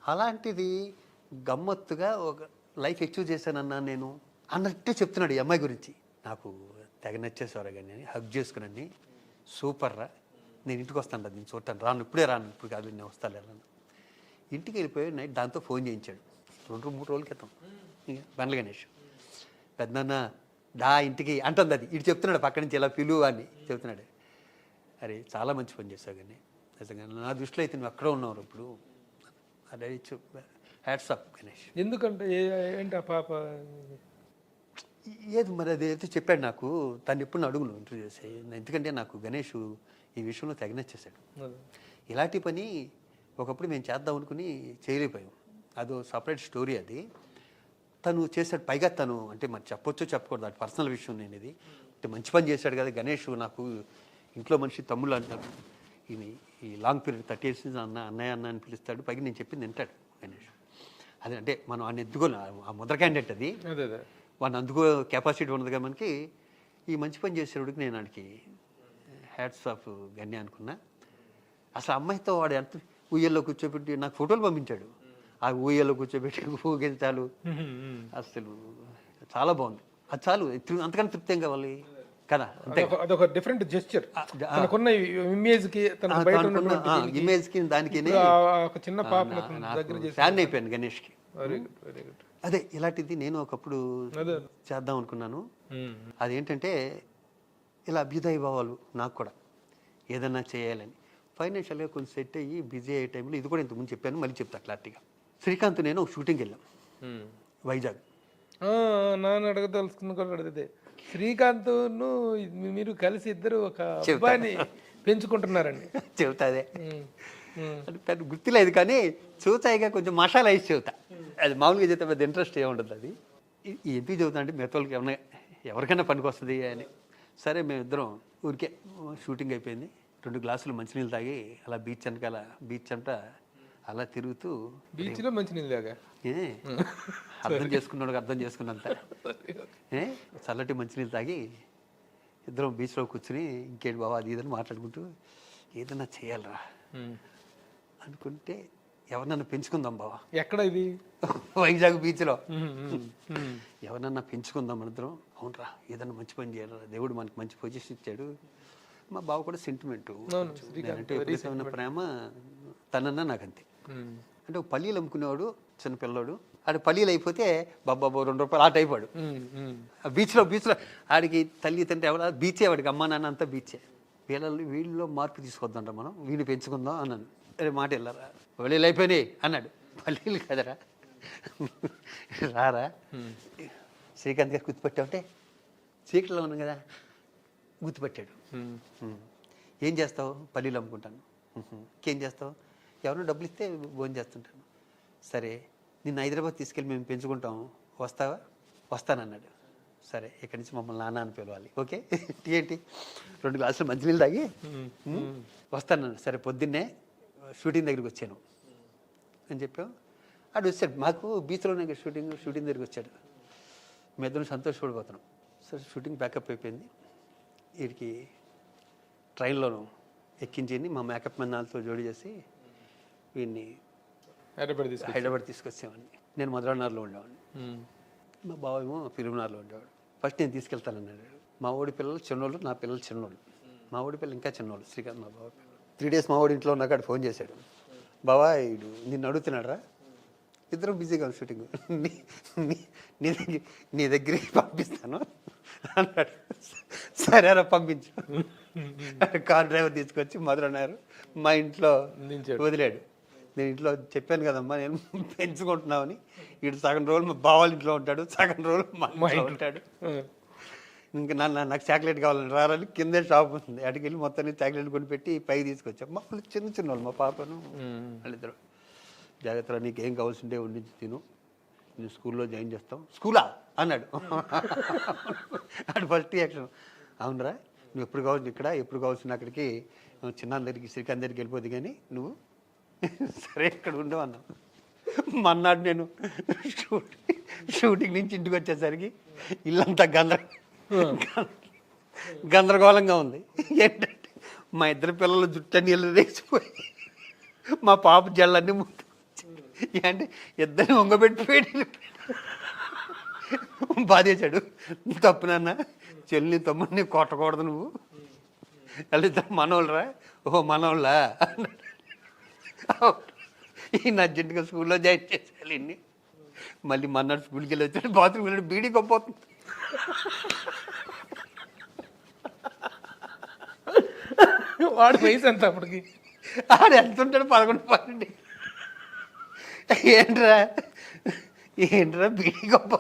అలాంటిది గమ్మత్తుగా ఒక లైఫ్ అచీవ్ చేశానన్నా నేను అన్నట్టే చెప్తున్నాడు ఈ అమ్మాయి గురించి. నాకు తెగ నచ్చేసేవారు కానీ హగ్ చేసుకుని సూపర్ రా, నేను ఇంటికి వస్తాను నేను చూడటాను, రాను ఇప్పుడే రాను, ఇప్పుడు కాదు నేను వస్తాను వెళ్ళాను. ఇంటికి వెళ్ళిపోయి నైట్ దాంతో ఫోన్ చేయించాడు 2-3 రోజుల క్రితం. బండ్ల గణేష్ పెద్దన్న దా ఇంటికి అంటుంది. అది ఇటు చెప్తున్నాడు పక్క నుంచి ఇలా పిలువు అని చెప్తున్నాడు. అరే చాలా మంచి పని చేస్తావు కానీ నిజంగా నా దృష్టిలో అయితే నువ్వు అక్కడ ఉన్నావు ఇప్పుడు. అదే హ్యాట్స్ ఆఫ్ గణేష్. ఎందుకంటే ఏంటి ఆ పాప ఏది మరి అది అయితే చెప్పాడు నాకు. తను ఎప్పుడు అడుగును ఇంటర్వ్యూ చేసి, ఎందుకంటే నాకు గణేష్ ఈ విషయంలో తెగ నచ్చేసాడు. ఇలాంటి పని ఒకప్పుడు మేము చేద్దాం అనుకుని చేయలేకపోయాం. అదో సపరేట్ స్టోరీ అది. తను చేశాడు. పైగా తను అంటే మరి చెప్పొచ్చో చెప్పకూడదు, అది పర్సనల్ విషయం. నేను ఇది అంటే మంచి పని చేశాడు కదా గణేష్. నాకు ఇంట్లో మనిషి తమ్ముళ్ళు అంటారు. ఈ లాంగ్ పీరియడ్ 30 years అన్నయ్య అన్న అని పిలుస్తాడు. పైగా నేను చెప్పింది వింటాడు గణేష్. అదే అంటే మనం ఆయన ఎత్తుకోను, ఆ ముద్ర క్యాండిడేట్ అది. వాడిని అందుకో కెపాసిటీ ఉండదుగా మనకి. ఈ మంచి పని చేసేవాడికి నేను వాడికి హ్యాట్స్ ఆఫ్ గణ్య అనుకున్నా. అసలు అమ్మాయితో వాడు ఎంత ఊయల్లో కూర్చోబెట్టి నాకు ఫోటోలు పంపించాడు. ఆ ఊయల్లో కూర్చోబెట్టి ఊగించాలు అసలు చాలా బాగుంది. అది చాలు, అంతకన్నా తృప్తి ఏం కావాలి కదా. అదొక డిఫరెంట్ జెస్చర్. తనకున్న ఇమేజ్ కి ఇమేజ్ కి దానికి చిన్న పాప ఫ్యాన్ అయిపోయాను గణేష్ కి. అదే ఇలాంటిది నేను ఒకప్పుడు చేద్దాం అనుకున్నాను. అదేంటంటే ఇలా అభ్యుదయ భావాలు నాకు కూడా ఏదన్నా చేయాలని. ఫైనాన్షియల్గా కొంచెం సెట్ అయ్యి బిజీ అయ్యే టైంలో ఇది కూడా ఇంతకుముందు చెప్పాను, మళ్ళీ చెప్తా క్లారిటీగా. శ్రీకాంత్ నేను ఒక షూటింగ్కి వెళ్ళాం వైజాగ్. నాన్న అడగదలుచుకున్న కూడా అడిగితే శ్రీకాంత్ మీరు కలిసి ఇద్దరు ఒక అబ్బాయిని పెంచుకుంటున్నారండి. చెబుతా అదే అంటే పెద్ద గుర్తులేదు కానీ చూతాయిగా కొంచెం మసాలా వేసి చెబుతా. అది మామూలుగా చెప్తే పెద్ద ఇంట్రెస్ట్ ఏముంటుంది. అది ఎందుకు చెబుతా అంటే మిగతాళ్ళకి ఎవరికైనా పనికి వస్తుంది అని. సరే మేమిద్దరం ఊరికే షూటింగ్ అయిపోయింది. 2 గ్లాసులు మంచినీళ్ళు తాగి అలా బీచ్ వెనకాల బీచ్ అంతా అలా తిరుగుతూ బీచ్లో మంచినీళ్ళు తాగా అర్థం చేసుకున్నాడు, అర్థం చేసుకున్నంత చల్లటి మంచినీళ్ళు తాగి ఇద్దరం బీచ్లో కూర్చుని ఇంకేంటి బాబా అది ఇదని మాట్లాడుకుంటూ ఏదన్నా చేయాలరా అనుకుంటే ఎవరినన్నా పెంచుకుందాం బావా. ఎక్కడ ఇది? వైజాగ్ బీచ్లో. ఎవరినన్నా పెంచుకుందాం మనిద్దరం. అవునరా ఏదన్నా మంచి పని చేయాలరా, దేవుడు మనకి మంచి పొజిషన్ ఇచ్చాడు. మా బావ కూడా సెంటిమెంటు, అంటే ఎప్పుడైతే ప్రేమ తనన్నా నాకు అంతే. అంటే ఒక పల్లీలు అమ్ముకునేవాడు చిన్న పిల్లోడు. ఆడు పల్లీలు అయిపోతే బాబా 2 రూపాయలు ఆట అయిపోయాడు. బీచ్లో ఆడికి తల్లి తండ్రి ఎవడ బీచే, వాడికి అమ్మా నాన్న అంతా బీచే. వీళ్ళలో మార్పు తీసుకొద్దాంట మనం, వీడిని పెంచుకుందాం అన్నాను. అరే మాట వెళ్ళారా, పల్లీలు అయిపోయినాయి అన్నాడు. పల్లీలు కదరా రారా శ్రీకాంత్ గారు గుర్తుపెట్టావుంటే చీకట్లో ఉన్నాం కదా గుర్తుపెట్టాడు. ఏం చేస్తావు? పల్లీలు అమ్ముకుంటాను. ఇంకేం చేస్తావు? ఎవరైనా డబ్బులు ఇస్తే భోజనం చేస్తుంటాను. సరే నిన్ను హైదరాబాద్ తీసుకెళ్ళి మేము పెంచుకుంటాం, వస్తావా? వస్తానన్నాడు. సరే ఇక్కడి నుంచి మమ్మల్ని నాన్న అని పిలవాలి. ఓకే ఏంటి 2 గ్లాసులు మంచినీళ్ళు తాగి వస్తానన్నాడు. సరే పొద్దున్నే షూటింగ్ దగ్గరికి వచ్చాను అని చెప్పాం. ఆడు వచ్చాడు, మాకు బీచ్లోనే షూటింగ్ దగ్గరికి వచ్చాడు. మీ ఇద్దరం సంతోషపడిపోతున్నాం. సరే షూటింగ్ ప్యాకప్ అయిపోయింది. వీడికి ట్రైన్లోను ఎక్కించి మా మేకప్ మన్నాలతో జోడి చేసి వీడిని హైదరాబాద్ హైదరాబాద్ తీసుకొచ్చేవాడిని. నేను మధురానగర్లో ఉండేవాడిని, మా బావ ఏమో ఫిలింనగర్లో ఉండేవాడు. ఫస్ట్ నేను తీసుకెళ్తానన్నాడు. మా ఊడి పిల్లలు చిన్నోళ్ళు, నా పిల్లలు చిన్నోళ్ళు. మా ఊడి పిల్లలు ఇంకా చిన్నోళ్ళు, శ్రీకాంత్ మా బావ పిల్లలు. 3 days మా ఊడి ఇంట్లో ఉన్నాక ఫోన్ చేశాడు. బావా ఇడు నిన్ను అడుగుతున్నాడు, ఇద్దరం బిజీగా షూటింగ్, నీ దగ్గరికి పంపిస్తాను అన్నాడు. సరేరా పంపించు. కార్ డ్రైవర్ తీసుకొచ్చి మధురనగర్ మా ఇంట్లో వదిలాడు. నేను ఇంట్లో చెప్పాను కదమ్మా నేను పెంచుకుంటున్నామని. వీడు సగం రోజులు మా బావాళ్ళ ఇంట్లో ఉంటాడు, సగం రోజులు మా ఇంట్లో ఉంటాడు. ఇంకా నాకు చాక్లెట్ కావాలని రారని కిందే షాప్ ఉంది, అటుకి వెళ్ళి మొత్తాన్ని చాక్లెట్ కొనిపెట్టి పైకి తీసుకొచ్చాం. మా వాళ్ళు చిన్న వాళ్ళు, మా పాపను వాళ్ళిద్దరు. జాగ్రత్తగా నీకు ఏం కావాల్సిందే వండించి తిను, నేను స్కూల్లో జాయిన్ చేస్తాం. స్కూలా అన్నాడు. అటు ఫస్ట్ రియాక్షన్, అవునరా నువ్వు ఎప్పుడు కావాల్సిన ఇక్కడ, ఎప్పుడు కావాల్సిన అక్కడికి, చిన్న దగ్గరికి శ్రీకాంత్ దగ్గరికి వెళ్ళిపోద్ది కానీ నువ్వు సరే ఇక్కడ ఉండవు అన్నావు. మన్నాడు నేను షూటింగ్ నుంచి ఇంటికి వచ్చేసరికి ఇల్లంతా గందరగోళంగా ఉంది. ఏంటంటే మా ఇద్దరు పిల్లలు జుట్టు నీళ్ళు వేసిపోయి మా పాప జల్లన్నీ ముందు అంటే ఇద్దరిని వంగబెట్టిపోయి బాధేశాడు. తప్పు నాన్న, చెల్లిని తమ్ముడిని కొట్టకూడదు నువ్వు, వాళ్ళిద్దరు మనోళ్ళరా. ఓహో మనోళ్ళా అన్నాడు. ఈయన అర్జెంటుగా స్కూల్లో జాయిన్ చేసేయాలి. ఇన్ని మళ్ళీ మన్నాడు స్కూల్కి వెళ్ళి వచ్చాడు, బాత్రూమ్కి వెళ్ళి బీడీ గొప్పవుతుంది. వాడు వయసు ఎంత అప్పటికి? ఆడు ఎంత ఉంటాడు? 11, 12. ఏంట్రా బీడీ గొప్ప.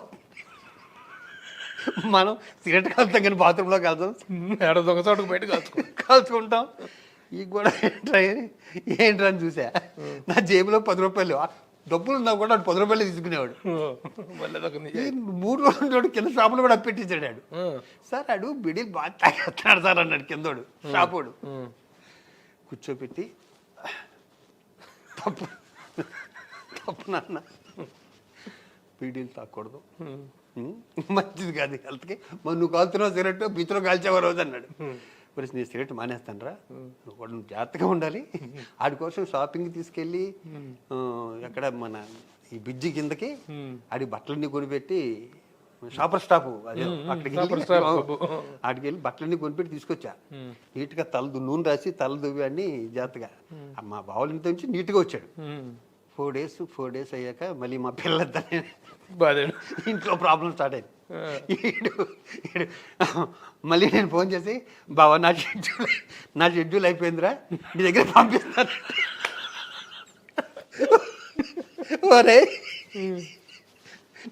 మనం సిగరెట్ కాలుతాం కానీ బాత్రూంలోకి వెళ్తాం, దొంగ చోటుకు బయట కాల్చుకుంటాం. ఈ కూడా ఏంట్రా అని చూసా. నా జేబులో 10 రూపాయలు డబ్బులు ఉన్నా కూడా 10 రూపాయలు తీసుకునేవాడు. 3 రోజులు కింద షాపులు కూడా పెట్టించాడు ఆడు. సార్ ఆడు బిడీలు బాగా తాగేస్తున్నాడు సార్ అన్నాడు కిందోడు షాపోడు. కూర్చోపెట్టి తప్పు నాన్న, బీడీలు తాగకూడదు, మంచిది కాదు హెల్త్కి. మరి నువ్వు కాల్తున్నావు సిగరెట్, బీచ్లో కాల్చేవా రోజు అన్నాడు. మరి నేను సిగరెట్ మానేస్తాను రా, నువ్వు జాగ్రత్తగా ఉండాలి. ఆడి కోసం షాపింగ్ తీసుకెళ్ళి ఎక్కడ మన ఈ బ్రిడ్జి కిందకి ఆడి బట్టలన్నీ కొనిపెట్టి, షాపర్ స్టాప్ అదే అక్కడికి ఆడికి వెళ్ళి బట్టలన్నీ కొనిపెట్టి తీసుకొచ్చా. నీట్గా నూనె రాసి తల దువ్వి అన్ని జాగ్రత్తగా. మా బావుల ఇంటి నుంచి నీట్గా వచ్చాడు. 4 days అయ్యాక మళ్ళీ మా పిల్లద్దనే ఇంట్లో ప్రాబ్లం స్టార్ట్ అయింది. మళ్ళీ నేను ఫోన్ చేసి, బావా నా షెడ్యూల్ అయిపోయిందిరా, నీ దగ్గర పంపిస్తాను. ఓరే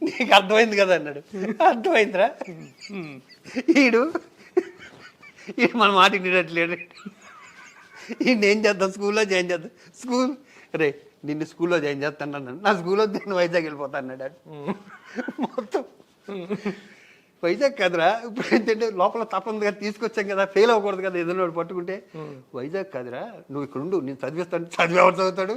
నీకు అర్థమైంది కదా అన్నాడు. అర్థమైందిరా. ఈడు మన మాట వినట్లేడు. ఈయన ఏం చేద్దాం, స్కూల్లో జాయిన్ చేద్దాం. స్కూల్ రే నిన్ను స్కూల్లో జాయిన్ చేస్తాను అన్నాడు. నా స్కూల్లో నేను వైజాగ్ వెళ్ళిపోతాను అన్నాడు. మొత్తం వైజాగ్ కదరా, ఇప్పుడు ఏంటంటే లోపల తప్పనిగా తీసుకొచ్చాం కదా, ఫెయిల్ అవ్వకూడదు కదా ఏదైనా పట్టుకుంటే. వైజాగ్ కాదురా, నువ్వు ఇక్కడ ఉండు, నేను చదివిస్తాను. చదివేవాడు చదువుతాడు,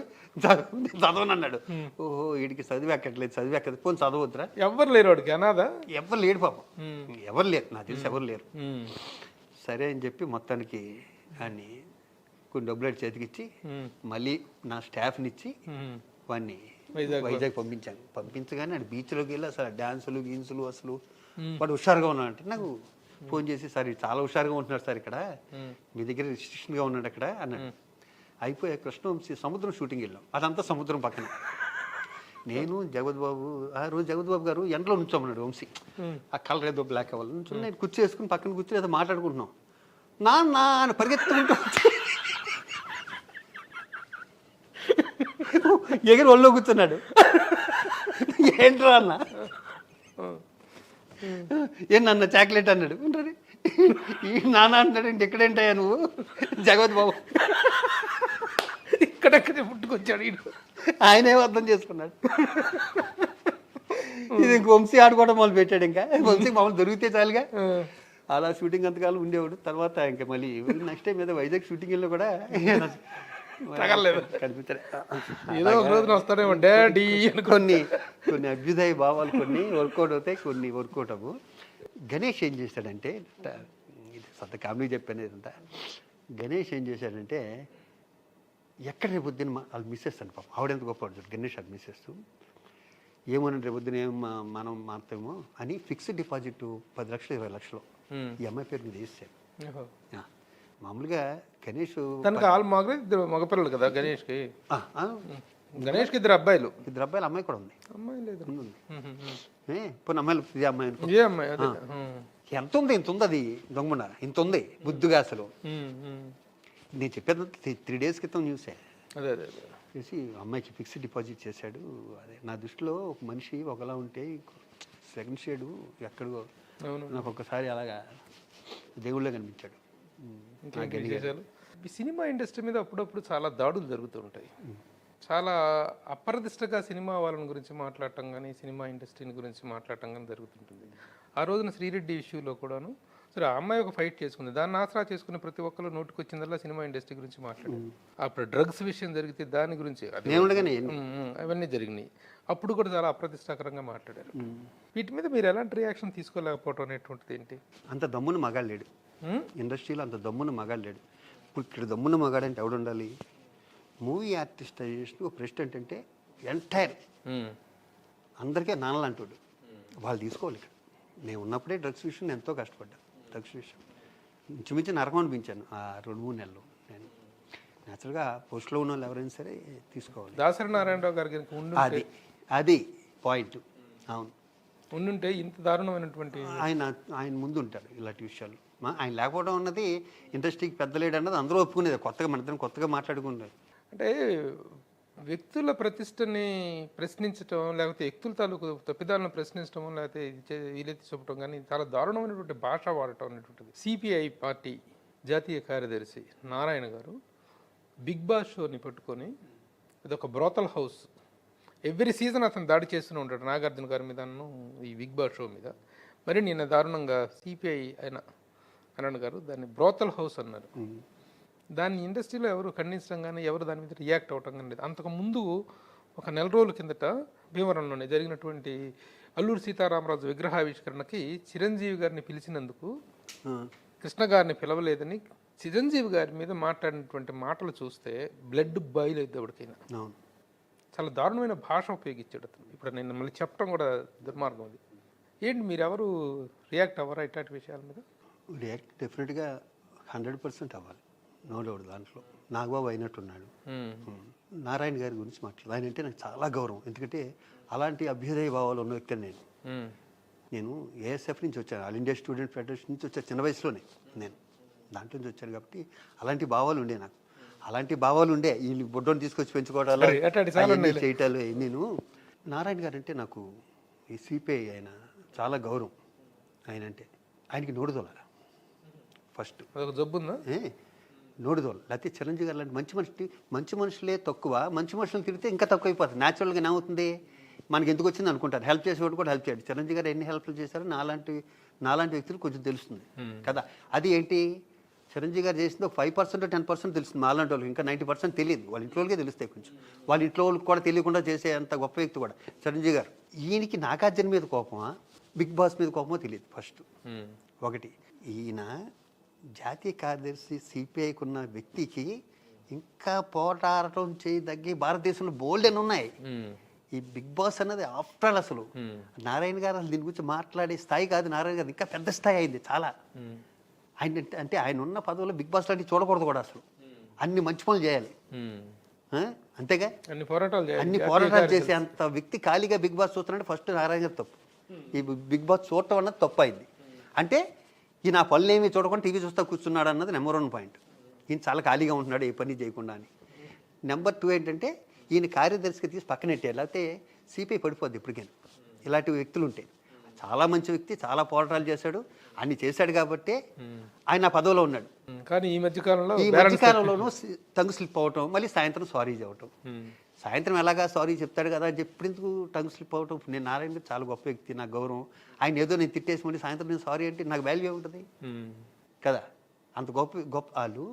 నేను చదవను అన్నాడు. ఓహో వీడికి చదివి ఎక్కట్లేదు, చదివి ఎక్కదు, పోనీ చదవద్దురా. ఎవరు లేరు వాడికి అనాదా? ఎవరు లేడు పాపం, ఎవరు లేరు, నాకు తెలిసి ఎవరు లేరు. సరే అని చెప్పి మొత్తానికి అని కొన్ని డబ్బులు చేతికిచ్చి మళ్ళీ నా స్టాఫ్ని ఇచ్చి వాడిని వైజాగ్ పంపించాను. పంపించగానే అది బీచ్లోకి వెళ్ళి అసలు డ్యాన్సులు గీన్సులు అసలు వాడు హుషారుగా ఉన్నాడు. అంటే నాకు ఫోన్ చేసి, సార్ చాలా హుషారుగా ఉంటున్నాడు సార్ ఇక్కడ, మీ దగ్గర రిస్ట్రిక్షన్గా ఉన్నాడు అక్కడ అన్నాడు. అయిపోయా కృష్ణవంశీ సముద్రం షూటింగ్ వెళ్ళాం, అదంతా సముద్రం పక్కన. నేను జగద్బాబు, ఆ రోజు జగద్బాబు గారు ఎండలో నుంచోమన్నాడు వంశీ, ఆ కలర్ ఏదో బ్లాక్ అవ్వాలి నుంచి. నేను కుర్చీ వేసుకుని పక్కన కూర్చొని ఏదో మాట్లాడుకుంటున్నాం. నాన్న అని పరిగెత్తుకుంటూ ఎగిరి ఒళ్ళో కూర్చున్నాడు. ఏంట్రా అన్న, ఏం నాన్న చాక్లెట్ అన్నాడు. ఉంటుంది నాన్న అంటాడు. ఇంటి ఎక్కడేంటయ్యా నువ్వు? జగత్ బాబు ఇక్కడెక్కడే పుట్టుకొచ్చాడు. ఆయనే అర్థం చేసుకున్నాడు. ఇది వంశీ ఆడుకోవడం మొదలు పెట్టాడు. ఇంకా వంశీ మామూలు దొరికితే చాలుగా అలా షూటింగ్ అంతకాలం ఉండేవాడు. తర్వాత ఇంకా మళ్ళీ నెక్స్ట్ టైం ఏదో వైజాగ్ షూటింగ్ వెళ్ళి కూడా కనిపించాడు. ఏదో ఒక రోజున వస్తాడేమో డాడీ. కొన్ని అభ్యుదయ భావాలు కొన్ని వర్కౌట్ అవుతాయి, కొన్ని వర్కౌట్ అవ్వు. గణేష్ ఏం చేశాడంటే, ఇది సొంత కామెడీ చెప్పాను ఇదంతా. గణేష్ ఏం చేశాడంటే ఎక్కడ రేపు పొద్దున్న వాళ్ళు మిస్సెస్ అని పాపం ఆవిడెంత గొప్ప గణేష్ అది మిస్సెస్ ఏమోనండి రేపు పొద్దున మనం మారుతామో అని ఫిక్స్డ్ డిపాజిట్ 10 లక్షలు 20 లక్షలు ఈ అమ్మాయి పేరు మీద వేసారు. మామూలుగా గణేష్ తనకు ఇద్దరు మగపిల్లలు కదా గణేష్కి. గణేష్కి ఇద్దరు అబ్బాయిలు అమ్మాయి కూడా ఉంది. అమ్మాయి లేదు ఇప్పుడు అమ్మాయిలు ఇదే అమ్మాయి ఇదే అమ్మాయి ఎంత ఉంది ఇంత ఉంది అది దొంగ ఇంత ఉంది బుద్ధిగా అసలు. నేను చెప్పేది 3 days క్రితం న్యూసే. అదే అదే చేసి అమ్మాయికి ఫిక్స్డ్ డిపాజిట్ చేశాడు. అదే నా దృష్టిలో ఒక మనిషి ఒకలా ఉంటే సెకండ్ షేడు ఎక్కడో నాకు ఒకసారి అలాగా దేవుళ్ళే కనిపించాడు. ఈ సినిమా ఇండస్ట్రీ మీద అప్పుడప్పుడు చాలా దాడులు జరుగుతూ ఉంటాయి. చాలా అప్రదిష్టగా సినిమా వాళ్ళని గురించి మాట్లాడటం కానీ సినిమా ఇండస్ట్రీని గురించి మాట్లాడటం కానీ జరుగుతుంటుంది. ఆ రోజున శ్రీరెడ్డి ఇష్యూలో కూడాను సరే ఆ అమ్మాయి ఒక ఫైట్ చేసుకుంది, దాన్ని ఆసరా చేసుకుని ప్రతి ఒక్కరు నోటికి వచ్చిందల్లా సినిమా ఇండస్ట్రీ గురించి మాట్లాడారు. అప్పుడు డ్రగ్స్ విషయం జరిగితే దాని గురించి అవన్నీ జరిగినాయి. అప్పుడు కూడా చాలా అప్రతిష్టాకరంగా మాట్లాడారు. వీటి మీద మీరు ఎలాంటి రియాక్షన్ తీసుకోలేకపోవడం అనేటువంటిది ఏంటి? అంత దమ్మున మగాడు లేడు ఇండస్ట్రీలో, అంత దమ్మున మగాడు లేడు. ఇప్పుడు ఇక్కడ దమ్మున మగాడంటే ఎవడు ఉండాలి? మూవీ ఆర్టిస్ట్ అసోసియేషన్ ప్రెసిడెంట్ అంటే ఎంటైర్ అందరికీ నాన్నలాంటోడు. వాళ్ళు తీసుకోవాలి. ఇక్కడ నేను ఉన్నప్పుడే డ్రగ్స్ విషయం నేను ఎంతో కష్టపడ్డా. డ్రగ్స్ విషయం ఇంచుమించు నరకం అనిపించాను ఆ 2-3 నెలలు. నేను న్యాచురల్గా పోస్ట్లో ఉన్న వాళ్ళు ఎవరైనా సరే తీసుకోవాలి. దాసరి నారాయణరావు గారికి అది పాయింట్. అవును, ఉండుంటే ఇంత దారుణమైనటువంటి ఆయన ముందు ఉంటాడు ఇలాంటి విషయాలు. ఆయన లేకపోవడం అన్నది ఇండస్ట్రీకి పెద్ద లేడు అన్నది అందరూ ఒప్పుకునేది. కొత్తగా మన ఇద్దరం కొత్తగా మాట్లాడుకునేది. అంటే వ్యక్తుల ప్రతిష్టని ప్రశ్నించడం, లేకపోతే వ్యక్తుల తాలూకు తప్పిదాలను ప్రశ్నించడం, లేకపోతే వీలైతే చెప్పడం కానీ చాలా దారుణమైనటువంటి భాష వాడటం అనేటువంటిది. సిపిఐ పార్టీ జాతీయ కార్యదర్శి నారాయణ గారు బిగ్ బాస్ షోని పట్టుకొని ఇది ఒక బ్రోతల్ హౌస్, ఎవ్రీ సీజన్ అతను దాడి చేస్తూనే ఉంటాడు నాగార్జున గారి మీద ఈ బిగ్ బాస్ షో మీద. మరి నిన్న దారుణంగా సిపిఐ అయిన అనంత్ గారు దాన్ని బ్రోతల్ హౌస్ అన్నారు. దాన్ని ఇండస్ట్రీలో ఎవరు ఖండించడం కానీ ఎవరు దాని మీద రియాక్ట్ అవ్వటం కానీ లేదు. అంతకుముందు ఒక 4 రోజుల కిందట భీమవరంలోనే జరిగినటువంటి అల్లూరి సీతారామరాజు విగ్రహావిష్కరణకి చిరంజీవి గారిని పిలిచినందుకు కృష్ణ గారిని పిలవలేదని చిరంజీవి గారి మీద మాట్లాడినటువంటి మాటలు చూస్తే బ్లడ్ బాయిల్ అవుతుంది ఎవరికైనా. చాలా దారుణమైన భాష ఉపయోగించాడు అతను. ఇప్పుడు నేను మళ్ళీ చెప్పడం కూడా దుర్మార్గం. అది ఏంటి, మీరు ఎవరు రియాక్ట్ అవ్వరా ఇట్లాంటి విషయాల మీద? రియాక్ట్ డెఫినెట్గా 100% అవ్వాలి, నో డౌట్. దాంట్లో నాగబాబు అయినట్టున్నాడు. నారాయణ గారి గురించి మాట్లాడు. ఆయన అంటే నాకు చాలా గౌరవం. ఎందుకంటే అలాంటి అభ్యుదయ భావాలు ఉన్న వ్యక్తిని నేను ఏఎస్ఎఫ్ నుంచి వచ్చాను, ఆల్ ఇండియా స్టూడెంట్ ఫెడరేషన్ నుంచి వచ్చాను. చిన్న వయసులోనే నేను దాంట్లో నుంచి వచ్చాను కాబట్టి అలాంటి భావాలు ఉండే నాకు. అలాంటి భావాలు ఉండే వీళ్ళు బొడ్డోని తీసుకొచ్చి పెంచుకోవడాలు చేయటాలు. నేను నారాయణ గారు అంటే నాకు ఈ సిపిఐ ఆయన చాలా గౌరవం. ఆయన అంటే ఆయనకి నోడుదోల ఫస్ట్ జబ్బు ఉందా, నోడుదోల. లేకపోతే చిరంజీవి గారు లాంటి మంచి మనుషులే తక్కువ, మంచి మనుషులు తిరిగితే ఇంకా తక్కువ అయిపోతుంది. న్యాచురల్గా ఏమవుతుంది, మనకి ఎందుకు వచ్చింది అనుకుంటారు. హెల్ప్ చేసేవాడు కూడా హెల్ప్ చేయడు. చిరంజీవి గారు ఎన్ని హెల్ప్లు చేశారో నాలాంటి వ్యక్తులు కొంచెం తెలుస్తుంది కదా. అది ఏంటి, చిరంజీవి గారు చేసింది ఒక 5% 10% తెలుస్తుంది. మాలాంటి వాళ్ళకి ఇంకా 90% తెలియదు. వాళ్ళ ఇంట్లో వాళ్ళకే తెలుస్తాయి. కొంచెం వాళ్ళ ఇంట్లో వాళ్ళకి కూడా తెలియకుండా చేసే అంత గొప్ప వ్యక్తి కూడా చిరంజీవి గారు. ఈయనకి నాగార్జున మీద కోపమా బిగ్ బాస్ మీద కోపమో తెలియదు ఫస్ట్. ఒకటి, ఈయన జాతీయ కార్యదర్శి సిపిఐకి ఉన్న వ్యక్తికి ఇంకా పోటాడటం చేయదగ్గి భారతదేశంలో బోల్డ్ అని ఉన్నాయి. ఈ బిగ్ బాస్ అన్నది ఆఫ్టర్ ఆల్ అసలు నారాయణ గారు అసలు దీని గురించి మాట్లాడే స్థాయి కాదు. నారాయణ గారు ఇంకా పెద్ద స్థాయి అయింది చాలా. ఆయన అంటే ఆయన ఉన్న పదవుల్లో బిగ్ బాస్ లాంటివి చూడకూడదు కూడా అసలు. అన్ని మంచి పనులు చేయాలి అంతేగా. అన్ని పోరాటాలు చేసే అంత వ్యక్తి ఖాళీగా బిగ్ బాస్ చూస్తున్నాడు. ఫస్ట్ నారాయణ గారు తప్పు. ఈ బిగ్ బాస్ చూడటం అన్నది తప్పు అయింది. అంటే ఈయన ఆ పనులు ఏమీ చూడకుండా టీవీ చూస్తూ కూర్చున్నాడు అన్నది నెంబర్ 1 పాయింట్. ఈయన చాలా ఖాళీగా ఉంటున్నాడు ఏ పని చేయకుండా అని. నెంబర్ 2 ఏంటంటే ఈయన కార్యదర్శిగా తీసి పక్కనెట్టారు. లేకపోతే సిపిఐ పడిపోద్ది ఇప్పటికైనా. ఇలాంటి వ్యక్తులు ఉంటాయి. చాలా మంచి వ్యక్తి, చాలా పోరాటాలు చేశాడు, అన్ని చేశాడు కాబట్టి ఆయన ఆ పదవిలో ఉన్నాడు. కానీ ఈ మధ్యకాలంలోనూ టంగ్ స్లిప్ అవటం, మళ్ళీ సాయంత్రం సారీ చెప్పటం. సాయంత్రం ఎలాగా సారీ చెప్తాడు కదా అని చెప్పి ఎందుకు టంగ్ స్లిప్ అవటం. నేను నారాయణ గారు చాలా గొప్ప వ్యక్తి, నాకు గౌరవం. ఆయన ఏదో నేను తిట్టేసి మళ్ళీ సాయంత్రం నేను సారీ అంటే నాకు వాల్యూ ఏముంటుంది కదా. అంత గొప్ప వాళ్ళు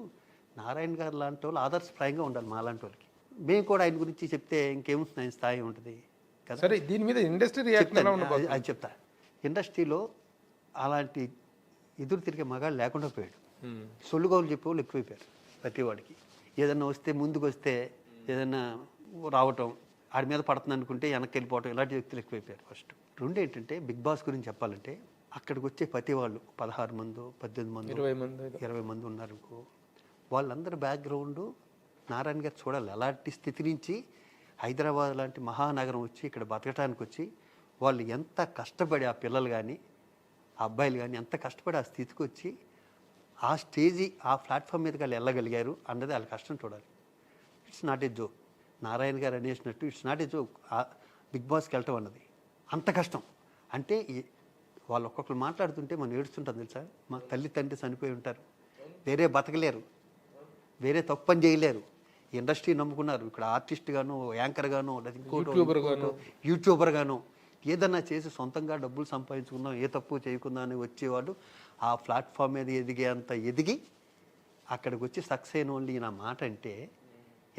నారాయణ గారు లాంటి వాళ్ళు ఆదర్శప్రాయంగా ఉండాలి మా లాంటి వాళ్ళకి. మేము కూడా ఆయన గురించి చెప్తే ఇంకేముంటుంది, ఆయన స్థాయి ఉంటుంది కదా. సరే, దీని మీద ఇండస్ట్రీ అది చెప్తా. ఇండస్ట్రీలో అలాంటి ఎదురు తిరిగే మగాళ్ళు లేకుండా పోయాడు. సొల్లుగోలు చెప్పేవాళ్ళు ఎక్కువైపోయారు ప్రతి వాడికి. ఏదన్నా వస్తే ముందుకు వస్తే ఏదన్నా రావటం, ఆడి మీద పడుతుంది అనుకుంటే వెనక్కి వెళ్ళిపోవటం, ఇలాంటి వ్యక్తులు ఎక్కువైపోయారు ఫస్ట్. రెండు ఏంటంటే బిగ్ బాస్ గురించి చెప్పాలంటే అక్కడికి వచ్చే ప్రతి వాళ్ళు 16 మంది 18 మంది 20 మంది ఉన్నారనుకో, వాళ్ళందరి బ్యాక్గ్రౌండ్ నారాయణ గారు చూడాలి. అలాంటి స్థితి నుంచి హైదరాబాద్ లాంటి మహానగరం వచ్చి ఇక్కడ బతకడానికి వచ్చి వాళ్ళు ఎంత కష్టపడి, ఆ పిల్లలు కానీ ఆ అబ్బాయిలు కానీ ఎంత కష్టపడి ఆ స్థితికి వచ్చి ఆ స్టేజీ ఆ ప్లాట్ఫామ్ మీదకి వాళ్ళు వెళ్ళగలిగారు అన్నది వాళ్ళ కష్టం చూడాలి. It's not a joke. Narayana గారు అనేసినట్టు it's not a joke. Big బాస్కి వెళ్ళటం అన్నది అంత కష్టం. అంటే వాళ్ళు ఒక్కొక్కరు మాట్లాడుతుంటే మనం ఏడుస్తుంటాం తెలుసా. మా తల్లి తండ్రి చనిపోయి ఉంటారు, వేరే బతకలేరు, వేరే తప్పు పని చేయలేరు, ఇండస్ట్రీ నమ్ముకున్నారు. ఇక్కడ ఆర్టిస్ట్ గాను, యాంకర్ గాను, యూట్యూబర్ గాను ఏదన్నా చేసి సొంతంగా డబ్బులు సంపాదించుకుందాం, ఏ తప్పు చేయకుండా అని వచ్చేవాడు ఆ ప్లాట్ఫామ్ మీద ఎదిగేంత ఎదిగి అక్కడికి వచ్చి సక్సెస్ అయిన వాళ్ళు ఈయన మాట అంటే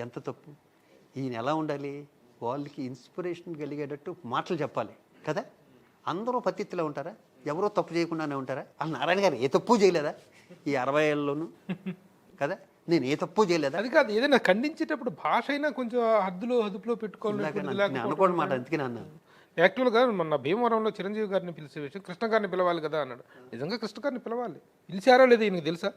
ఎంత తప్పు. ఈయన ఎలా ఉండాలి, వాళ్ళకి ఇన్స్పిరేషన్ కలిగేటట్టు మాటలు చెప్పాలి కదా. అందరూ పత్తిత్తులో ఉంటారా, ఎవరో తప్పు చేయకుండానే ఉంటారా? అలా నారాయణ గారు ఏ తప్పు చేయలేదా ఈ 60 ఏళ్ళలోనూ కదా, నేను ఏ తప్పు చేయలేదా? అది కాదు, ఏదైనా ఖండించేటప్పుడు భాష అయినా కొంచెం అదుపులో పెట్టుకోవాలి అనుకోని మాట. అందుకే అన్నాను. యాక్చువల్గా మొన్న భీమవరంలో చిరంజీవి గారిని పిలిచే విషయం, కృష్ణ గారిని పిలవాలి కదా అన్నాడు. నిజంగా కృష్ణ గారిని పిలవాలి, పిలిచారో లేదో ఈయనకు తెలుసా?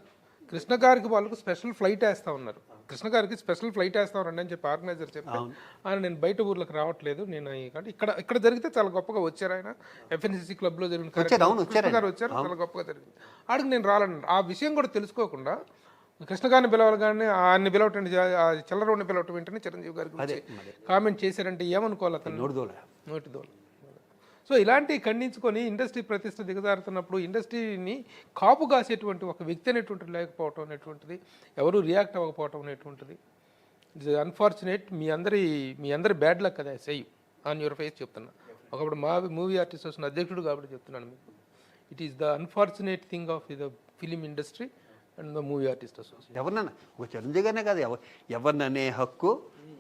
కృష్ణ గారికి వాళ్ళకు స్పెషల్ ఫ్లైట్ వేస్తా ఉన్నారు, కృష్ణ గారికి స్పెషల్ ఫ్లైట్ వేస్తా ఉన్నాడు అని చెప్పి ఆర్గనైజర్ చెప్పారు. ఆయన నేను బయట ఊర్లకు రావట్లేదు, నేను ఇక్కడ జరిగితే చాలా గొప్పగా వచ్చారు. ఆయన FNCC క్లబ్లో జరిగిన కృష్ణ గారు వచ్చారు, చాలా గొప్పగా జరిగింది. ఆడికి నేను రాలన్నాడు. ఆ విషయం కూడా తెలుసుకోకుండా కృష్ణ గారిని పిలవాలి కానీ ఆయన్ని పిలవటండి, చిల్లరవాడిని పిలవటం ఏంటని చిరంజీవి గారికి కామెంట్ చేశారంటే ఏమనుకోవాలి అతను? నోటిదోల. సో ఇలాంటివి ఖండించుకొని ఇండస్ట్రీ ప్రతిష్ట దిగజారుతున్నప్పుడు ఇండస్ట్రీని కాపు కాసేటువంటి ఒక వ్యక్తి అనేటువంటిది లేకపోవటం అనేటువంటిది, ఎవరు రియాక్ట్ అవ్వకపోవటం అనేటువంటిది ఇట్స్ అన్ఫార్చునేట్. మీ అందరి బ్యాడ్ లక్ కదా, సేవ్ ఆన్ యువర్ ఫేస్ చెప్తున్నా. ఒకప్పుడు మూవీ ఆర్టిస్ట్ అసోసియేషన్ అధ్యక్షుడు కాబట్టి చెప్తున్నాను మీకు. It is the unfortunate thing of the film industry and the movie artist association. ఎవరినన్నా ఒక చిరంజీవి గారినే కాదు, ఎవరిని అనే హక్కు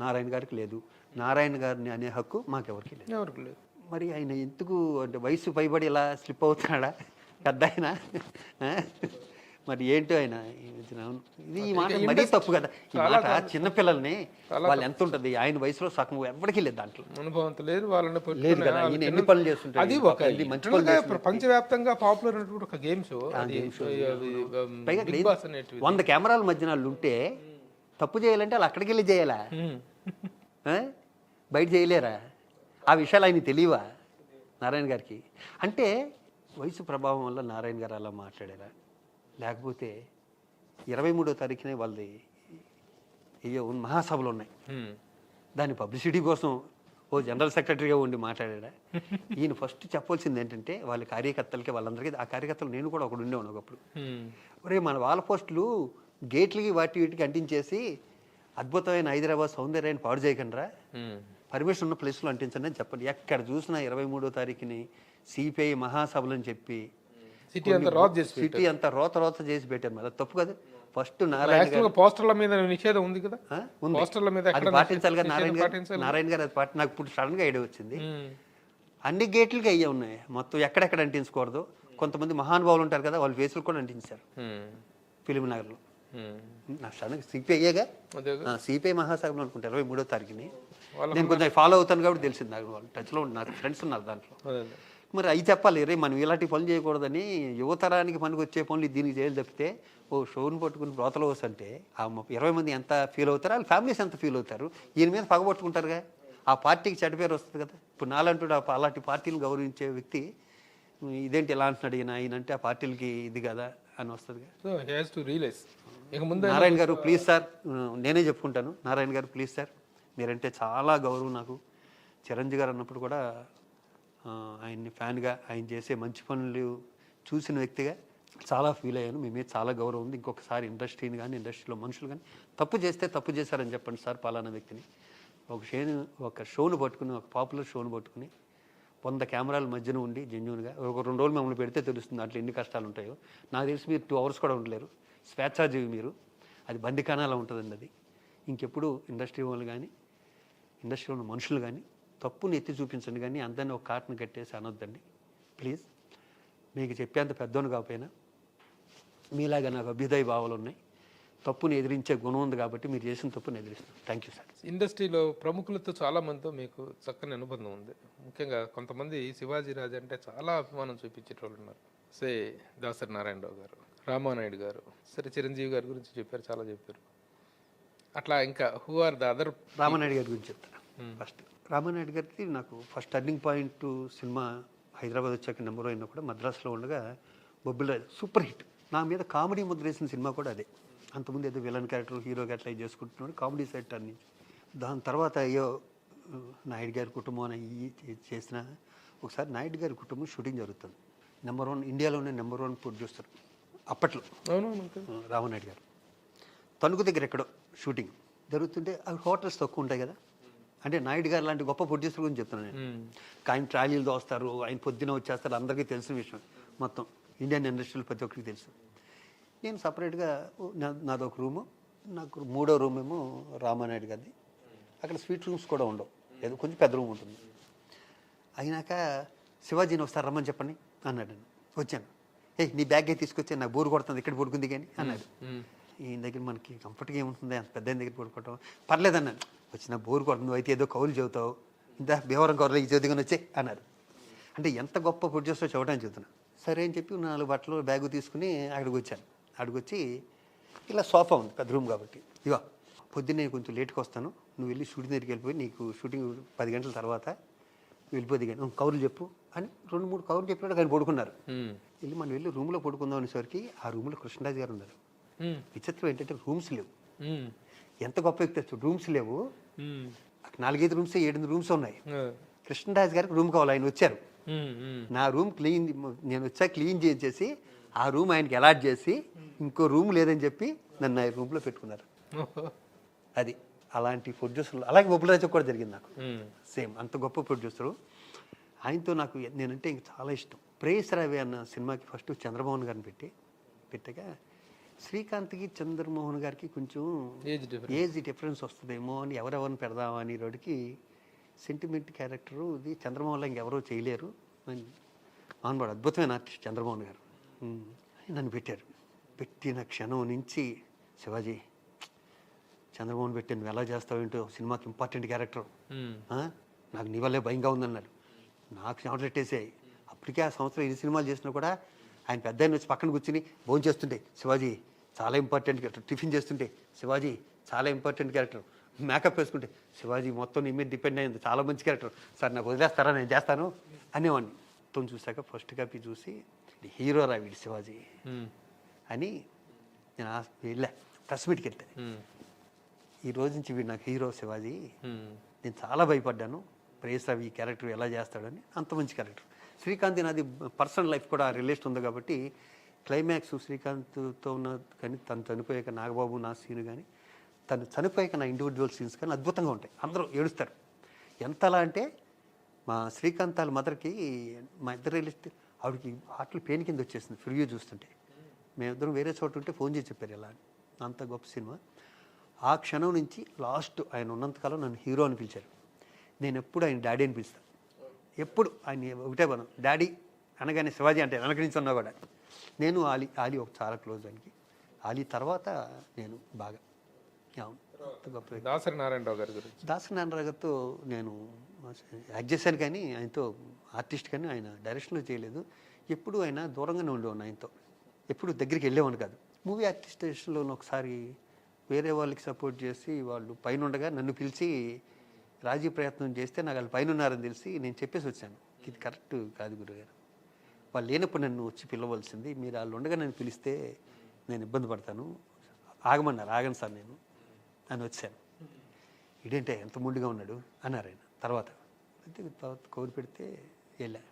నారాయణ గారికి లేదు, నారాయణ గారిని అనే హక్కు మాకెవరికి లేదు. ఎవరికి లేదు. మరి ఆయన ఎందుకు అంటే వయసు పైబడి ఇలా స్లిప్ అవుతున్నాడా పెద్ద ఆయన? మరి ఏంటో ఆయన ఇది ఈ మాట మరీ తప్పు కదా. ఈ మాట చిన్నపిల్లల్ని వాళ్ళు ఎంత ఉంటుంది, ఆయన వయసులో సగం ఎవరికి లేదు, దాంట్లో అనుభవం లేదు, వాళ్ళని లేదు కదా. ఈయన ఎన్ని పనులు చేస్తుంటారు, అది ఒక మంచి పనులు ప్రపంచవ్యాప్తంగా పాపులర్ అయినటువంటి ఒక గేమ్ షో. పైగా 100 కెమెరాల మధ్యన వాళ్ళు ఉంటే తప్పు చేయాలంటే వాళ్ళు అక్కడికి వెళ్ళి చేయాలా, బయట చేయలేరా? ఆ విషయాలు ఆయన తెలియవా నారాయణ గారికి? అంటే వయసు ప్రభావం వల్ల నారాయణ గారు అలా మాట్లాడారా, లేకపోతే 23వ తారీఖునే వాళ్ళది మహాసభలు ఉన్నాయి, దాని పబ్లిసిటీ కోసం ఓ జనరల్ సెక్రటరీగా ఉండి మాట్లాడా? ఈయన ఫస్ట్ చెప్పాల్సింది ఏంటంటే వాళ్ళ కార్యకర్తలకి, వాళ్ళందరికీ, ఆ కార్యకర్తలు నేను కూడా ఒకడు ఉండేవాను ఒకప్పుడు, ఒరే మన వాళ్ళ పోస్టులు గేట్లకి వీటికి అంటించేసి అద్భుతమైన హైదరాబాద్ సౌందర్యాన్ని పాడు చేయకండిరా, పర్మిషన్ ఉన్న ప్లేస్లో అంటించండి అని చెప్పండి. ఎక్కడ చూసినా 23వ తారీఖుని సిపిఐ మహాసభలు అని చెప్పి సిటీ అంతా రోత చేసి పెట్టారు. మరి తప్పు కదా. ఫస్ట్ నారాయణ పోస్టర్ల మీద నిషేధం ఉంది కదా, పోస్టర్ల మీద అది పాటించాలి కదా నారాయణ గారు అది నాకు ఇప్పుడు సడన్ గా ఐడియా వచ్చింది. అన్ని గేట్లకి అయ్యే ఉన్నాయి, మొత్తం ఎక్కడెక్కడ అంటించకూడదు. కొంతమంది మహానుభావులు ఉంటారు కదా, వాళ్ళ ఫేసులు కూడా అంటించారు ఫిలిం నగర్లో. నా సడన్ సిపిఐగా సిపిఐ మహాసభలు అనుకుంటా 23వ తారీఖుని. నేను కొంచెం ఫాలో అవుతాను కాబట్టి తెలిసింది నాకు, వాళ్ళు టచ్లో నాకు ఫ్రెండ్స్ ఉన్నారు దాంట్లో. మరి అవి చెప్పాలి, రే మనం ఇలాంటి పనులు చేయకూడదని, యువతరానికి పనికి వచ్చే పనులు దీనికి చేయాలి తప్పితే ఓ షోని పట్టుకుని బ్రోతలు వస్తుంటే ఆ 20 మంది ఎంత ఫీల్ అవుతారు, వాళ్ళ ఫ్యామిలీస్ ఎంత ఫీల్ అవుతారు, ఈయన మీద పగబట్టుకుంటారుగా, ఆ పార్టీకి చెడ్డ పేరు వస్తుంది కదా. ఇప్పుడు నాలంటూ అలాంటి పార్టీలు గౌరవించే వ్యక్తి ఇదేంటి ఎలా అంటున్నాడు ఈయన అంటే ఆ పార్టీలకి ఇది కదా అని వస్తుంది. నారాయణ గారు ప్లీజ్ సార్, నేనే చెప్పుకుంటాను, నారాయణ గారు ప్లీజ్ సార్, మీరంటే చాలా గౌరవం నాకు. చిరంజీవి గారు అన్నప్పుడు కూడా ఆయన్ని ఫ్యాన్గా, ఆయన చేసే మంచి పనులు చూసిన వ్యక్తిగా చాలా ఫీల్ అయ్యాను. మీ మీద చాలా గౌరవం ఉంది. ఇంకొకసారి ఇండస్ట్రీని కానీ, ఇండస్ట్రీలో మనుషులు కానీ తప్పు చేస్తే తప్పు చేశారని చెప్పండి సార్. పలానా వ్యక్తిని ఒక షోను పట్టుకుని, ఒక పాపులర్ షోను పట్టుకుని 100 కెమెరాల మధ్యన ఉండి జెన్యూన్గా ఒక 2 రోజులు మమ్మల్ని పెడితే తెలుస్తుంది అట్లా ఎన్ని కష్టాలు ఉంటాయో. నాకు తెలిసి మీరు 2 hours కూడా ఉండలేరు, స్వేచ్ఛాజీవి మీరు, అది బందికానాలా ఉంటుందండి. అది ఇంకెప్పుడు ఇండస్ట్రీ వాళ్ళు కానీ, ఇండస్ట్రీలో ఉన్న మనుషులు కానీ తప్పుని ఎత్తి చూపించండి, కానీ అందరినీ ఒక కాటను కట్టేసి అనొద్దండి ప్లీజ్. మీకు చెప్పేంత పెద్దోను కాకపోయినా మీలాగా నాకు అభ్యుదయ భావాలు ఉన్నాయి, తప్పుని ఎదిరించే గుణం ఉంది కాబట్టి మీరు చేసిన తప్పుని ఎదిరిస్తాను. Thank you sir. ఇండస్ట్రీలో ప్రముఖులతో చాలా మందితో మీకు చక్కని అనుబంధం ఉంది. ముఖ్యంగా కొంతమంది శివాజీ రాజు అంటే చాలా అభిమానం చూపించేటోళ్ళు ఉన్నారు. సే దాసరి నారాయణరావు గారు, రామానాయుడు గారు, సరే చిరంజీవి గారి గురించి చెప్పారు, చాలా చెప్పారు. అట్లా ఇంకా who are the other? Ramanaidu garu గురించి చెప్తాను. ఫస్ట్ రామానాయుడు గారికి నాకు ఫస్ట్ టర్నింగ్ పాయింట్ సినిమా హైదరాబాద్ వచ్చాక నెంబర్ అయినా కూడా మద్రాసులో ఉండగా బొబ్బిలరాజు సూపర్ హిట్. నా మీద కామెడీ ముద్ర వేసిన సినిమా కూడా అదే. అంతకుముందు ఏదో విలన్ క్యారెక్టర్ హీరో క్యారెక్టర్ అవి చేసుకుంటున్నాడు, కామెడీ సైడ్ టర్నింగ్. దాని తర్వాత అయ్యో నాయుడు గారి కుటుంబం అని చేసిన ఒకసారి నాయుడు గారి కుటుంబం షూటింగ్ జరుగుతుంది. నెంబర్ 1 ఇండియాలోనే నెంబర్ 1 ప్రొడ్యూసర్ అప్పట్లో రామానాయుడు గారు. తణుకు దగ్గర ఎక్కడో షూటింగ్ జరుగుతుంటే అవి హోటల్స్ తక్కువ ఉంటాయి కదా, అంటే నాయుడు గారు లాంటి గొప్ప ప్రొడ్యూసర్ గురించి చెప్తున్నాను నేను. ఆయన ట్రాలీలు దోస్తారు, ఆయన పొద్దున వచ్చేస్తారు, అందరికీ తెలిసిన విషయం, మొత్తం ఇండియన్ ఇండస్ట్రీలో ప్రతి ఒక్కరికి తెలుసు. నేను సపరేట్గా నాదొక రూము, నాకు 3వ రూమ్ ఏమో రామానాయుడు గారిది. అక్కడ స్వీట్ రూమ్స్ కూడా ఉండవు, ఏదో కొంచెం పెద్ద రూమ్ ఉంటుంది. అయినాక శివాజీని ఒకసారి రమ్మని చెప్పండి అన్నాడు. నేను వచ్చాను. నీ బ్యాగ్ అయితే తీసుకొచ్చి నాకు బోరు కొడుతుంది, ఇక్కడ పడుకుంది కానీ అన్నాడు. ఈయన దగ్గర మనకి కంఫర్ట్గా ఏముంటుంది, అంత పెద్ద దగ్గర పడుకోవటం పర్లేదన్నాను. వచ్చిన బోరు కొడుతుంది, అయితే ఏదో కౌలు చెబుతావు, ఇంత భీవరం కౌరులు ఈ చదువుకొని వచ్చే అన్నారు. అంటే ఎంత గొప్ప ప్రొడ్యూసర్ చెప్పడానికి చెబుతున్నా. సరే అని చెప్పి 4 బట్టలు బ్యాగు తీసుకుని అక్కడికి వచ్చాను. అక్కడికి వచ్చి ఇలా సోఫా ఉంది, పెద్ద రూమ్ కాబట్టి, ఇవా పొద్దున్నే కొంచెం లేట్కి వస్తాను, నువ్వు వెళ్ళి షూటింగ్ దగ్గరికి వెళ్ళిపోయి నీకు షూటింగ్ 10 గంటల తర్వాత వెళ్ళిపోద్ది కానీ కౌరులు చెప్పు అని 2-3 కౌరులు చెప్పినట్టు ఆయన పడుకున్నారు. వెళ్ళి మనం వెళ్ళి రూమ్లో పడుకుందాం అనేసరికి ఆ రూమ్లో కృష్ణరాజు గారు ఉన్నారు. విచిత్రం ఏంటంటే రూమ్స్ లేవు. ఎంత గొప్ప వ్యక్తి, రూమ్స్ లేవు. 4-5 రూమ్స్ 7 రూమ్స్ ఉన్నాయి. కృష్ణరాజు గారికి రూమ్ కావాలి, ఆయన వచ్చారు. నా రూమ్ క్లీన్, నేను వచ్చా క్లీన్ చేసేసి ఆ రూమ్ ఆయనకి అలాట్ చేసి ఇంకో రూమ్ లేదని చెప్పి నన్ను ఆ రూమ్లో పెట్టుకున్నారు. అది అలాంటి ప్రొడ్యూసర్లు. అలాగే బొబ్బిలరాజు కూడా జరిగింది నాకు సేమ్. అంత గొప్ప ప్రొడ్యూసరు. ఆయనతో నాకు నేనంటే ఇంక చాలా ఇష్టం. ప్రేయస్ రవి అన్న సినిమాకి ఫస్ట్ చంద్రమోహన్ గారిని పెట్టగా శ్రీకాంత్కి చంద్రమోహన్ గారికి కొంచెం ఏజ్ డిఫరెన్స్ వస్తుందేమో అని ఎవరెవరిని పెడదామని రోడ్డుకి సెంటిమెంట్ క్యారెక్టరు ఇది చంద్రమోహన్లో ఇంకెవరో చేయలేరు అని మానవాడు అద్భుతమైన ఆర్టిస్ట్ చంద్రమోహన్ గారు నన్ను పెట్టారు. పెట్టిన క్షణం నుంచి శివాజీ చంద్రమోహన్ పెట్టి నువ్వు ఎలా చేస్తావు ఏంటో, సినిమాకి ఇంపార్టెంట్ క్యారెక్టర్, నాకు నీ వల్లే భయంగా ఉందన్నాడు. నాకు చెమటెట్టేసాయి. అప్పటికే ఆ సంవత్సరం 8 సినిమాలు చేసినా కూడా ఆయన పెద్ద ఆయన వచ్చి పక్కన కూర్చుని భోజనం చేస్తుంటే శివాజీ చాలా ఇంపార్టెంట్ క్యారెక్టర్, టిఫిన్ చేస్తుంటే శివాజీ చాలా ఇంపార్టెంట్ క్యారెక్టర్, మేకప్ వేసుకుంటే శివాజీ మొత్తం నీ మీద డిపెండ్ అయింది, చాలా మంచి క్యారెక్టర్, సార్ నాకు వదిలేస్తారా నేను చేస్తాను అనేవాడిని. మొత్తం చూశాక ఫస్ట్ కాపీ చూసి హీరో రా వీడి శివాజీ అని నేను వెళ్ళా. ప్రెస్ మీట్కి వెళ్తే ఈ రోజు నుంచి వీడు నాకు హీరో శివాజీ, నేను చాలా భయపడ్డాను ప్రేయస్ రవి ఈ క్యారెక్టర్ ఎలా చేస్తాడని. అంత మంచి క్యారెక్టర్. శ్రీకాంత్ నాది పర్సనల్ లైఫ్ కూడా రిలేషన్ ఉంది కాబట్టి క్లైమాక్స్ శ్రీకాంత్తో ఉన్న కానీ తను చనిపోయాక నాగబాబు నా సీన్ కానీ తను చనిపోయాక నా ఇండివిజువల్ సీన్స్ కానీ అద్భుతంగా ఉంటాయి. అందరూ ఏడుస్తారు. ఎంతలా అంటే మా శ్రీకాంత్ వాళ్ళ మదర్కి మా ఇద్దరు రిలేషన్ ఆవిడకి హార్ట్లో పెయిన్ కింద వచ్చేసింది ప్రివ్యూ చూస్తుంటే. మేమిద్దరం వేరే చోట ఉంటే ఫోన్ చేసి చెప్పారు ఇలా అని. అంత గొప్ప సినిమా. ఆ క్షణం నుంచి లాస్ట్ ఆయన ఉన్నంతకాలం నన్ను హీరో అని పిలిచారు. నేను ఎప్పుడు ఆయన డాడీ అని పిలుస్తాను. ఎప్పుడు ఆయన ఒకటే పదం డాడీ అనగానే శివాజీ అంటే వెనక నుంచి ఉన్నా కూడా. నేను ఆలీ ఒక చాలా క్లోజ్ ఆయనకి. ఆలీ తర్వాత నేను బాగా గొప్ప. దాసరి నారాయణరావు గారి గురించి. దాసరి నారాయణరావు గారితో నేను యాక్ట్ చేశాను కానీ ఆయనతో ఆర్టిస్ట్ కానీ ఆయన డైరెక్షన్లో చేయలేదు. ఎప్పుడు ఆయన దూరంగానే ఉండేవాడిని ఆయనతో, ఎప్పుడు దగ్గరికి వెళ్ళేవాడిని కాదు. మూవీ ఆర్టిస్టేషన్లో ఒకసారి వేరే వాళ్ళకి సపోర్ట్ చేసి వాళ్ళు పైన ఉండగా నన్ను పిలిచి రాజీ ప్రయత్నం చేస్తే నాకు వాళ్ళు పైన ఉన్నారని తెలిసి నేను చెప్పేసి వచ్చాను, ఇది కరెక్ట్ కాదు గురుగారు, వాళ్ళు లేనప్పుడు నన్ను వచ్చి పిలవలసింది, మీరు వాళ్ళు ఉండగా నన్ను పిలిస్తే నేను ఇబ్బంది పడతాను, ఆగమన్నారు. ఆగను సార్ నేను అని వచ్చాను. ఇదేంటే ఎంత ముందుగా ఉన్నాడు అన్నారు ఆయన. తర్వాత కౌరు పెడితే వెళ్ళా.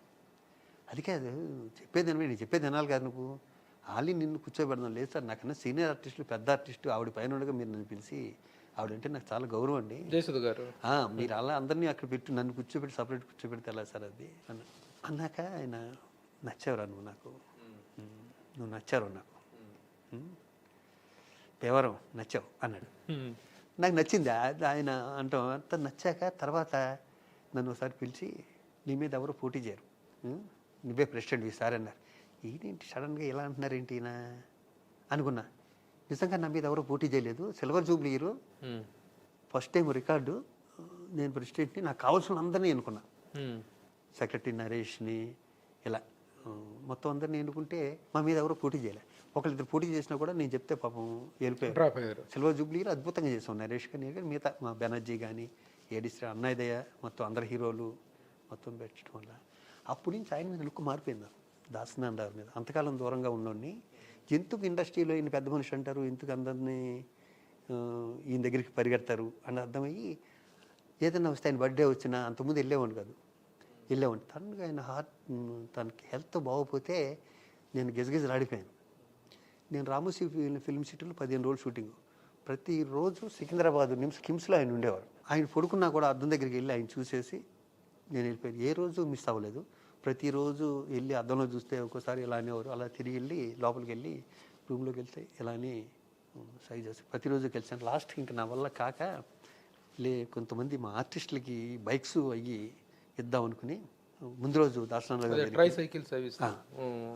అది కాదు చెప్పేది నేను చెప్పేది వినాలి కాదు, నువ్వు ఆలీ నిన్ను కూర్చోబెడదాం. లేదు సార్ నాకన్నా సీనియర్ ఆర్టిస్టులు పెద్ద ఆర్టిస్టు ఆవిడ పైన ఉండగా మీరు నన్ను పిలిచి, ఆవిడంటే నాకు చాలా గౌరవం అండి గారు, మీరు అలా అందరినీ అక్కడ పెట్టి నన్ను కూర్చోబెట్టి సపరేట్ కూర్చోబెడితే ఎలా సార్ అది అన్నాక ఆయన నచ్చావురా నువ్వు నాకు, నువ్వు నచ్చారు నాకు, దేవరం నచ్చావు అన్నాడు. నాకు నచ్చింది ఆయన అంటాం. అంత నచ్చాక తర్వాత నన్ను ఒకసారి పిలిచి నీ మీద ఎవరు పోటీ చేయరు, నువ్వే ప్రెసిడెంట్ ఈసారి అన్నారు. ఏంటి సడన్గా ఇలా అంటున్నారు ఏంటి ఈయన అనుకున్నా. నిజంగా నా మీద ఎవరో పోటీ చేయలేదు. Silver Jubilee hero, first time record. నేను ప్రెసిడెంట్ని, నాకు కావాల్సిన అందరినీ ఎన్నుకున్నా. సెక్రటరీ నరేష్ని ఇలా మొత్తం అందరినీ ఎన్నుకుంటే మా మీద ఎవరో పోటీ చేయలే. ఒకళ్ళిద్దరు పోటీ చేసినా కూడా నేను చెప్తే పాపం వెళ్ళిపోయారు. సిల్వర్ జూబ్లీ హీరో అద్భుతంగా చేసాం. నరేష్ కానీ మిగతా మా బెనర్జీ కానీ ఏడిశ్రీ అన్నయ్యదయ్య మొత్తం అందరు హీరోలు మొత్తం పెట్టడం వల్ల అప్పటి నుంచి ఆయన మీద లుక్ మారిపోయింది. దాసనారాయణ మీద అంతకాలం దూరంగా ఉన్నోడిని ఎందుకు ఇండస్ట్రీలో ఈయన పెద్ద మనిషి అంటారు, ఎందుకు అందరినీ ఈయన దగ్గరికి పరిగెడతారు అని అర్థమయ్యి ఏదైనా వస్తే ఆయన బర్త్డే వచ్చినా అంతకుముందు వెళ్ళేవాడిని కాదు. వెళ్ళేవాడిని. తనకు ఆయన తనకి హెల్త్ బాగోపోతే నేను గిజగిజలాడిపోయాను. నేను రామోజీ ఫిల్మ్ సిటీలో 15 రోజులు షూటింగ్. ప్రతిరోజు సికింద్రాబాద్ కిమ్స్లో ఆయన ఉండేవారు. ఆయన పడుకున్నా కూడా అద్దం దగ్గరికి వెళ్ళి ఆయన చూసేసి నేను వెళ్ళిపోయాను. ఏ రోజు మిస్ అవ్వలేదు. ప్రతిరోజు వెళ్ళి అద్దంలో చూస్తే ఒక్కోసారి ఇలా అనేవారు. అలా తిరిగి వెళ్ళి లోపలికి వెళ్ళి రూమ్లోకి వెళ్తే ఇలానే సైజ్ చేసి ప్రతిరోజు కలిసాను. లాస్ట్కి ఇంకా నా వల్ల కాక కొంతమంది మా ఆర్టిస్టులకి బైక్స్ అయ్యి ఇద్దాం అనుకుని ముందు రోజు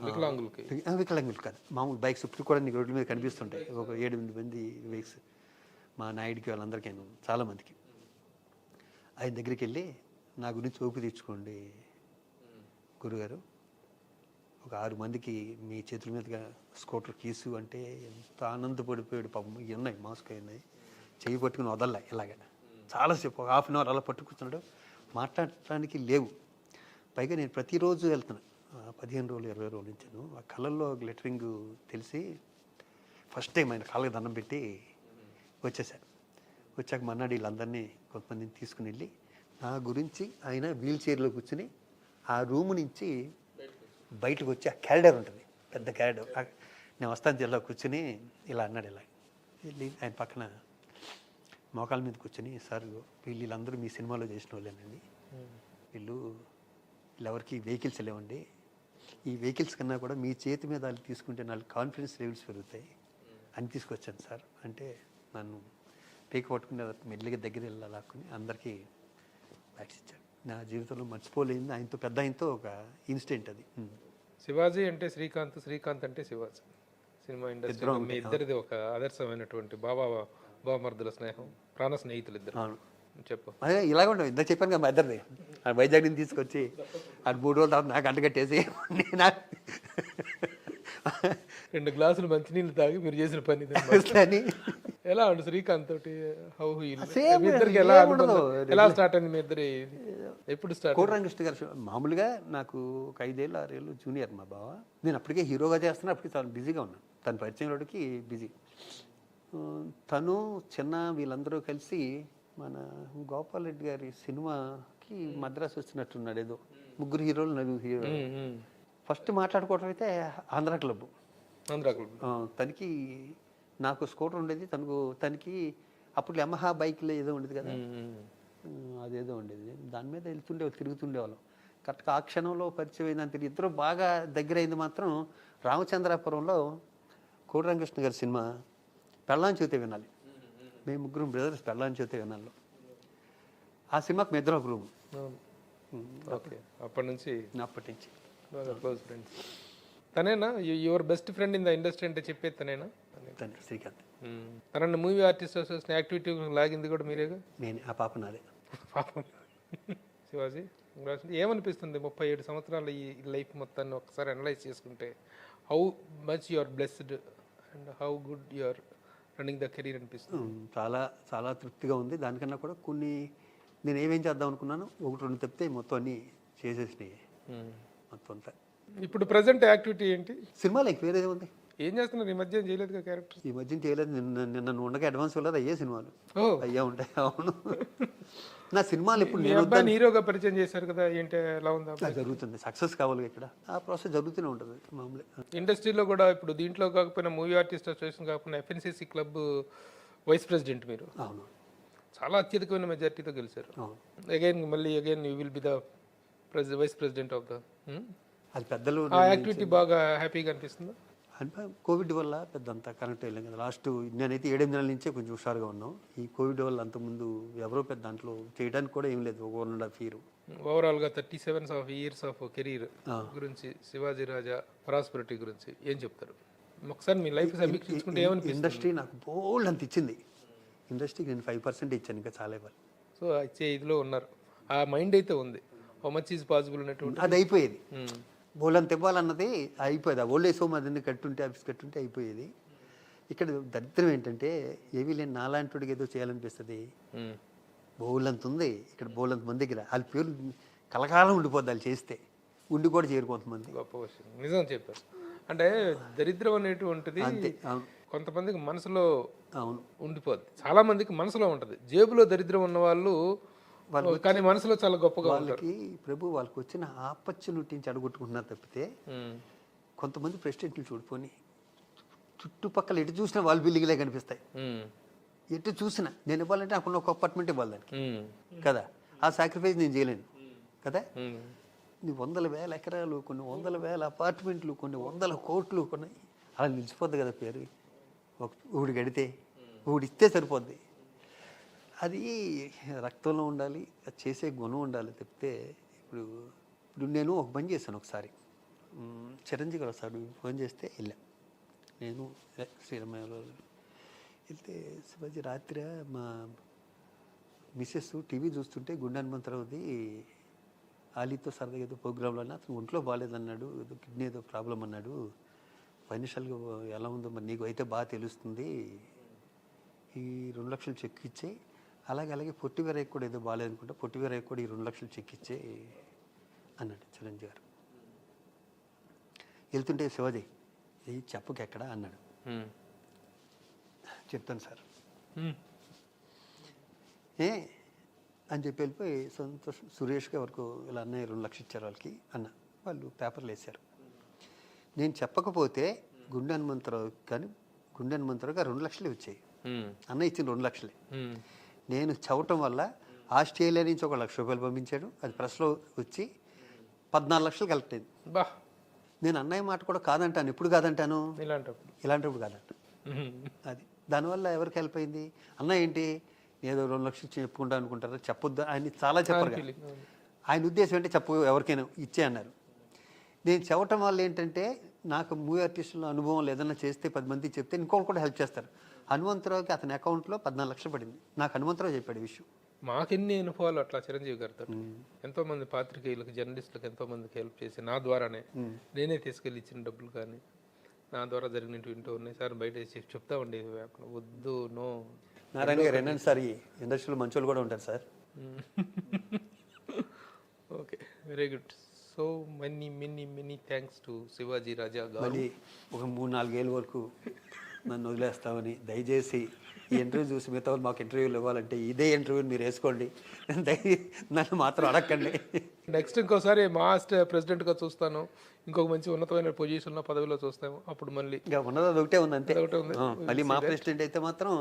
వికలాంగులు కాదు, మామూలు బైక్స్ ఇప్పుడు కూడా నీకు రోడ్ల మీద కనిపిస్తుంటాయి. ఒక 7-8 మంది బైక్స్ మా నాయుడికి వాళ్ళందరికీ చాలామందికి. ఆయన దగ్గరికి వెళ్ళి నా గురించి ఓపిక తెచ్చుకోండి గురుగారు, ఒక 6 మందికి మీ చేతుల మీదుగా స్కూటర్ కీసు అంటే ఎంత ఆనందపడిపోయాడు పాపం. ఇవి ఉన్నాయి మాస్క్ ఉన్నాయి, చెయ్యి పట్టుకుని వదల్లా ఇలాగ చాలాసేపు ఒక 1/2 అవర్ అలా పట్టుకుంటున్నాడు. మాట్లాడటానికి లేవు. పైగా నేను ప్రతిరోజు వెళ్తున్నాను. 15 రోజులు 20 రోజులు నుంచాను. ఆ కళ్ళల్లో గ్లిటరింగ్ తెలిసి ఫస్ట్ టైం ఆయన కాళ్ళకి దండం పెట్టి వచ్చేసాను. వచ్చాక మన్నాడు వీళ్ళందరినీ కొంతమందిని తీసుకుని వెళ్ళి నా గురించి ఆయన వీల్ చైర్లో కూర్చుని ఆ రూము నుంచి బయటకు వచ్చి ఆ క్యారిడర్ ఉంటుంది, పెద్ద క్యారిడర్. నేను వస్తాను జిల్లా కూర్చుని ఇలా అన్నాడు. ఇలా వెళ్ళి ఆయన పక్కన మోకాల మీద కూర్చొని, సార్ వీళ్ళందరూ మీ సినిమాలో చేసిన వాళ్ళేనండి, వీళ్ళు ఎవరికి వెహికల్స్ లేవండి, ఈ వెహికల్స్ కన్నా కూడా మీ చేతి మీద వాళ్ళు తీసుకుంటే నాకు కాన్ఫిడెన్స్ లెవెల్స్ పెరుగుతాయి అని తీసుకొచ్చాను సార్ అంటే నన్ను పీక పట్టుకుని మెల్లిగా దగ్గర వెళ్ళాలని అందరికీ బ్యాట్స్ ఇచ్చాడు. నా జీవితంలో మర్చిపోలేని ఆయనతో పెద్ద ఆయనతో ఒక ఇన్సిడెంట్ అది. శివాజీ అంటే శ్రీకాంత్, శ్రీకాంత్ అంటే శివాజీ. సినిమా ఇండస్ట్రీ మీ ఇద్దరిది ఒక ఆదర్శమైనటువంటి బావమర్దుల స్నేహం, ప్రాణ స్నేహితులు ఇద్దరు. చెప్పు. అదే ఇలాగ ఉండవు. ఇందాక చెప్పాను కదా మా ఇద్దరిది. ఆ వైజాగ్ నుంచి తీసుకొచ్చి అది 3 రోజుల తర్వాత నాకు అంటగట్టేసి 2 గ్లాసులు మంచినీళ్ళు తాగి మీరు చేసిన పని ఎలా ఉండు శ్రీకాంత్ తోటి? ఎలా స్టార్ట్ అయింది మీ ఇద్దరి? ఎప్పుడు స్టార్ట్? కోటరంకృష్ణ గారు మామూలుగా నాకు ఒక 5 ఏళ్ళు 6 ఏళ్ళు జూనియర్ మా బావ. నేను అప్పటికే హీరోగా చేస్తున్నా, అప్పటికి చాలా బిజీగా ఉన్నాను. తను పరిచయం వాడికి బిజీ. తను చిన్న వీళ్ళందరూ కలిసి మన గోపాల్ రెడ్డి గారి సినిమాకి మద్రాసు వచ్చినట్టున్నాడు. ఏదో 3 హీరోలు 4 హీరోలు. ఫస్ట్ మాట్లాడుకోవటం అయితే ఆంధ్ర క్లబ్. తనకి నాకు స్కూటర్ ఉండేది, తనకి అప్పుడు యమహా బైక్లో ఏదో ఉండేది కదా, అదేదో ఉండేది. దాని మీద తిరుగుతుండేవాళ్ళం. కరెక్ట్గా ఆ క్షణంలో పరిచయం అయిందని ఇద్దరు బాగా దగ్గర అయింది మాత్రం రామచంద్రాపురంలో కోటరంకృష్ణ గారి సినిమా పెళ్ళాం చూతే వినాలి. మేము 3 బ్రదర్స్ పెళ్ళాం చూతే వినాలి. ఆ సినిమాకి మీ ఇద్దరు ఒక రూమ్. అప్పటి నుంచి క్లోజ్ ఫ్రెండ్స్. తనేనా your best friend in the industry అంటే చెప్పేది తనేనా? శ్రీకాంత్. తనని మూవీ ఆర్టిస్ట్ అసోసియేషన్ యాక్టివిటీ లాగింది కూడా మీరేగా? నేను. ఆ పాప నాదే. పాపం. శివాజీ ఏమనిపిస్తుంది 37 సంవత్సరాల ఈ లైఫ్ మొత్తాన్ని ఒకసారి అనలైజ్ చేసుకుంటే? How much you are blessed and how good you are running the career అనిపిస్తుంది? చాలా చాలా తృప్తిగా ఉంది. దానికన్నా కూడా కొన్ని నేను ఏమేం చేద్దాం అనుకున్నాను 1-2 తప్పితే మొత్తం అన్నీ చేసేసినాయి మొత్తం అంతా. ఇప్పుడు ప్రజెంట్ యాక్టివిటీ ఏంటి? సినిమాలో వేరేదే ఉంది. ఏం చేస్తున్నారు? ఈ మధ్య చేయలేదు క్యారెక్టర్. ఈ మధ్య చేయలేదు. నిన్న ఉండగా అడ్వాన్స్ వెళ్ళదు. అయ్యే సినిమాలు అయ్యా ఉంటాయి. అవును. నా సినిమాలు ఇప్పుడు నేను హీరోగా పరిచయం చేశారు కదా, ఏంటి ఎలా ఉందా? జరుగుతుంది. సక్సెస్ కావాలి ఇక్కడ. ఆ ప్రాసెస్ జరుగుతూనే ఉంటుంది మామూలు. ఇండస్ట్రీలో కూడా ఇప్పుడు దీంట్లో కాకపోయినా మూవీ ఆర్టిస్ట్ అసోసియేషన్ కాకపోయినా FNCC క్లబ్ వైస్ ప్రెసిడెంట్ మీరు. అవును. చాలా అత్యధికమైన మెజార్టీతో గెలిచారు. Again you will be the vice president of the. అది పెద్దలు. ఆ యాక్టివిటీ బాగా హ్యాపీగా అనిపిస్తుందా? కోవిడ్ వల్ల పెద్ద అంతా కనెక్ట్ అయ్యాం కదా. లాస్ట్ నేనైతే 7-8 నెలల నుంచే కొంచెం హుషారుగా ఉన్నాం. ఈ కోవిడ్ వల్ల అంతకుముందు ఎవరో పెద్ద దాంట్లో చేయడానికి కూడా ఏం లేదు. 1.5 year ఓవరాల్గా 37 years ఆఫ్ కెరీర్ గురించి శివాజీ రాజా ప్రాస్పెరిటీ గురించి ఏం చెప్తారు? ఒకసారి మీ లైఫ్ సమీక్షించుకుంటే ఏమనిపిస్తుంది? ఇండస్ట్రీ నాకు బోల్డ్ అంత ఇచ్చింది. ఇండస్ట్రీకి నేను 5% ఇచ్చాను, ఇంకా చాలా ఇవ్వాలి. సో ఇచ్చే ఇదిలో ఉన్నారు, ఆ మైండ్ అయితే ఉంది. హౌ మచ్ ఈజ్ పాసిబుల్ అనేటువంటి అది అయిపోయేది. బోల్డ్ అంత ఇవ్వాలన్నది అయిపోయేది. ఆ ఓల్డ్ ఏజ్ హోమ్ అదన్నీ కట్టుంటే, ఆఫీస్ కట్టుంటే అయిపోయేది. ఇక్కడ దరిద్రం ఏంటంటే ఏమీ లేని నాలాంటికి ఏదో చేయాలనిపిస్తుంది. బోల్డ్ ఉంది ఇక్కడ, బోల్డ్ అంత మంది దగ్గర వాళ్ళ పేరు కలకాలం ఉండిపోద్ది. వాళ్ళు చేస్తే ఉండి కూడా చేయరు కొంతమంది. గొప్ప విషయం, నిజం చెప్పారు. అంటే దరిద్రం అనేటువంటిది అంతే. కొంతమందికి మనసులో అవును, ఉండిపోద్ది, చాలా మందికి మనసులో ఉంటుంది. జేబులో దరిద్రం ఉన్న వాళ్ళు కానీ మనసులో చాలా గొప్పగా వాళ్ళకి ప్రభు వాళ్ళకి వచ్చిన ఆపర్చునిటీ నుంచి అడగొట్టుకుంటున్నారు తప్పితే, కొంతమంది ప్రెసిడెంట్లు చూడిపోని చుట్టుపక్కల ఎటు చూసినా వాళ్ళ బిల్డింగ్లే కనిపిస్తాయి. ఎటు చూసినా నేను ఇవ్వాలంటే అక్కడ ఒక అపార్ట్మెంట్ ఇవ్వాలి దానికి కదా. ఆ సాక్రిఫైస్ నేను చేయలేను కదా. వందల వేల ఎకరాలు, కొన్ని వందల వేల అపార్ట్మెంట్లు, కొన్ని వందల కోట్లు, కొన్ని అలా నిలిచిపోద్ది కదా పేరు. ఊడి గడితే ఊడిస్తే సరిపోద్ది. అది రక్తంలో ఉండాలి, అది చేసే గుణం ఉండాలి తప్పితే. ఇప్పుడు నేను ఒక పని చేశాను ఒకసారి. చిరంజీవి గారు ఒకసారి ఫోన్ చేస్తే వెళ్ళా నేను, శ్రీరమయ్యలో వెళ్తే, శివాజీ రాత్రి మా మిస్సెస్ టీవీ చూస్తుంటే గుండె హనుమంతరావుది ఆలీతో సరదాగా ఏదో ప్రోగ్రాంలో అతను ఒంట్లో బాగాలేదన్నాడు, ఏదో కిడ్నీ ఏదో ప్రాబ్లం అన్నాడు, ఫైనాన్షియల్గా ఎలా ఉందో మరి నీకు అయితే బాగా తెలుస్తుంది, ఈ 2 లక్షలు చెక్ ఇచ్చే, అలాగే పొట్టివీరయ్య కూడా ఏదో బాగాలేదనుకుంటా, పొట్టివీరయ్య కూడా ఈ 2 లక్షలు చెక్ ఇచ్చే అన్నాడు చిరంజీవి గారు. వెళ్తుంటే శివాజీ ఇది చెప్పకు ఎక్కడ అన్నాడు. చెప్తాను సార్ అని చెప్పి వెళ్ళిపోయి సంతోష్ సురేష్గా వరకు ఇలా అన్నయ్య 2 లక్షలు ఇచ్చారు వాళ్ళకి అన్న. వాళ్ళు పేపర్లు వేశారు. నేను చెప్పకపోతే గుండె హనుమంతరావు కానీ గుండె హనుమంతరావుగా 2 లక్షలే వచ్చాయి. అన్న ఇచ్చిన 2 లక్షలే. నేను చవటం వల్ల ఆస్ట్రేలియా నుంచి 1 లక్ష రూపాయలు పంపించాడు. అది ప్రెస్లో వచ్చి 14 లక్షలు కలెక్ట్ అయింది. బా, నేను అన్నయ్య మాట కూడా కాదంటాను. ఎప్పుడు కాదంటాను? ఇలాంటప్పుడు కాదంట. అది దానివల్ల ఎవరికి హెల్ప్ అయింది? అన్న ఏంటి ఏదో 2 లక్షలు చెప్పుకుంటా అనుకుంటారు, చెప్పొద్దు. ఆయన చాలా చెప్పరు. ఆయన ఉద్దేశం ఏంటి, చెప్పు ఎవరికైనా ఇచ్చే అన్నారు. నేను చెప్పటం వల్ల ఏంటంటే నాకు మూవీ ఆర్టిస్టుల అనుభవం ఏదైనా చేస్తే 10 మంది చెప్తే ఇంకొకరు కూడా హెల్ప్ చేస్తారు. హనుమంతరావుకి అతని అకౌంట్లో 14 లక్షలు పడింది. నాకు హనుమంతరావు చెప్పాడు విషయం. మాకెన్ని అనుభవాలు అట్లా చిరంజీవి గారితో. ఎంతో మంది పాత్రికేయులకు, జర్నలిస్టులకు ఎంతో మందికి హెల్ప్ చేసి నా ద్వారానే నేనే తీసుకెళ్ళి ఇచ్చిన డబ్బులు కానీ నా ద్వారా జరిగినట్టు వింటూ ఉన్నాయి. సార్ బయట చెప్తా ఉండేది, వద్దు నో నారాయణ గారు ఏంటంటే సార్ ఈ ఇండస్ట్రీలో మంచి వాళ్ళు కూడా ఉంటారు sir. Okay, very good. So many thanks to Shivaji Raja గారు. మళ్ళీ ఒక 3-4 ఏళ్ళ వరకు నన్ను వదిలేస్తామని దయచేసి ఈ ఇంటర్వ్యూ చూసి మిగతా వాళ్ళు మాకు ఇంటర్వ్యూలు ఇవ్వాలంటే ఇదే ఇంటర్వ్యూని మీరు వేసుకోండి, నన్ను మాత్రం అడగండి. నెక్స్ట్ ఇంకోసారి మాస్టర్ ప్రెసిడెంట్గా చూస్తాను, ఇంకొక మంచి ఉన్నతమైన పొజిషన్లో పదవిలో చూస్తాము. అప్పుడు మళ్ళీ ఇంకా ఉన్నది అదొకటే ఉంది అంతే. మళ్ళీ మా ప్రెసిడెంట్ అయితే మాత్రం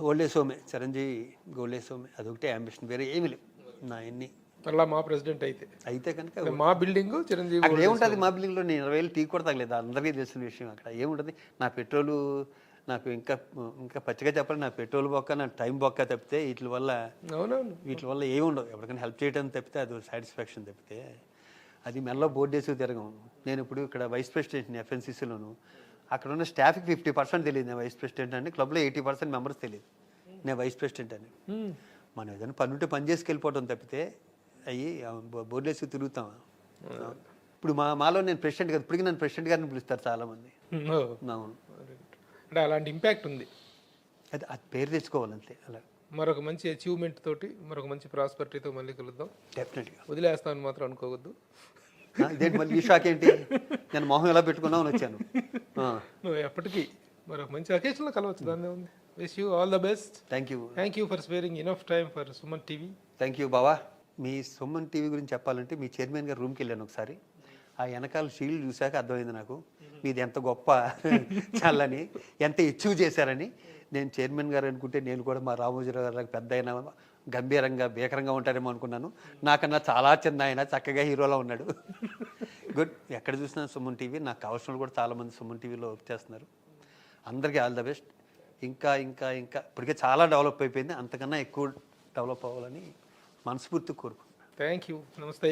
ఓల్డ్ ఏజ్ హోమే, చిరంజీవి ఓల్డ్ ఏజ్ హోమే, అదొకటే అంబిషన్, వేరే ఏమీ లేవు నా ఎన్ని. అలా మా ప్రెసిడెంట్ అయితే కనుక మా బిల్డింగ్ చిరంజీవి అక్కడ ఏముంటుంది? మా బిల్డింగ్లో నేను 20 ఏళ్ళు టీ కూడా తగలేదు, అందరికీ తెలిసిన విషయం. అక్కడ ఏముంటుంది? నా పెట్రోలు నాకు ఇంకా పచ్చిగా చెప్పాలి, నా పెట్రోల్ బొక్క, నా టైం బొక్క తప్పితే వీటి వల్ల ఏమి ఉండవు. ఎవరికైనా హెల్ప్ చేయడం తప్పితే అది సాటిస్ఫాక్షన్ తప్పితే. అది మెల్ల బోర్డు వేసుకు తిరగం. నేను ఇప్పుడు ఇక్కడ వైస్ ప్రెసిడెంట్ని ఎఫ్ఎన్సీసీలోను. అక్కడ ఉన్న స్టాఫ్కి 50% తెలియదు నేను వైస్ ప్రెసిడెంట్ అని, క్లబ్లో 80% మెంబర్స్ తెలియదు నేను వైస్ ప్రెసిడెంట్ అని. మనం ఏదైనా పని ఉంటే పని చేసుకెళ్ళిపోవడం తప్పితే అయ్యి బోర్డు వేసుకు తిరుగుతాం. ఇప్పుడు మాలో నేను ప్రెసిడెంట్ కదా, ఇప్పటికీ నన్ను ప్రెసిడెంట్ గారిని పిలుస్తారు చాలామంది. అవును, అంటే అలాంటి ఇంపాక్ట్ ఉంది. అది పేరు తెచ్చుకోవాలంతే. అలా మరొక మంచి అచీవ్మెంట్ తోటి, మరొక మంచి ప్రాస్పరిటీతో మళ్ళీ కలుద్దాం. డెఫినెట్గా. వదిలేస్తామని మాత్రం అనుకోవద్దు. ఇదేంటి మళ్ళీ ఈ షాక్ ఏంటి? నేను మొహం ఎలా పెట్టుకున్నావు అని వచ్చాను. నువ్వు ఎప్పటికీ మరొక మంచి అకేషన్లో కలవచ్చు, దాన్ని ఉంది. Wish you all the best. Thank you for sparing enough time for Suman TV. Thank you బావా. మీ సుమన్ టీవీ గురించి చెప్పాలంటే మీ చైర్మన్ గారు రూమ్కి వెళ్ళాను ఒకసారి. ఆ వెనకాల షీల్డ్ చూశాక అర్థమైంది నాకు మీది ఎంత గొప్ప చాలని, ఎంత అచీవ్ చేశారని. నేను చైర్మన్ గారు అనుకుంటే నేను కూడా మా రామోజీరావు గారు పెద్ద అయినా గంభీరంగా భీకరంగా ఉంటారేమో అనుకున్నాను. నాకన్నా చాలా చిన్న ఆయన, చక్కగా హీరోలా ఉన్నాడు. గుడ్. ఎక్కడ చూసినా సుమన్ టీవీ. నాకు కావాల్సిన కూడా చాలామంది సుమన్ టీవీలో వర్క్ చేస్తున్నారు. అందరికీ ఆల్ ద బెస్ట్. ఇంకా ఇంకా ఇంకా ఇప్పటికే చాలా డెవలప్ అయిపోయింది, అంతకన్నా ఎక్కువ డెవలప్ అవ్వాలని మనస్ఫూర్తిగా కోరుకుంటున్నాను. Thank you. నమస్తే.